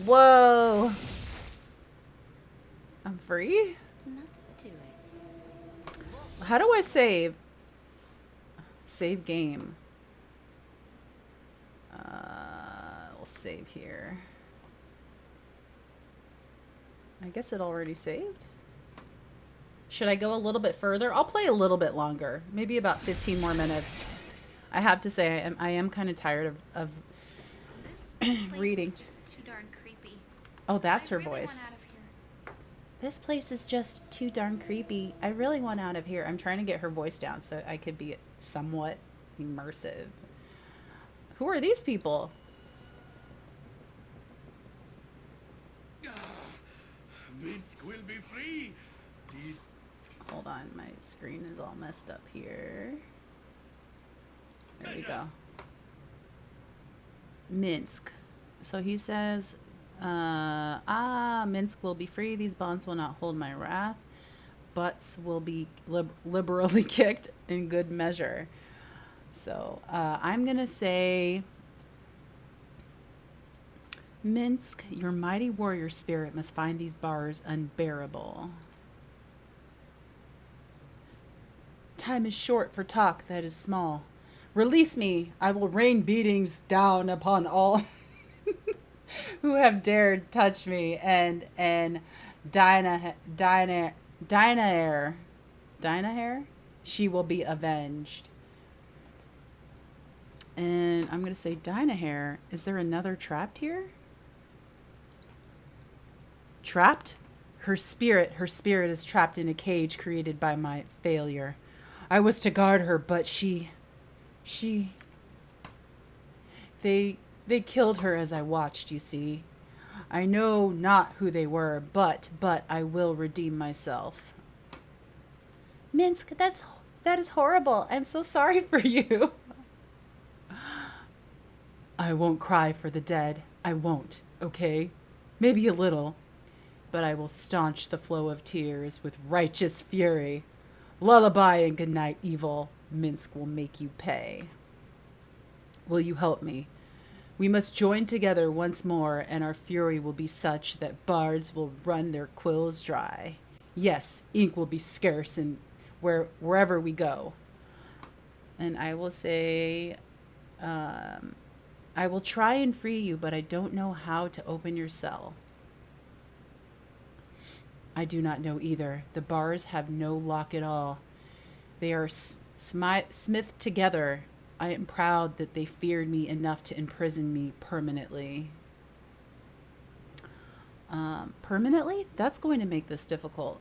Whoa! I'm free? Nothing to it. How do I save? Save game. We'll save here. I guess it already saved. Should I go a little bit further? I'll play a little bit longer. Maybe about 15 more minutes. I have to say, I am kind of tired of reading. This place is just too darn creepy. Oh, that's I her really voice. want out of here. This place is just too darn creepy. I really want out of here. I'm trying to get her voice down so I could be somewhat immersive. Who are these people? Minsk will be free. These Hold on, my screen is all messed up here. There we go. Minsk. So he says, Minsk will be free. These bonds will not hold my wrath. Butts will be liberally kicked in good measure. So I'm going to say, Minsk, your mighty warrior spirit must find these bars unbearable. Time is short for talk that is small. Release me. I will rain beatings down upon all who have dared touch me. And Dynahair, she will be avenged. And I'm going to say Dynahair. Is there another trapped here? Trapped? Her spirit is trapped in a cage created by my failure. I was to guard her, but they killed her as I watched, you see. I know not who they were, but I will redeem myself. Minsk, that is horrible. I'm so sorry for you. I won't cry for the dead. I won't, okay? Maybe a little. But I will staunch the flow of tears with righteous fury. Lullaby and goodnight, evil. Minsk will make you pay. Will you help me? We must join together once more, and our fury will be such that bards will run their quills dry. Yes, ink will be scarce in wherever we go. And I will say, I will try and free you, but I don't know how to open your cell. I do not know either. The bars have no lock at all. They are smithed together. I am proud that they feared me enough to imprison me permanently. Permanently? That's going to make this difficult.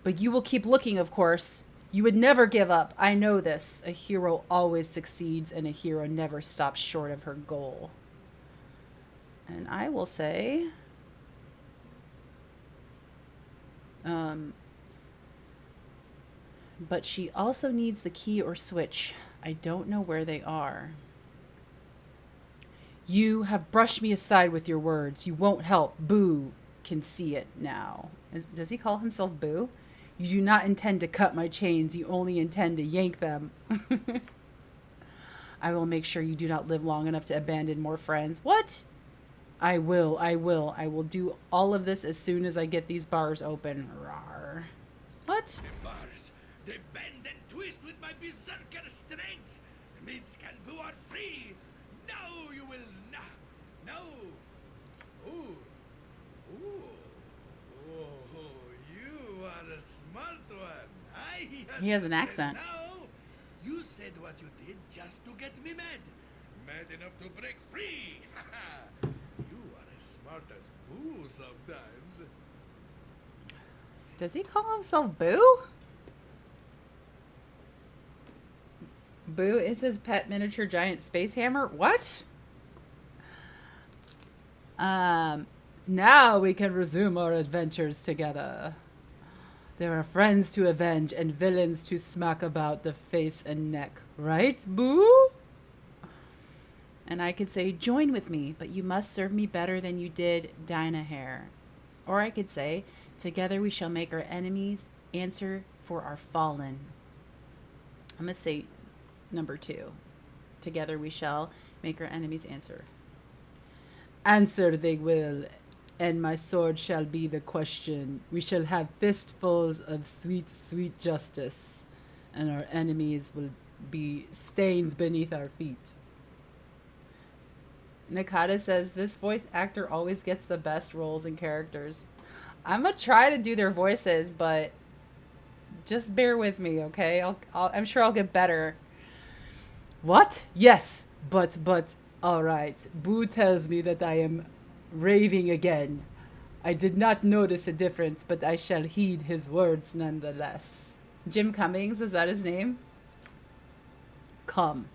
But you will keep looking, of course. You would never give up. I know this. A hero always succeeds, and a hero never stops short of her goal. And I will say... but she also needs the key or switch. I don't know where they are. You have brushed me aside with your words. You won't help. Boo can see it now. Does he call himself Boo? You do not intend to cut my chains. You only intend to yank them. I will make sure you do not live long enough to abandon more friends. What? I will. I will do all of this as soon as I get these bars open. Rawr. What? The bars, they bend and twist with my berserker strength. Minsk and Boo are free. No, you will not. No. Ooh. You are a smart one. He has an accent. Now, you said what you did just to get me mad. Mad enough to break free. You are as smart as Boo sometimes. Does he call himself Boo? Boo is his pet miniature giant space hammer? What? Now we can resume our adventures together. There are friends to avenge and villains to smack about the face and neck. Right, Boo? And I could say, join with me, but you must serve me better than you did Dynahair. Or I could say, together we shall make our enemies answer for our fallen. I'm going to say number 2. Together we shall make our enemies answer. Answer they will, and my sword shall be the question. We shall have fistfuls of sweet, sweet justice, and our enemies will be stains beneath our feet. Nakata says, this voice actor always gets the best roles and characters. I'm going to try to do their voices, but just bear with me, okay? I'm sure I'll get better. What? Yes, but, all right. Boo tells me that I am raving again. I did not notice a difference, but I shall heed his words nonetheless. Jim Cummings, is that his name? Come.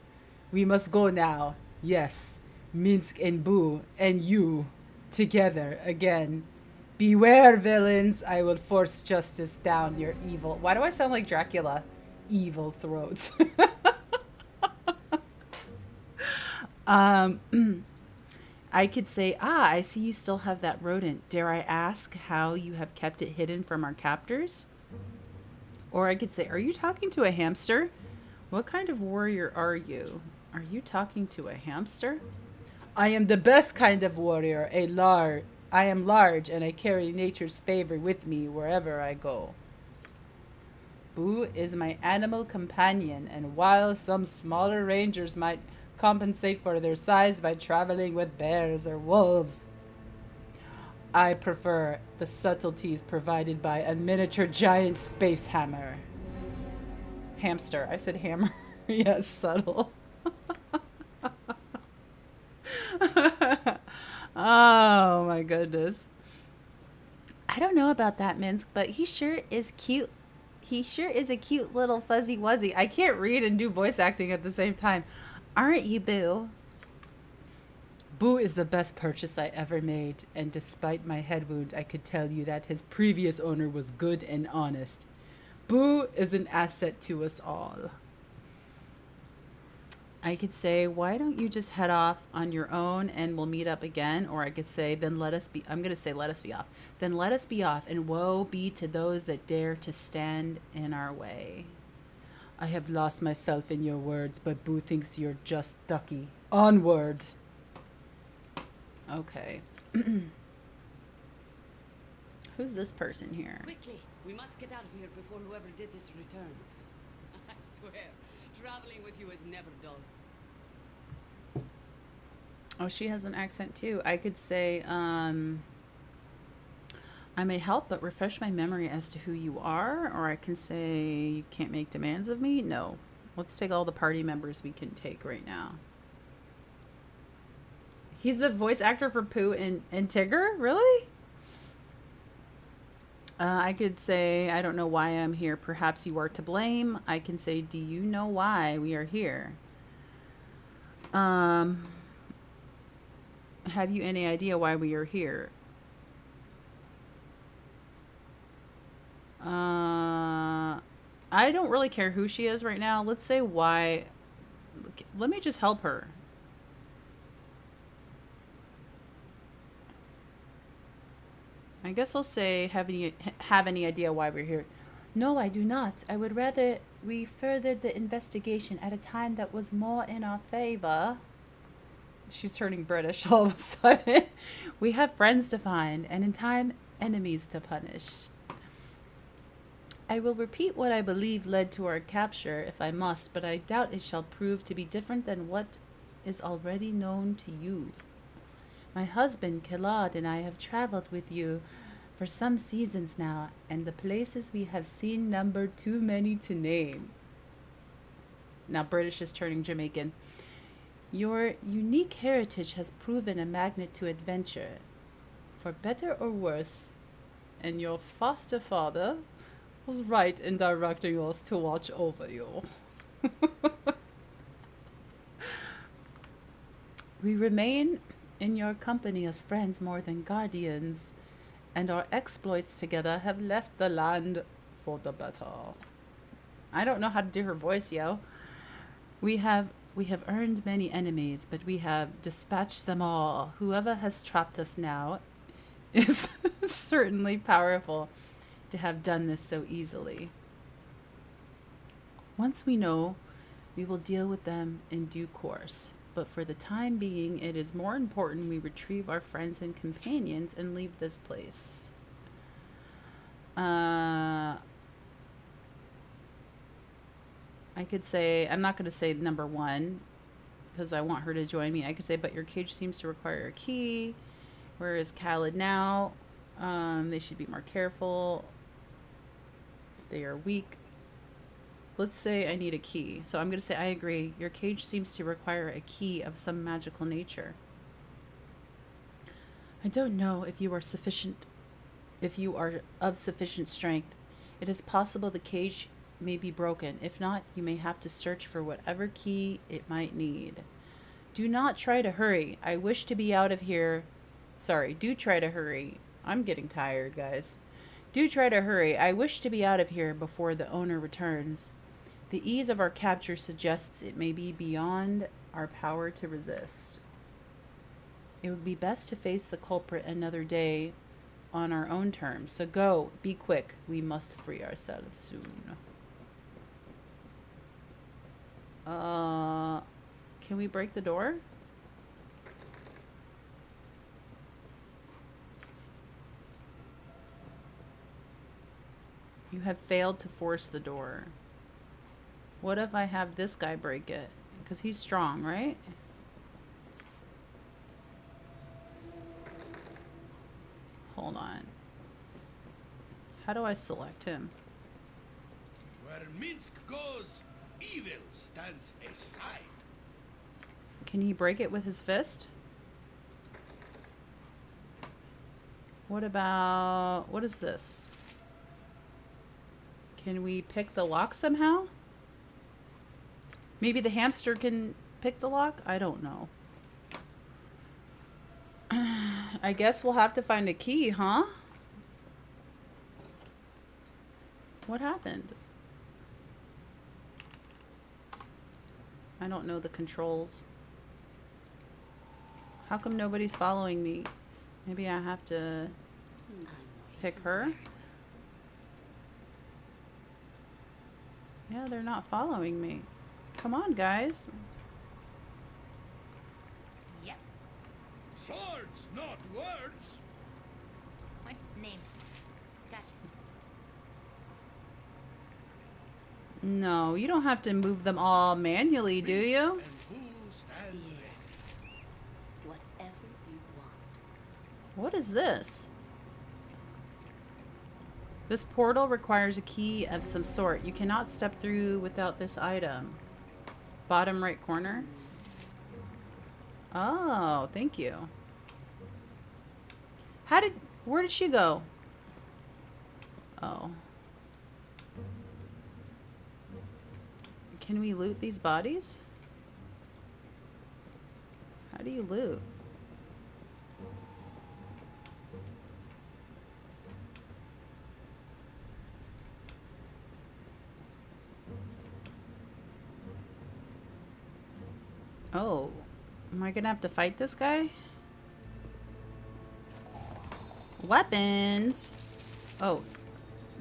We must go now. Yes. Minsk and Boo and you together again. Beware, villains. I will force justice down your evil... Why do I sound like Dracula? Evil throats. I could say, I see you still have that rodent. Dare I ask how you have kept it hidden from our captors? Or I could say, are you talking to a hamster? What kind of warrior are you? Are you talking to a hamster? I am the best kind of warrior, I am large, and I carry nature's favor with me wherever I go. Boo is my animal companion, and while some smaller rangers might compensate for their size by traveling with bears or wolves, I prefer the subtleties provided by a miniature giant space hammer. Hamster. I said hammer. Yes, subtle. Oh my goodness. I don't know about that, Minsk, but he sure is cute. He sure is a cute little fuzzy wuzzy. I can't read and do voice acting at the same time. Aren't you, Boo? Boo is the best purchase I ever made, and despite my head wound, I could tell you that his previous owner was good and honest. Boo is an asset to us all. I could say, why don't you just head off on your own and we'll meet up again? Or I could say, then let us be, I'm going to say, let us be off. Then let us be off, and woe be to those that dare to stand in our way. I have lost myself in your words, but Boo thinks you're just ducky. Onward. Okay. Who's this person here? Quickly, we must get out of here before whoever did this returns. I swear, traveling with you is never dull. Oh, she has an accent too. I could say, I may help, but refresh my memory as to who you are. Or I can say, you can't make demands of me. No. Let's take all the party members we can take right now. He's the voice actor for Pooh and Tigger? Really? I could say, I don't know why I'm here. Perhaps you are to blame. I can say, do you know why we are here? Have you any idea why we are here? I don't really care who she is right now. Let's say why. Let me just help her. I guess I'll say, have any idea why we're here? No, I do not. I would rather we furthered the investigation at a time that was more in our favor. She's turning British all of a sudden. We have friends to find, and in time, enemies to punish. I will repeat what I believe led to our capture, if I must, but I doubt it shall prove to be different than what is already known to you. My husband, Kilad, and I have traveled with you for some seasons now, and the places we have seen number too many to name. Now British is turning Jamaican. Your unique heritage has proven a magnet to adventure, for better or worse, and your foster father was right in directing us to watch over you. We remain in your company as friends more than guardians, and our exploits together have left the land for the better. I don't know how to do her voice, yo. We have earned many enemies, but we have dispatched them all. Whoever has trapped us now is certainly powerful to have done this so easily. Once we know, we will deal with them in due course. But for the time being, it is more important we retrieve our friends and companions and leave this place. I could say, I'm not going to say number one, because I want her to join me. I could say, but your cage seems to require a key. Where is Khaled now? They should be more careful. If they are weak. Let's say I need a key. So I'm going to say I agree. Your cage seems to require a key of some magical nature. I don't know if you are of sufficient strength. It is possible the cage may be broken. If not, you may have to search for whatever key it might need. Do not try to hurry. I wish to be out of here. Sorry, do try to hurry. I'm getting tired, guys. Do try to hurry. I wish to be out of here before the owner returns. The ease of our capture suggests it may be beyond our power to resist. It would be best to face the culprit another day on our own terms. So go, be quick. We must free ourselves soon. Can we break the door? You have failed to force the door. What if I have this guy break it? Because he's strong, right? Hold on. How do I select him? Where Minsk goes, evil stands aside. Can he break it with his fist? What about... what is this? Can we pick the lock somehow? Maybe the hamster can pick the lock? I don't know. I guess we'll have to find a key, huh? What happened? I don't know the controls. How come nobody's following me? Maybe I have to pick her? Yeah, they're not following me. Come on, guys. Yep. Swords, not words. What name? Gotcha. No, you don't have to move them all manually, do you? And who stand ready? Whatever you want. What is this? This portal requires a key of some sort. You cannot step through without this item. Bottom right corner. Oh, thank you. Where did she go? Oh. Can we loot these bodies? How do you loot? Oh, am I gonna have to fight this guy? Weapons. Oh,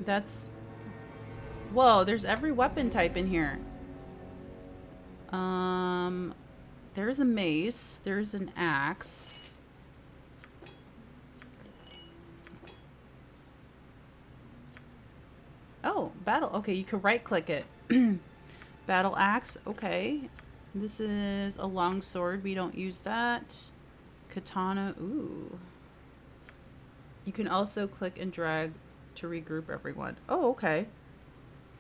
that's... Whoa, there's every weapon type in here. There's a mace. There's an axe. Oh, battle. Okay, you can right click it. Battle axe. Okay. This is a long sword. We don't use that. Katana. Ooh. You can also click and drag to regroup everyone. Oh, okay.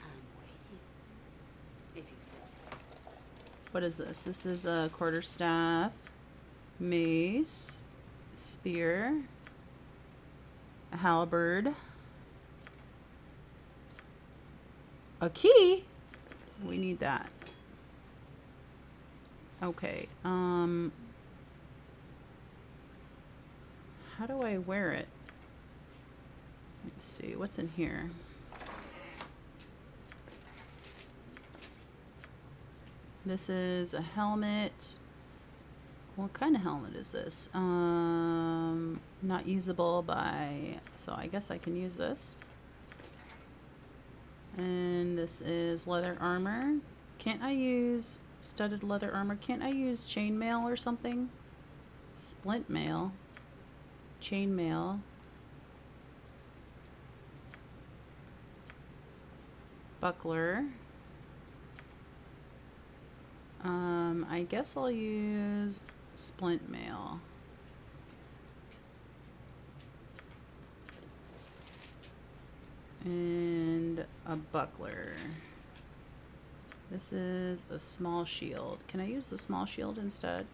I'm waiting. If you say so. What is this? This is a quarterstaff, mace, spear, a halberd, a key. We need that. Okay. How do I wear it? Let's see. What's in here? This is a helmet. What kind of helmet is this? Not usable by... So I guess I can use this. And this is leather armor. Can't I use studded leather armor? Can't I use chainmail or something? Splint mail. Chainmail. Buckler. I guess I'll use splint mail. And a buckler. This is a small shield. Can I use the small shield instead?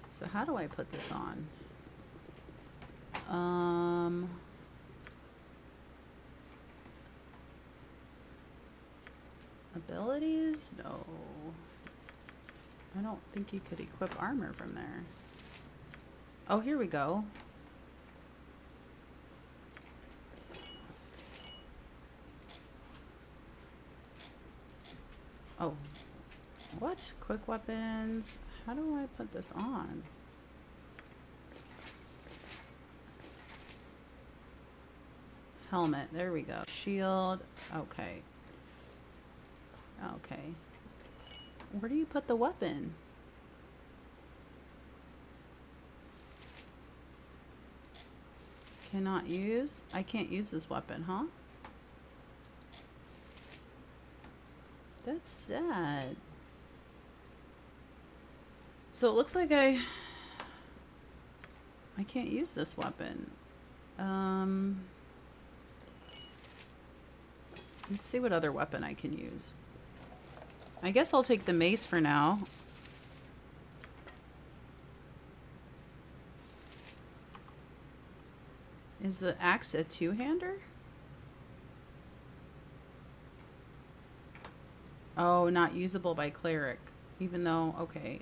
So how do I put this on? Abilities? No. I don't think you could equip armor from there. Oh, here we go. Oh. What? Quick weapons? How do I put this on? Helmet. There we go. Shield. Okay. Okay. Where do you put the weapon? Cannot use? I can't use this weapon, huh? That's sad. So it looks like I can't use this weapon. Let's see what other weapon I can use. I guess I'll take the mace for now. Is the axe a two-hander? Oh, not usable by Cleric. Even though, okay.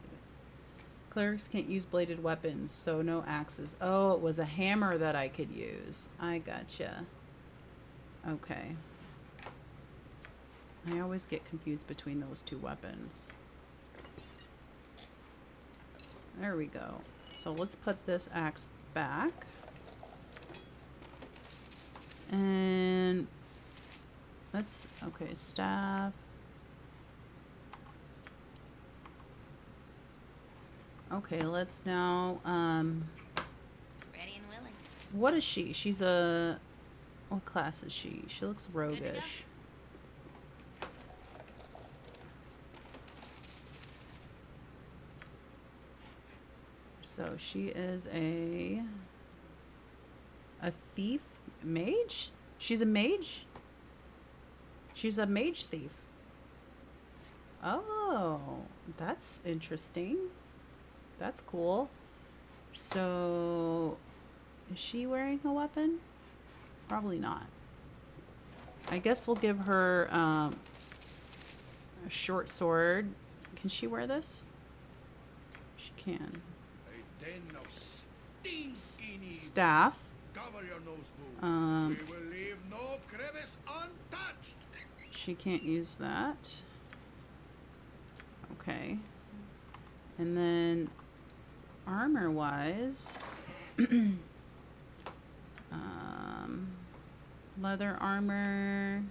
Clerics can't use bladed weapons, so no axes. Oh, it was a hammer that I could use. I gotcha. Okay. I always get confused between those two weapons. There we go. So let's put this axe back. And let's, okay, staff. Okay, let's now, Ready and willing. what is she? She's a, what class is she? She looks roguish. So she is a thief mage? She's a mage? She's a mage thief. Oh, that's interesting. That's cool. So, is she wearing a weapon? Probably not. I guess we'll give her a short sword. Can she wear this? She can. A den of stinking Staff. Cover your nose, boo. Um, We will leave no crevice untouched. She can't use that. Okay. And then armor-wise, leather armor,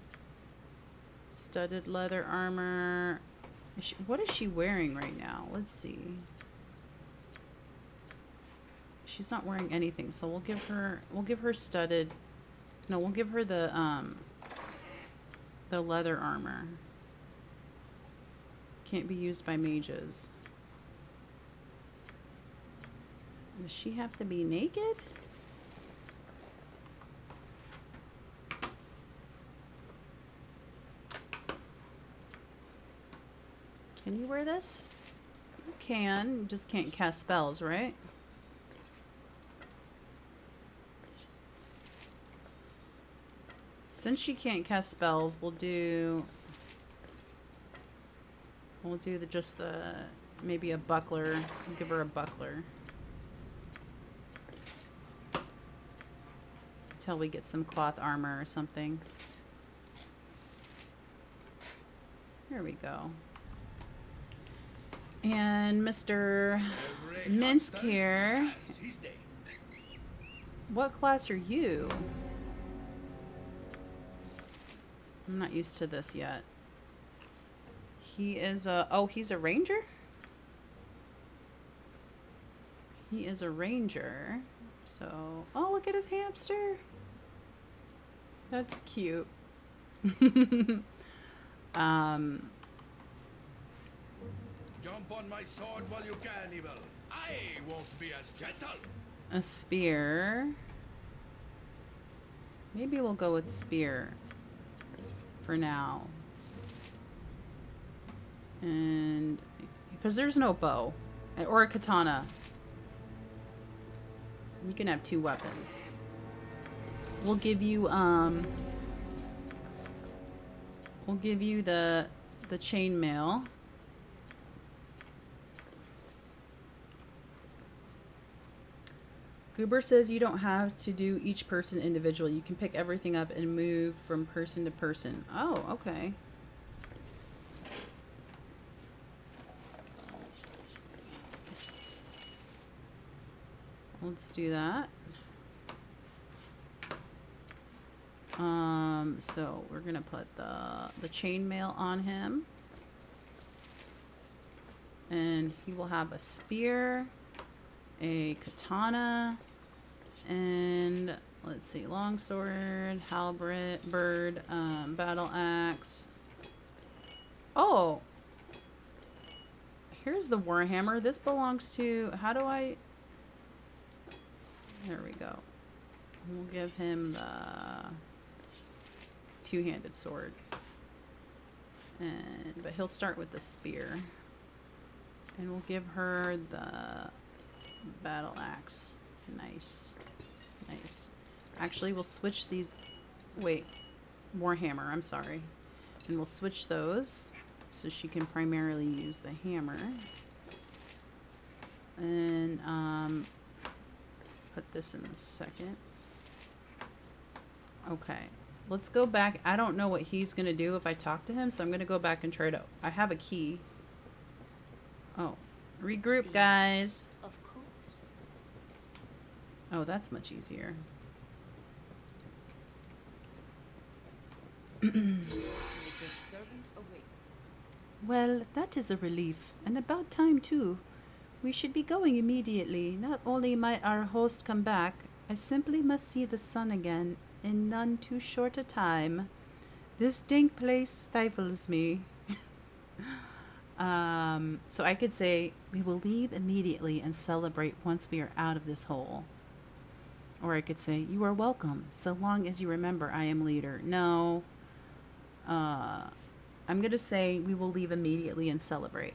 studded leather armor. What is she wearing right now? Let's see. She's not wearing anything, so we'll give her studded. No, we'll give her the leather armor. Can't be used by mages. Does she have to be naked? Can you wear this? You can. You just can't cast spells, right? Since she can't cast spells, we'll do maybe a buckler. We'll give her a buckler. Until we get some cloth armor or something. Here we go. And Mr. Minsk here. His day. What class are you? I'm not used to this yet. He is a... Oh, he's a ranger? He is a ranger. So... Oh, look at his hamster. That's cute. Jump on my sword while you can, evil. I won't be as gentle. A spear. Maybe we'll go with spear for now. And because there's no bow or a katana. You can have two weapons. We'll give you the chainmail. Goober says you don't have to do each person individually. You can pick everything up and move from person to person. Oh, okay. Let's do that. So we're gonna put the chainmail on him. And he will have a spear, a katana, and let's see, longsword, halberd, battle axe. Oh, here's the warhammer. This belongs to, how do I, there we go. We'll give him the two-handed sword. But he'll start with the spear. And we'll give her the battle axe. Nice. Nice. Actually, we'll switch these. Wait. Warhammer, I'm sorry. And we'll switch those. So she can primarily use the hammer. And put this in a second. Okay. Let's go back. I don't know what he's going to do if I talk to him, so I'm going to go back and try to... I have a key. Oh. Regroup, guys. Of course. Oh, that's much easier. The servant awaits. Well, that is a relief, and about time too. We should be going immediately. Not only might our host come back, I simply must see the sun again in none too short a time. This dank place stifles me. So I could say, we will leave immediately and celebrate once we are out of this hole. Or I could say, you are welcome, so long as you remember I am leader. No. I'm going to say, we will leave immediately and celebrate.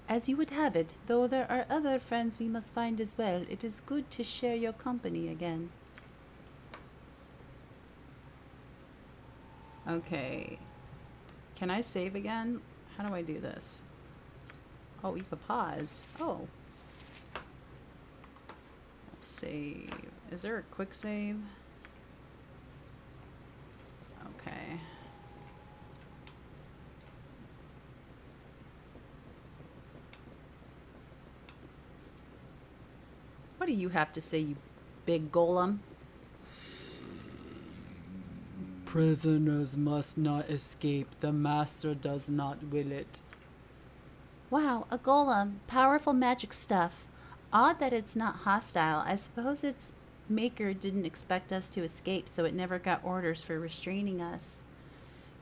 As you would have it, though there are other friends we must find as well, it is good to share your company again. Okay. Can I save again? How do I do this? Oh, you could pause. Oh. Save. Is there a quick save? Okay. What do you have to say, you big golem? Prisoners must not escape. The master does not will it. Wow, a golem. Powerful magic stuff. Odd that it's not hostile. I suppose its maker didn't expect us to escape, so it never got orders for restraining us.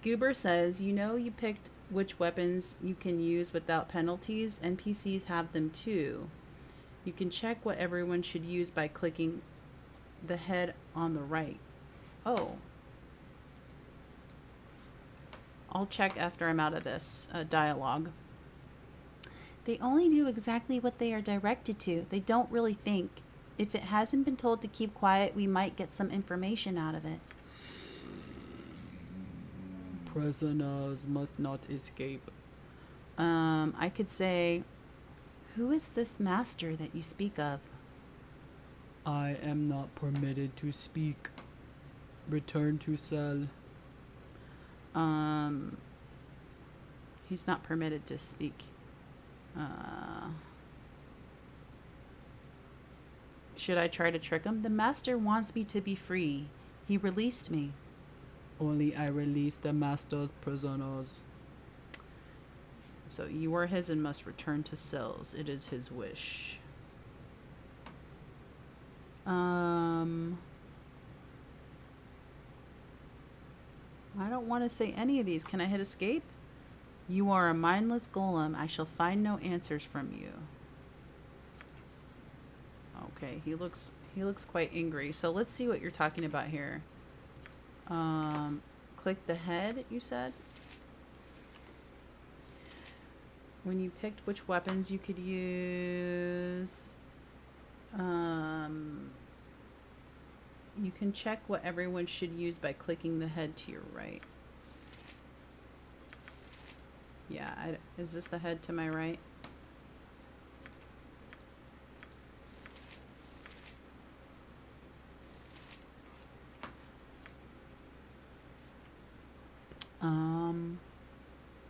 Goober says, you know you picked which weapons you can use without penalties. NPCs have them too. You can check what everyone should use by clicking the head on the right. Oh. I'll check after I'm out of this dialogue. They only do exactly what they are directed to. They don't really think. If it hasn't been told to keep quiet, we might get some information out of it. Prisoners must not escape. I could say, who is this master that you speak of? I am not permitted to speak. Return to cell. He's not permitted to speak. Should I try to trick him? The master wants me to be free. He released me. Only I release the master's prisoners. So you are his and must return to cells. It is his wish. I don't want to say any of these. Can I hit escape? You are a mindless golem. I shall find no answers from you. Okay, he looks quite angry. So let's see what you're talking about here. Click the head, you said? When you picked which weapons you could use, you can check what everyone should use by clicking the head to your right. Yeah, is this the head to my right?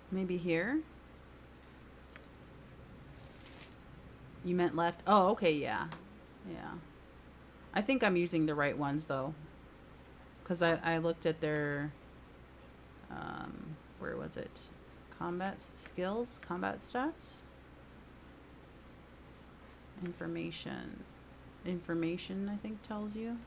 Maybe here? You meant left? Oh, okay, yeah. Yeah. I think I'm using the right ones, though. Because I looked at their... where was it? Combat skills? Combat stats? Information. Information, I think, tells you.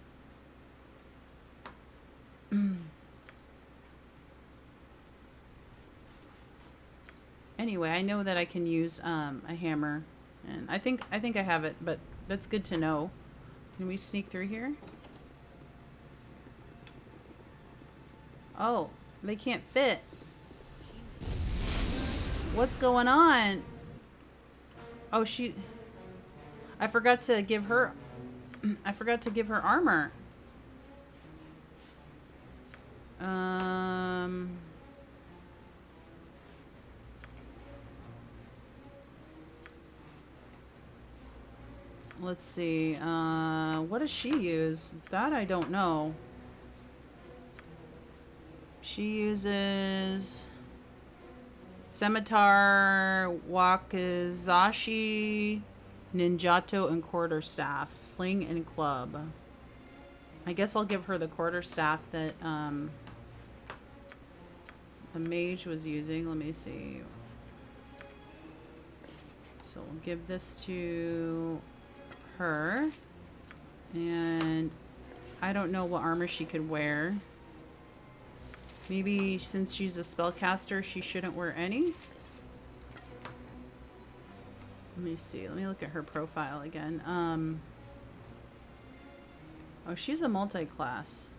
Anyway, I know that I can use a hammer, and I think I have it, but that's good to know. Can we sneak through here? Oh, they can't fit. What's going on? Oh, I forgot to give her armor. Let's see. What does she use? That I don't know. She uses Scimitar, Wakizashi, Ninjato, and Quarterstaff. Sling and Club. I guess I'll give her the Quarterstaff that the Mage was using. Let me see. So we'll give this to her. And I don't know what armor she could wear. Maybe since she's a spellcaster, she shouldn't wear any. Let me see. Let me look at her profile again. Oh, she's a multi-class.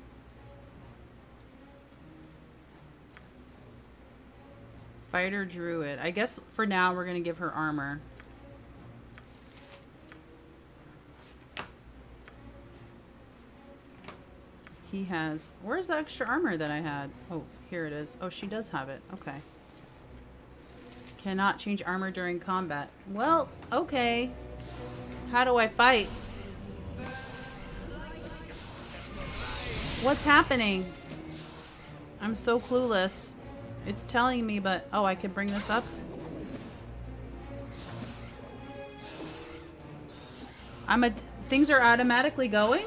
Fighter Druid. I guess for now we're going to give her armor. He has... Where's the extra armor that I had? Oh, here it is. Oh, she does have it. Okay. Cannot change armor during combat. Well, okay. How do I fight? What's happening? I'm so clueless. It's telling me, but... Oh, I can bring this up? Things are automatically going?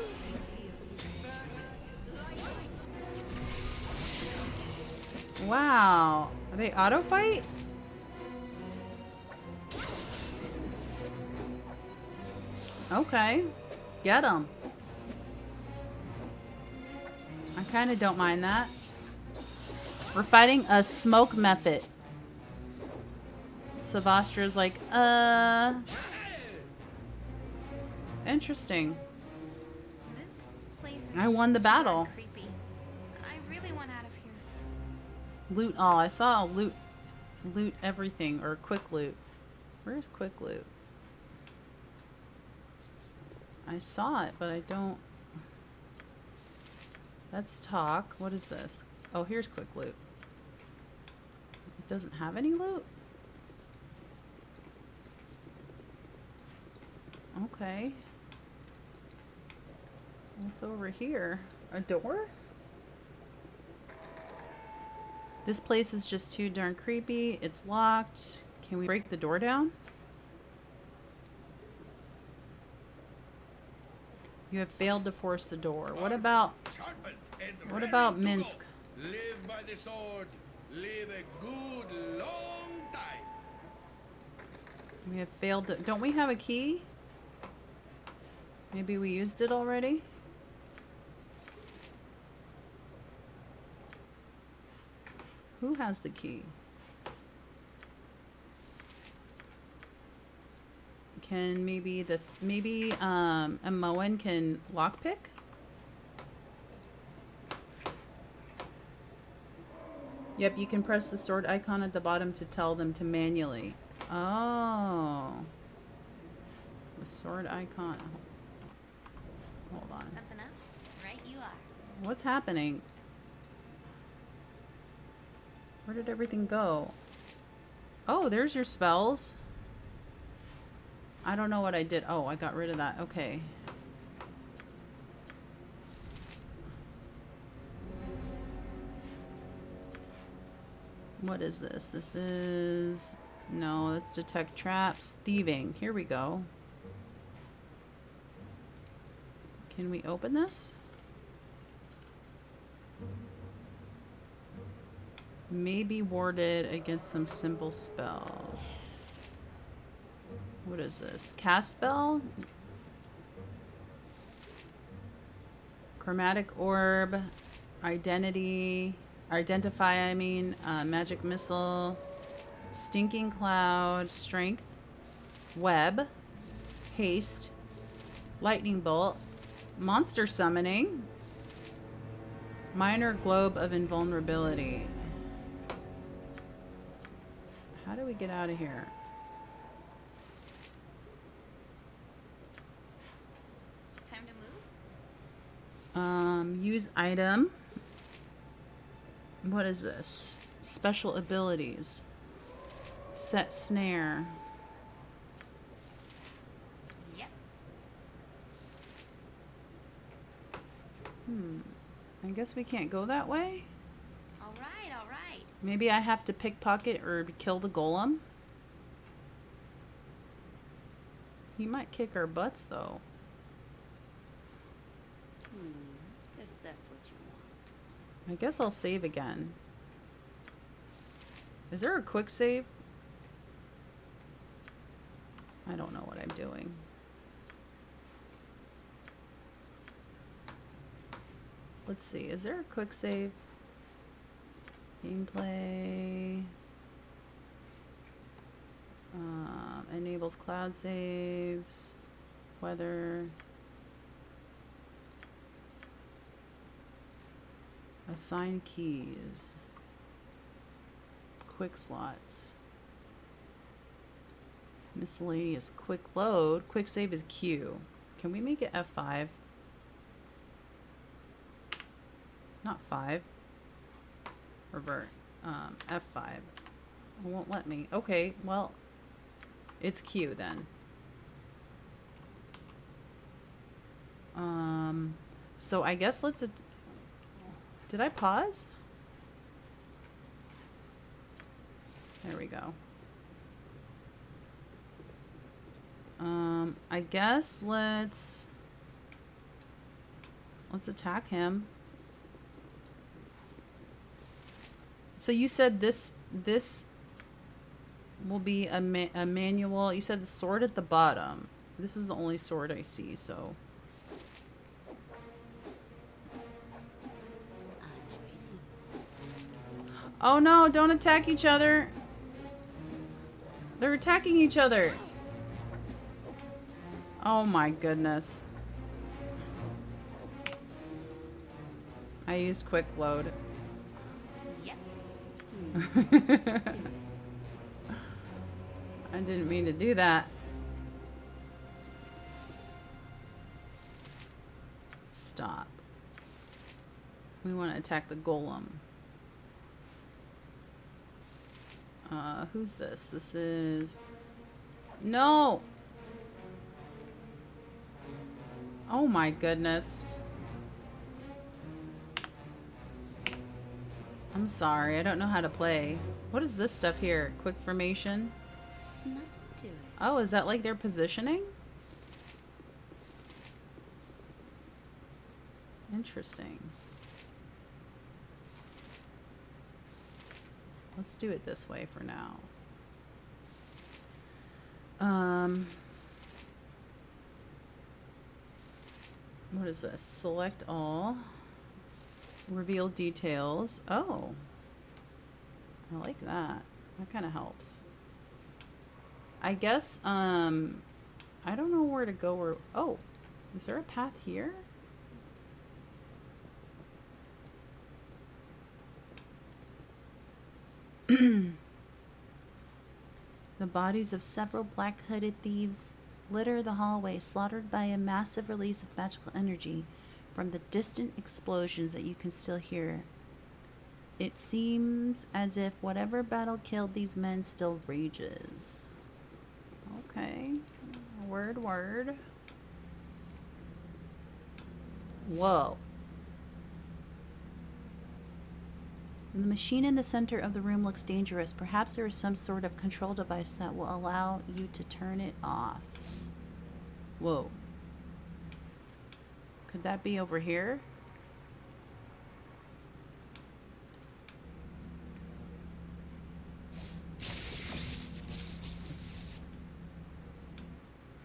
Wow. Are they auto fight? Okay. Get them. I kind of don't mind that. We're fighting a smoke method. Savastra's like, interesting. This place is I won the just battle. creepy. I really want out of here. Loot all. I saw loot everything, or quick loot. Where's quick loot? I saw it, but I don't. Let's talk. What is this? Oh, here's quick loot. It doesn't have any loot? Okay. What's over here? A door? This place is just too darn creepy. It's locked. Can we break the door down? You have failed to force the door. What about Minsk? Live by the sword. Live a good long time. We have failed to... Don't we have a key? Maybe we used it already? Who has the key? Can maybe a Moen can lockpick? Yep, you can press the sword icon at the bottom to tell them to manually. Oh. The sword icon. Hold on. Something up? Right you are. What's happening? Where did everything go? Oh, there's your spells. I don't know what I did. Oh, I got rid of that. Okay. What is this? This is... No, let's detect traps. Thieving. Here we go. Can we open this? May be warded against some simple spells. What is this? Cast spell? Chromatic orb. Identify, magic missile. Stinking cloud. Strength. Web. Haste. Lightning bolt. Monster summoning. Minor globe of invulnerability. How do we get out of here? Time to move? Use item. What is this? Special abilities. Set snare. Yep. I guess we can't go that way? Alright, alright. Maybe I have to pickpocket or kill the golem? He might kick our butts, though. If that's what you want. I guess I'll save again. Is there a quick save? I don't know what I'm doing. Let's see, is there a quick save? Gameplay. Enables cloud saves. Weather. Assign keys. Quick slots. Miscellaneous quick load. Quick save is Q. Can we make it F5? Not 5. Revert. F5. It won't let me. Okay, well, it's Q then. So I guess let's... Did I pause? There we go. I guess let's attack him. So you said this will be a manual. You said the sword at the bottom. This is the only sword I see, so. Oh no, don't attack each other. They're attacking each other. Oh my goodness. I used quick load. Yep. I didn't mean to do that. Stop. We want to attack the golem. Who's this? This is... No! Oh my goodness. I'm sorry, I don't know how to play. What is this stuff here? Quick formation? Nothing to it. Oh, is that like their positioning? Interesting. Let's do it this way for now. What is this? Select all. Reveal details. Oh. I like that. That kind of helps. I guess, I don't know where to go or... Oh, is there a path here? The bodies of several black-hooded thieves litter the hallway, slaughtered by a massive release of magical energy from the distant explosions that you can still hear. It seems as if whatever battle killed these men still rages. Okay. Word, word. Whoa. The machine in the center of the room looks dangerous. Perhaps there is some sort of control device that will allow you to turn it off. Whoa. Could that be over here?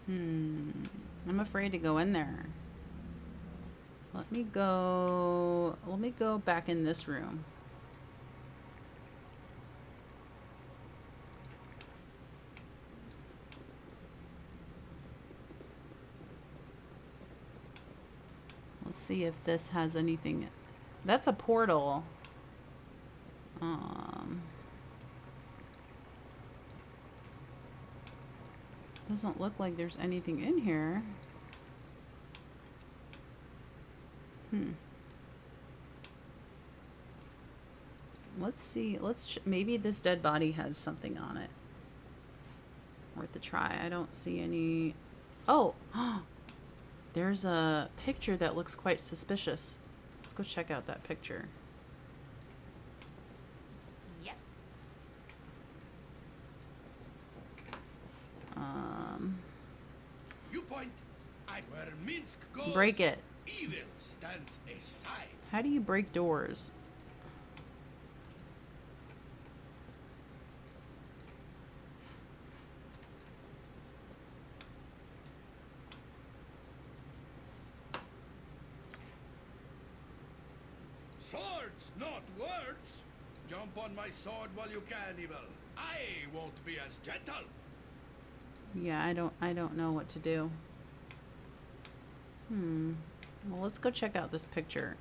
I'm afraid to go in there. Let me go back in this room. Let's see if this has anything. That's a portal. Doesn't look like there's anything in here. Let's see. Maybe this dead body has something on it. Worth a try. I don't see any. Oh, there's a picture that looks quite suspicious. Let's go check out that picture. Yep. Viewpoint. And where Minsk goes, Break it. evil stands aside. How do you break doors? Swords, not words. Jump on my sword while you can, evil. I won't be as gentle. Yeah, I don't know what to do. Well, let's go check out this picture.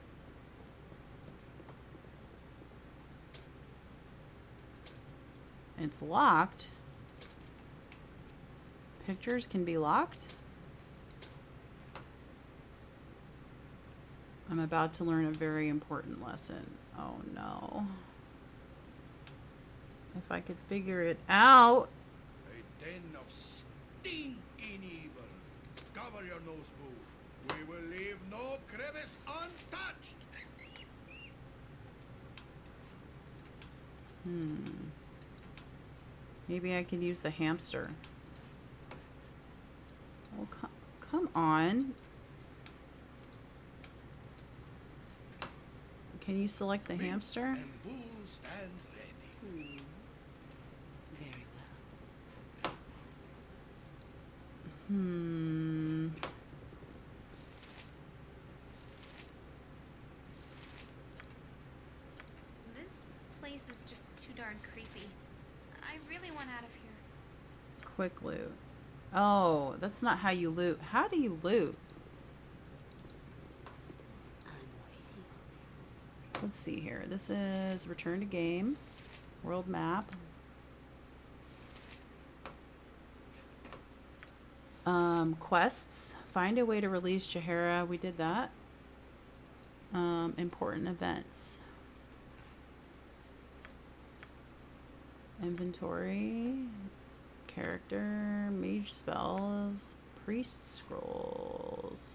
It's locked. Pictures can be locked? I'm about to learn a very important lesson. Oh no. If I could figure it out. A den of stinking evil. Cover your nose, boo. We will leave no crevice untouched. Maybe I could use the hamster. Well, come on. Can you select the Minsk hamster? and boo stand ready. Very well. This place is just too darn creepy. I really want out of here. Quick loot. Oh, that's not how you loot. How do you loot? I'm waiting. Let's see here. This is return to game. World map. Quests. Find a way to release Jahara. We did that. Important events. Inventory. Character. Mage spells. Priest scrolls.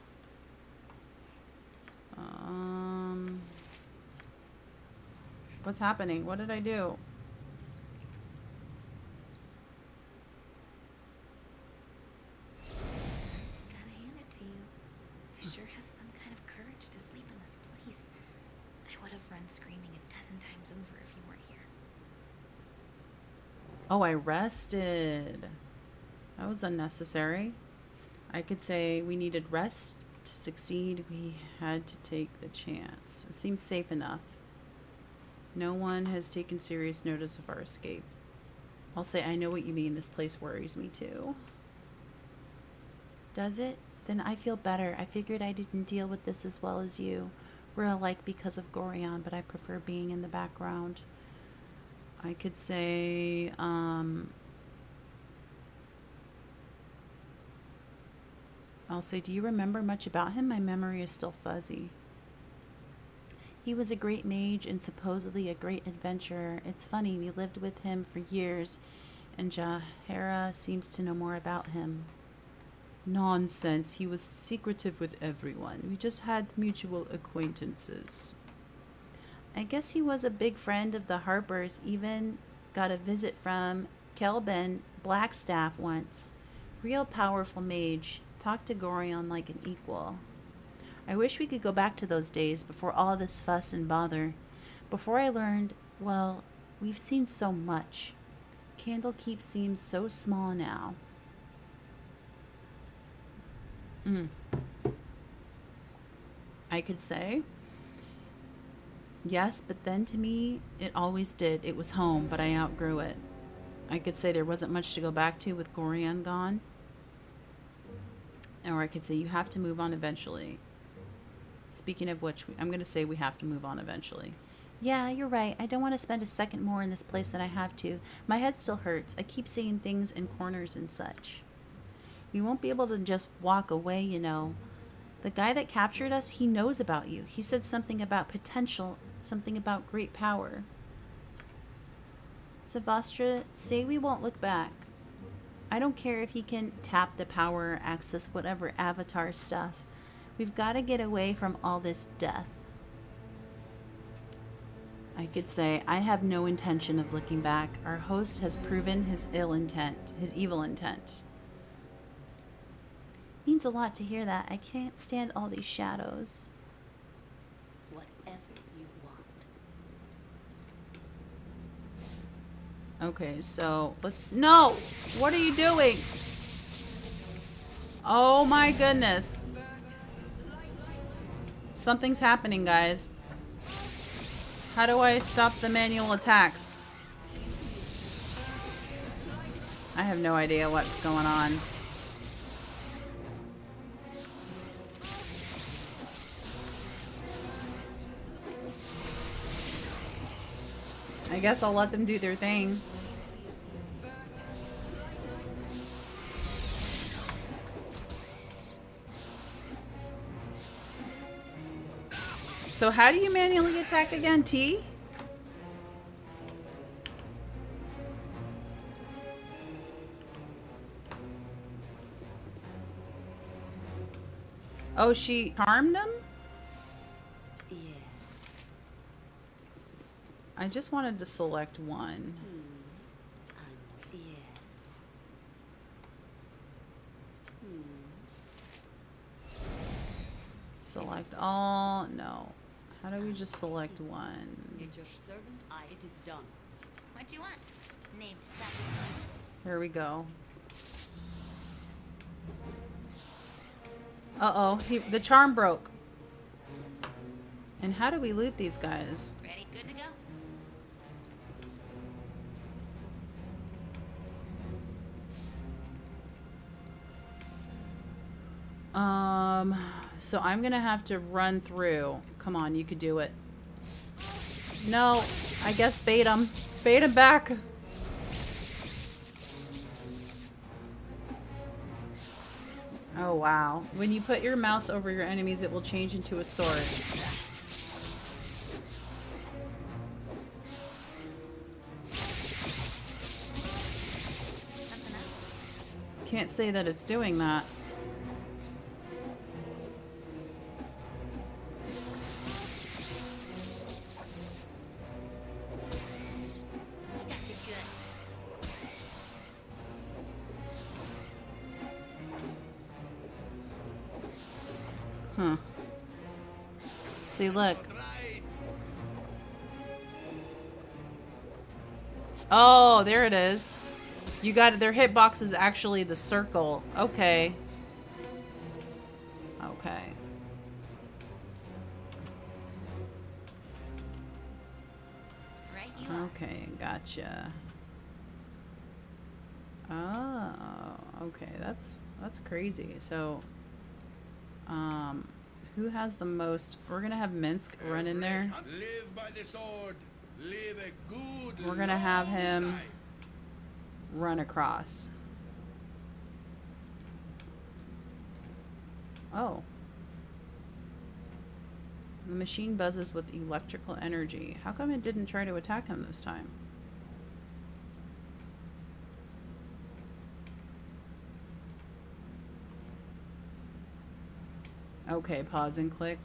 What's happening? What did I do? Gotta hand it to you. You sure have some kind of courage to sleep in this place. I would have run screaming 1,000 times over if you weren't here. Oh, I rested. That was unnecessary. I could say we needed rest to succeed. We had to take the chance. It seems safe enough. No one has taken serious notice of our escape. I'll say I know what you mean. This place worries me too. Does it? Then I feel better. I figured I didn't deal with this as well as you. We're alike because of Gorion, but I prefer being in the background. I could say, I'll say, do you remember much about him? My memory is still fuzzy. He was a great mage and supposedly a great adventurer. It's funny, we lived with him for years, and Jahara seems to know more about him. Nonsense. He was secretive with everyone. We just had mutual acquaintances. I guess he was a big friend of the Harpers. Even got a visit from Kelben Blackstaff once. Real powerful mage. Talked to Gorion like an equal. I wish we could go back to those days before all this fuss and bother. Before I learned, well, we've seen so much. Candlekeep seems so small now. I could say, yes, but then to me, it always did. It was home, but I outgrew it. I could say there wasn't much to go back to with Gorion gone. Or I could say you have to move on eventually. Speaking of which, I'm going to say we have to move on eventually. Yeah, you're right. I don't want to spend a second more in this place than I have to. My head still hurts. I keep seeing things in corners and such. We won't be able to just walk away, you know. The guy that captured us, he knows about you. He said something about potential, something about great power. Savastra, say we won't look back. I don't care if he can tap the power or access whatever avatar stuff. We've got to get away from all this death. I could say, I have no intention of looking back. Our host has proven his evil intent. Means a lot to hear that. I can't stand all these shadows. Whatever you want. Okay, so let's... No! What are you doing? Oh my goodness. Something's happening, guys. How do I stop the manual attacks? I have no idea what's going on. I guess I'll let them do their thing. So how do you manually attack again? T? Oh, she harmed him? Yeah. I just wanted to select one. Yeah. Select all. No. How do we just select one? At your servant, it is done. What do you want? Name that. Here we go. Uh-oh. The charm broke. And how do we loot these guys? Ready? Good to go. So I'm gonna have to run through. Come on, you could do it. No, I guess bait him. Bait him back. Oh wow. When you put your mouse over your enemies, it will change into a sword. Can't say that it's doing that. Huh. See, look. Oh, there it is. You got it. Their hitbox is actually the circle. Okay. Okay. Right, you are. Okay, gotcha. Oh, okay. That's crazy. So, who has the most? We're gonna have Minsk run in there. Live by the sword. Live a good. We're gonna have long him time. run across. Oh. The machine buzzes with electrical energy. How come it didn't try to attack him this time? Okay, pause and click.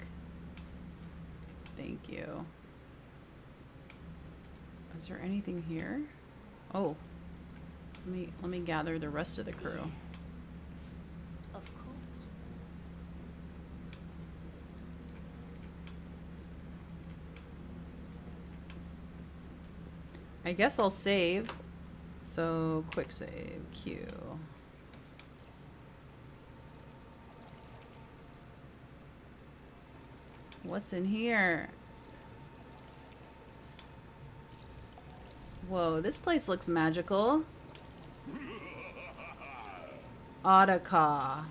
Thank you. Is there anything here? Oh. Let me gather the rest of the crew. Of course. I guess I'll save. So, quick save. Q. What's in here? Whoa, this place looks magical. Otaka.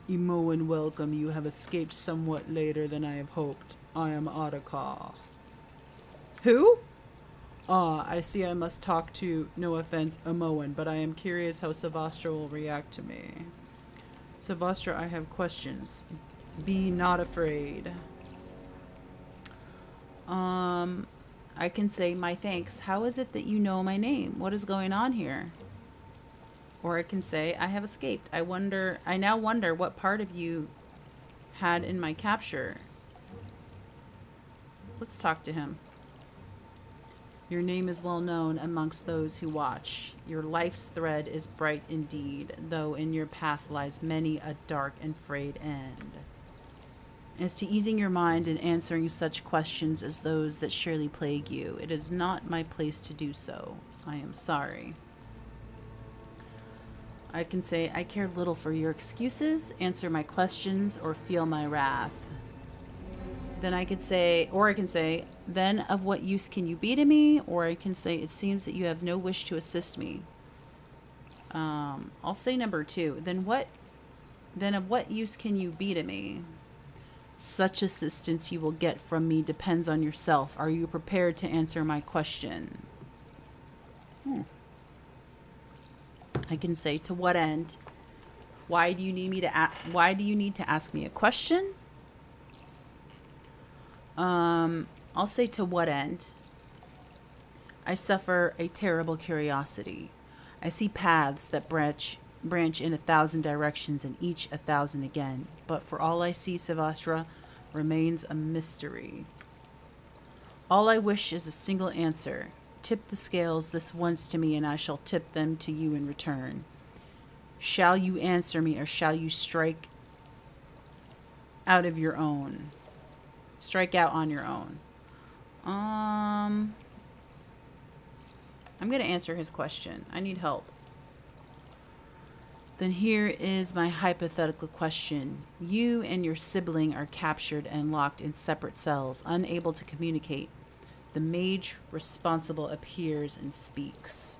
Imoen, welcome. You have escaped somewhat later than I have hoped. I am Otaka. Who? Ah, I see I must talk to, no offense, Imoen, but I am curious how Savastra will react to me. Savastra, I have questions. Be not afraid. I can say my thanks. How is it that you know my name? What is going on here? Or I can say I have escaped. I now wonder what part of you had in my capture. Let's talk to him. Your name is well known amongst those who watch. Your life's thread is bright indeed, though in your path lies many a dark and frayed end. As to easing your mind and answering such questions as those that surely plague you, it is not my place to do so. I am sorry. I can say, I care little for your excuses, answer my questions, or feel my wrath. Then I could say, or I can say, then of what use can you be to me? Or I can say, it seems that you have no wish to assist me. I'll say number 2. Then of what use can you be to me? Such assistance you will get from me depends on yourself. Are you prepared to answer my question? I can say, to what end? Why do you need me to why do you need to ask me a question? I'll say, to what end? I suffer a terrible curiosity. I see paths that branch in 1,000 directions and each 1,000 again. But for all I see, Savastra, remains a mystery. All I wish is a single answer. Tip the scales this once to me, and I shall tip them to you in return. Shall you answer me, or shall you strike out of your own? Strike out on your own. I'm going to answer his question. I need help. Then here is my hypothetical question. You and your sibling are captured and locked in separate cells, unable to communicate. The mage responsible appears and speaks.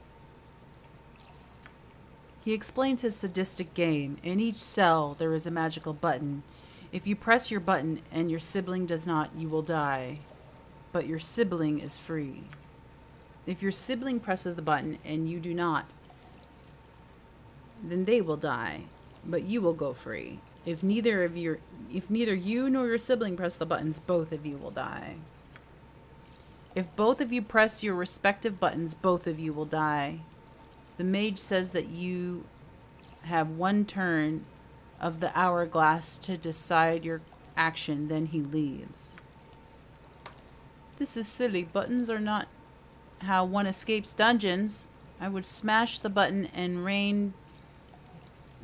He explains his sadistic game. In each cell, there is a magical button. If you press your button and your sibling does not, you will die. But your sibling is free. If your sibling presses the button and you do not, then they will die, but you will go free. If neither you nor your sibling press the buttons, both of you will die. If both of you press your respective buttons, both of you will die. The mage says that you have 1 turn of the hourglass to decide your action, then he leaves. This is silly. Buttons are not how one escapes dungeons. I would smash the button and rain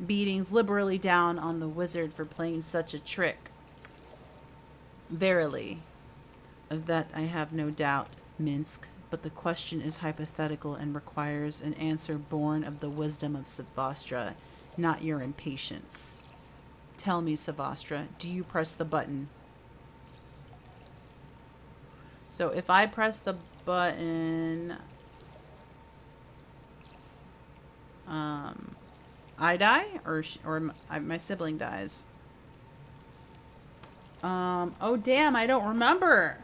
beatings liberally down on the wizard for playing such a trick. Verily, of that I have no doubt, Minsk, but the question is hypothetical and requires an answer born of the wisdom of Savastra, not your impatience. Tell me, Savastra, do you press the button? So if I press the button, I die, or my sibling dies. Oh damn, I don't remember.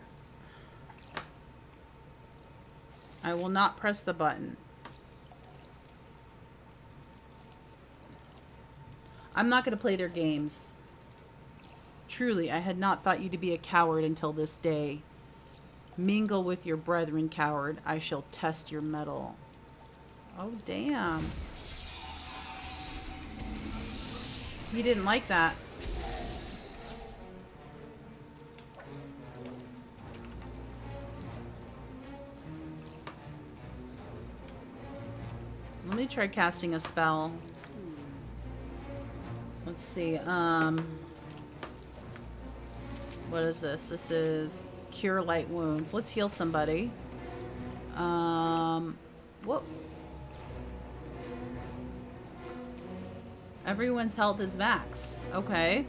I will not press the button. I'm not going to play their games. Truly, I had not thought you to be a coward until this day. Mingle with your brethren, coward. I shall test your mettle. Oh, damn. He didn't like that. Let me try casting a spell. Let's see. What is this? This is Cure Light Wounds. Let's heal somebody. Whoop. Everyone's health is max. Okay.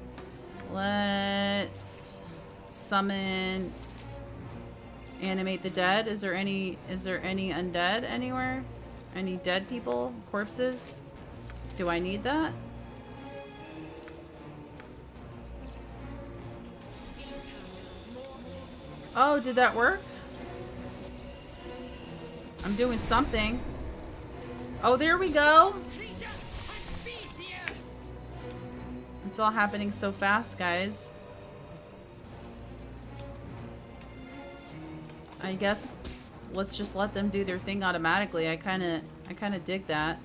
Let's summon Animate the Dead. Is there any undead anywhere? Any dead people? Corpses? Do I need that? Oh, did that work? I'm doing something. Oh, there we go. It's all happening so fast, guys. I guess let's just let them do their thing automatically. I kind of dig that.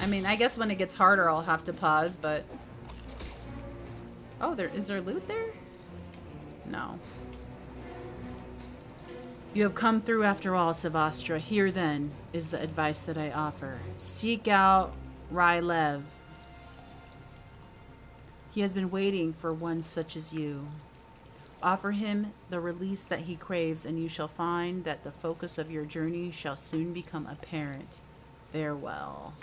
I mean, I guess when it gets harder, I'll have to pause, but Oh, is there loot there? No. You have come through after all, Savastra. Here, then, is the advice that I offer. Seek out Rylev. He has been waiting for one such as you. Offer him the release that he craves, and you shall find that the focus of your journey shall soon become apparent. Farewell.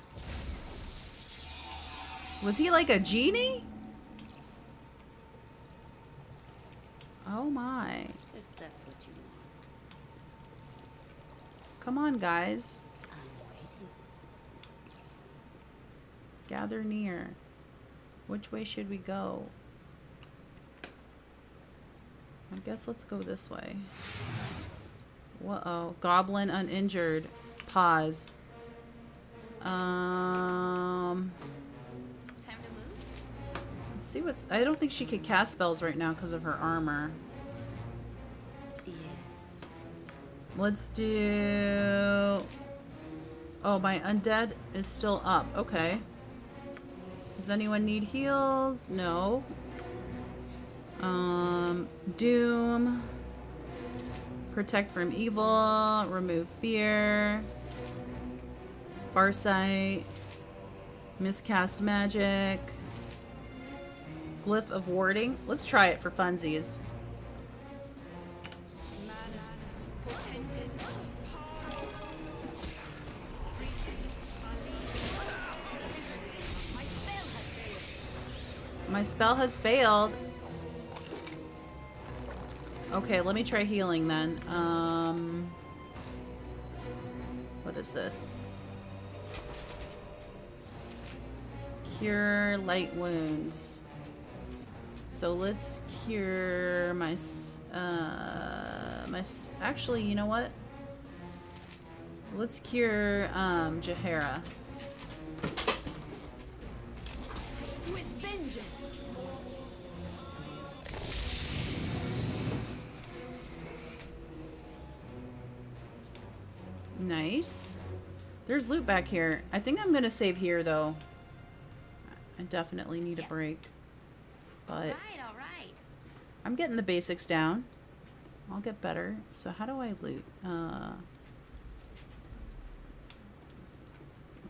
Was he like a genie? Oh my. If that's what you want. Come on, guys. I'm waiting. Gather near. Which way should we go? I guess let's go this way. Whoa. Goblin uninjured. Pause. Time to move? Let's see what's... I don't think she could cast spells right now because of her armor. Yes. Let's do... Oh, my undead is still up. Okay. Does anyone need heals? No. Doom. Protect from evil. Remove fear. Farsight. Miscast Magic. Glyph of Warding. Let's try it for funsies. My spell has failed. Okay, let me try healing then. What is this? Cure light wounds. So let's cure my actually, you know what? Let's cure Jahara. With vengeance. Nice. There's loot back here. I think I'm gonna save here though. I definitely need a break. But All right. I'm getting the basics down. I'll get better. So how do I loot? Let's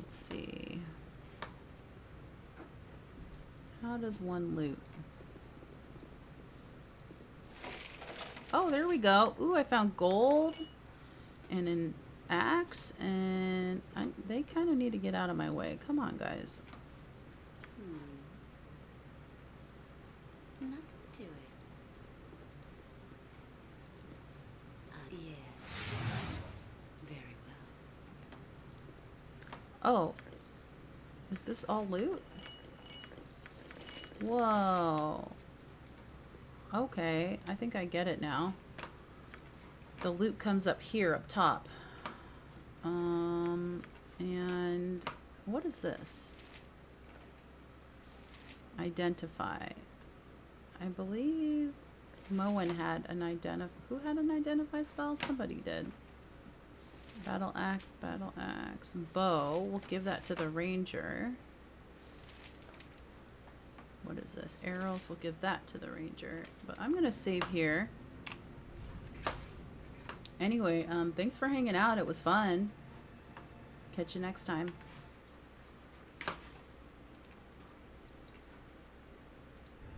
see. How does one loot? Oh, there we go. Ooh, I found gold and an axe, and they kind of need to get out of my way. Come on, guys. Nothing to it. Yeah. Very well. Oh. Is this all loot? Whoa. Okay, I think I get it now. The loot comes up here, up top. And what is this? Identify. I believe Moen had an identify. Who had an identify spell? Somebody did. Battle axe, bow. We'll give that to the ranger. What is this? Arrows. We'll give that to the ranger. But I'm gonna save here. Anyway, thanks for hanging out. It was fun. Catch you next time.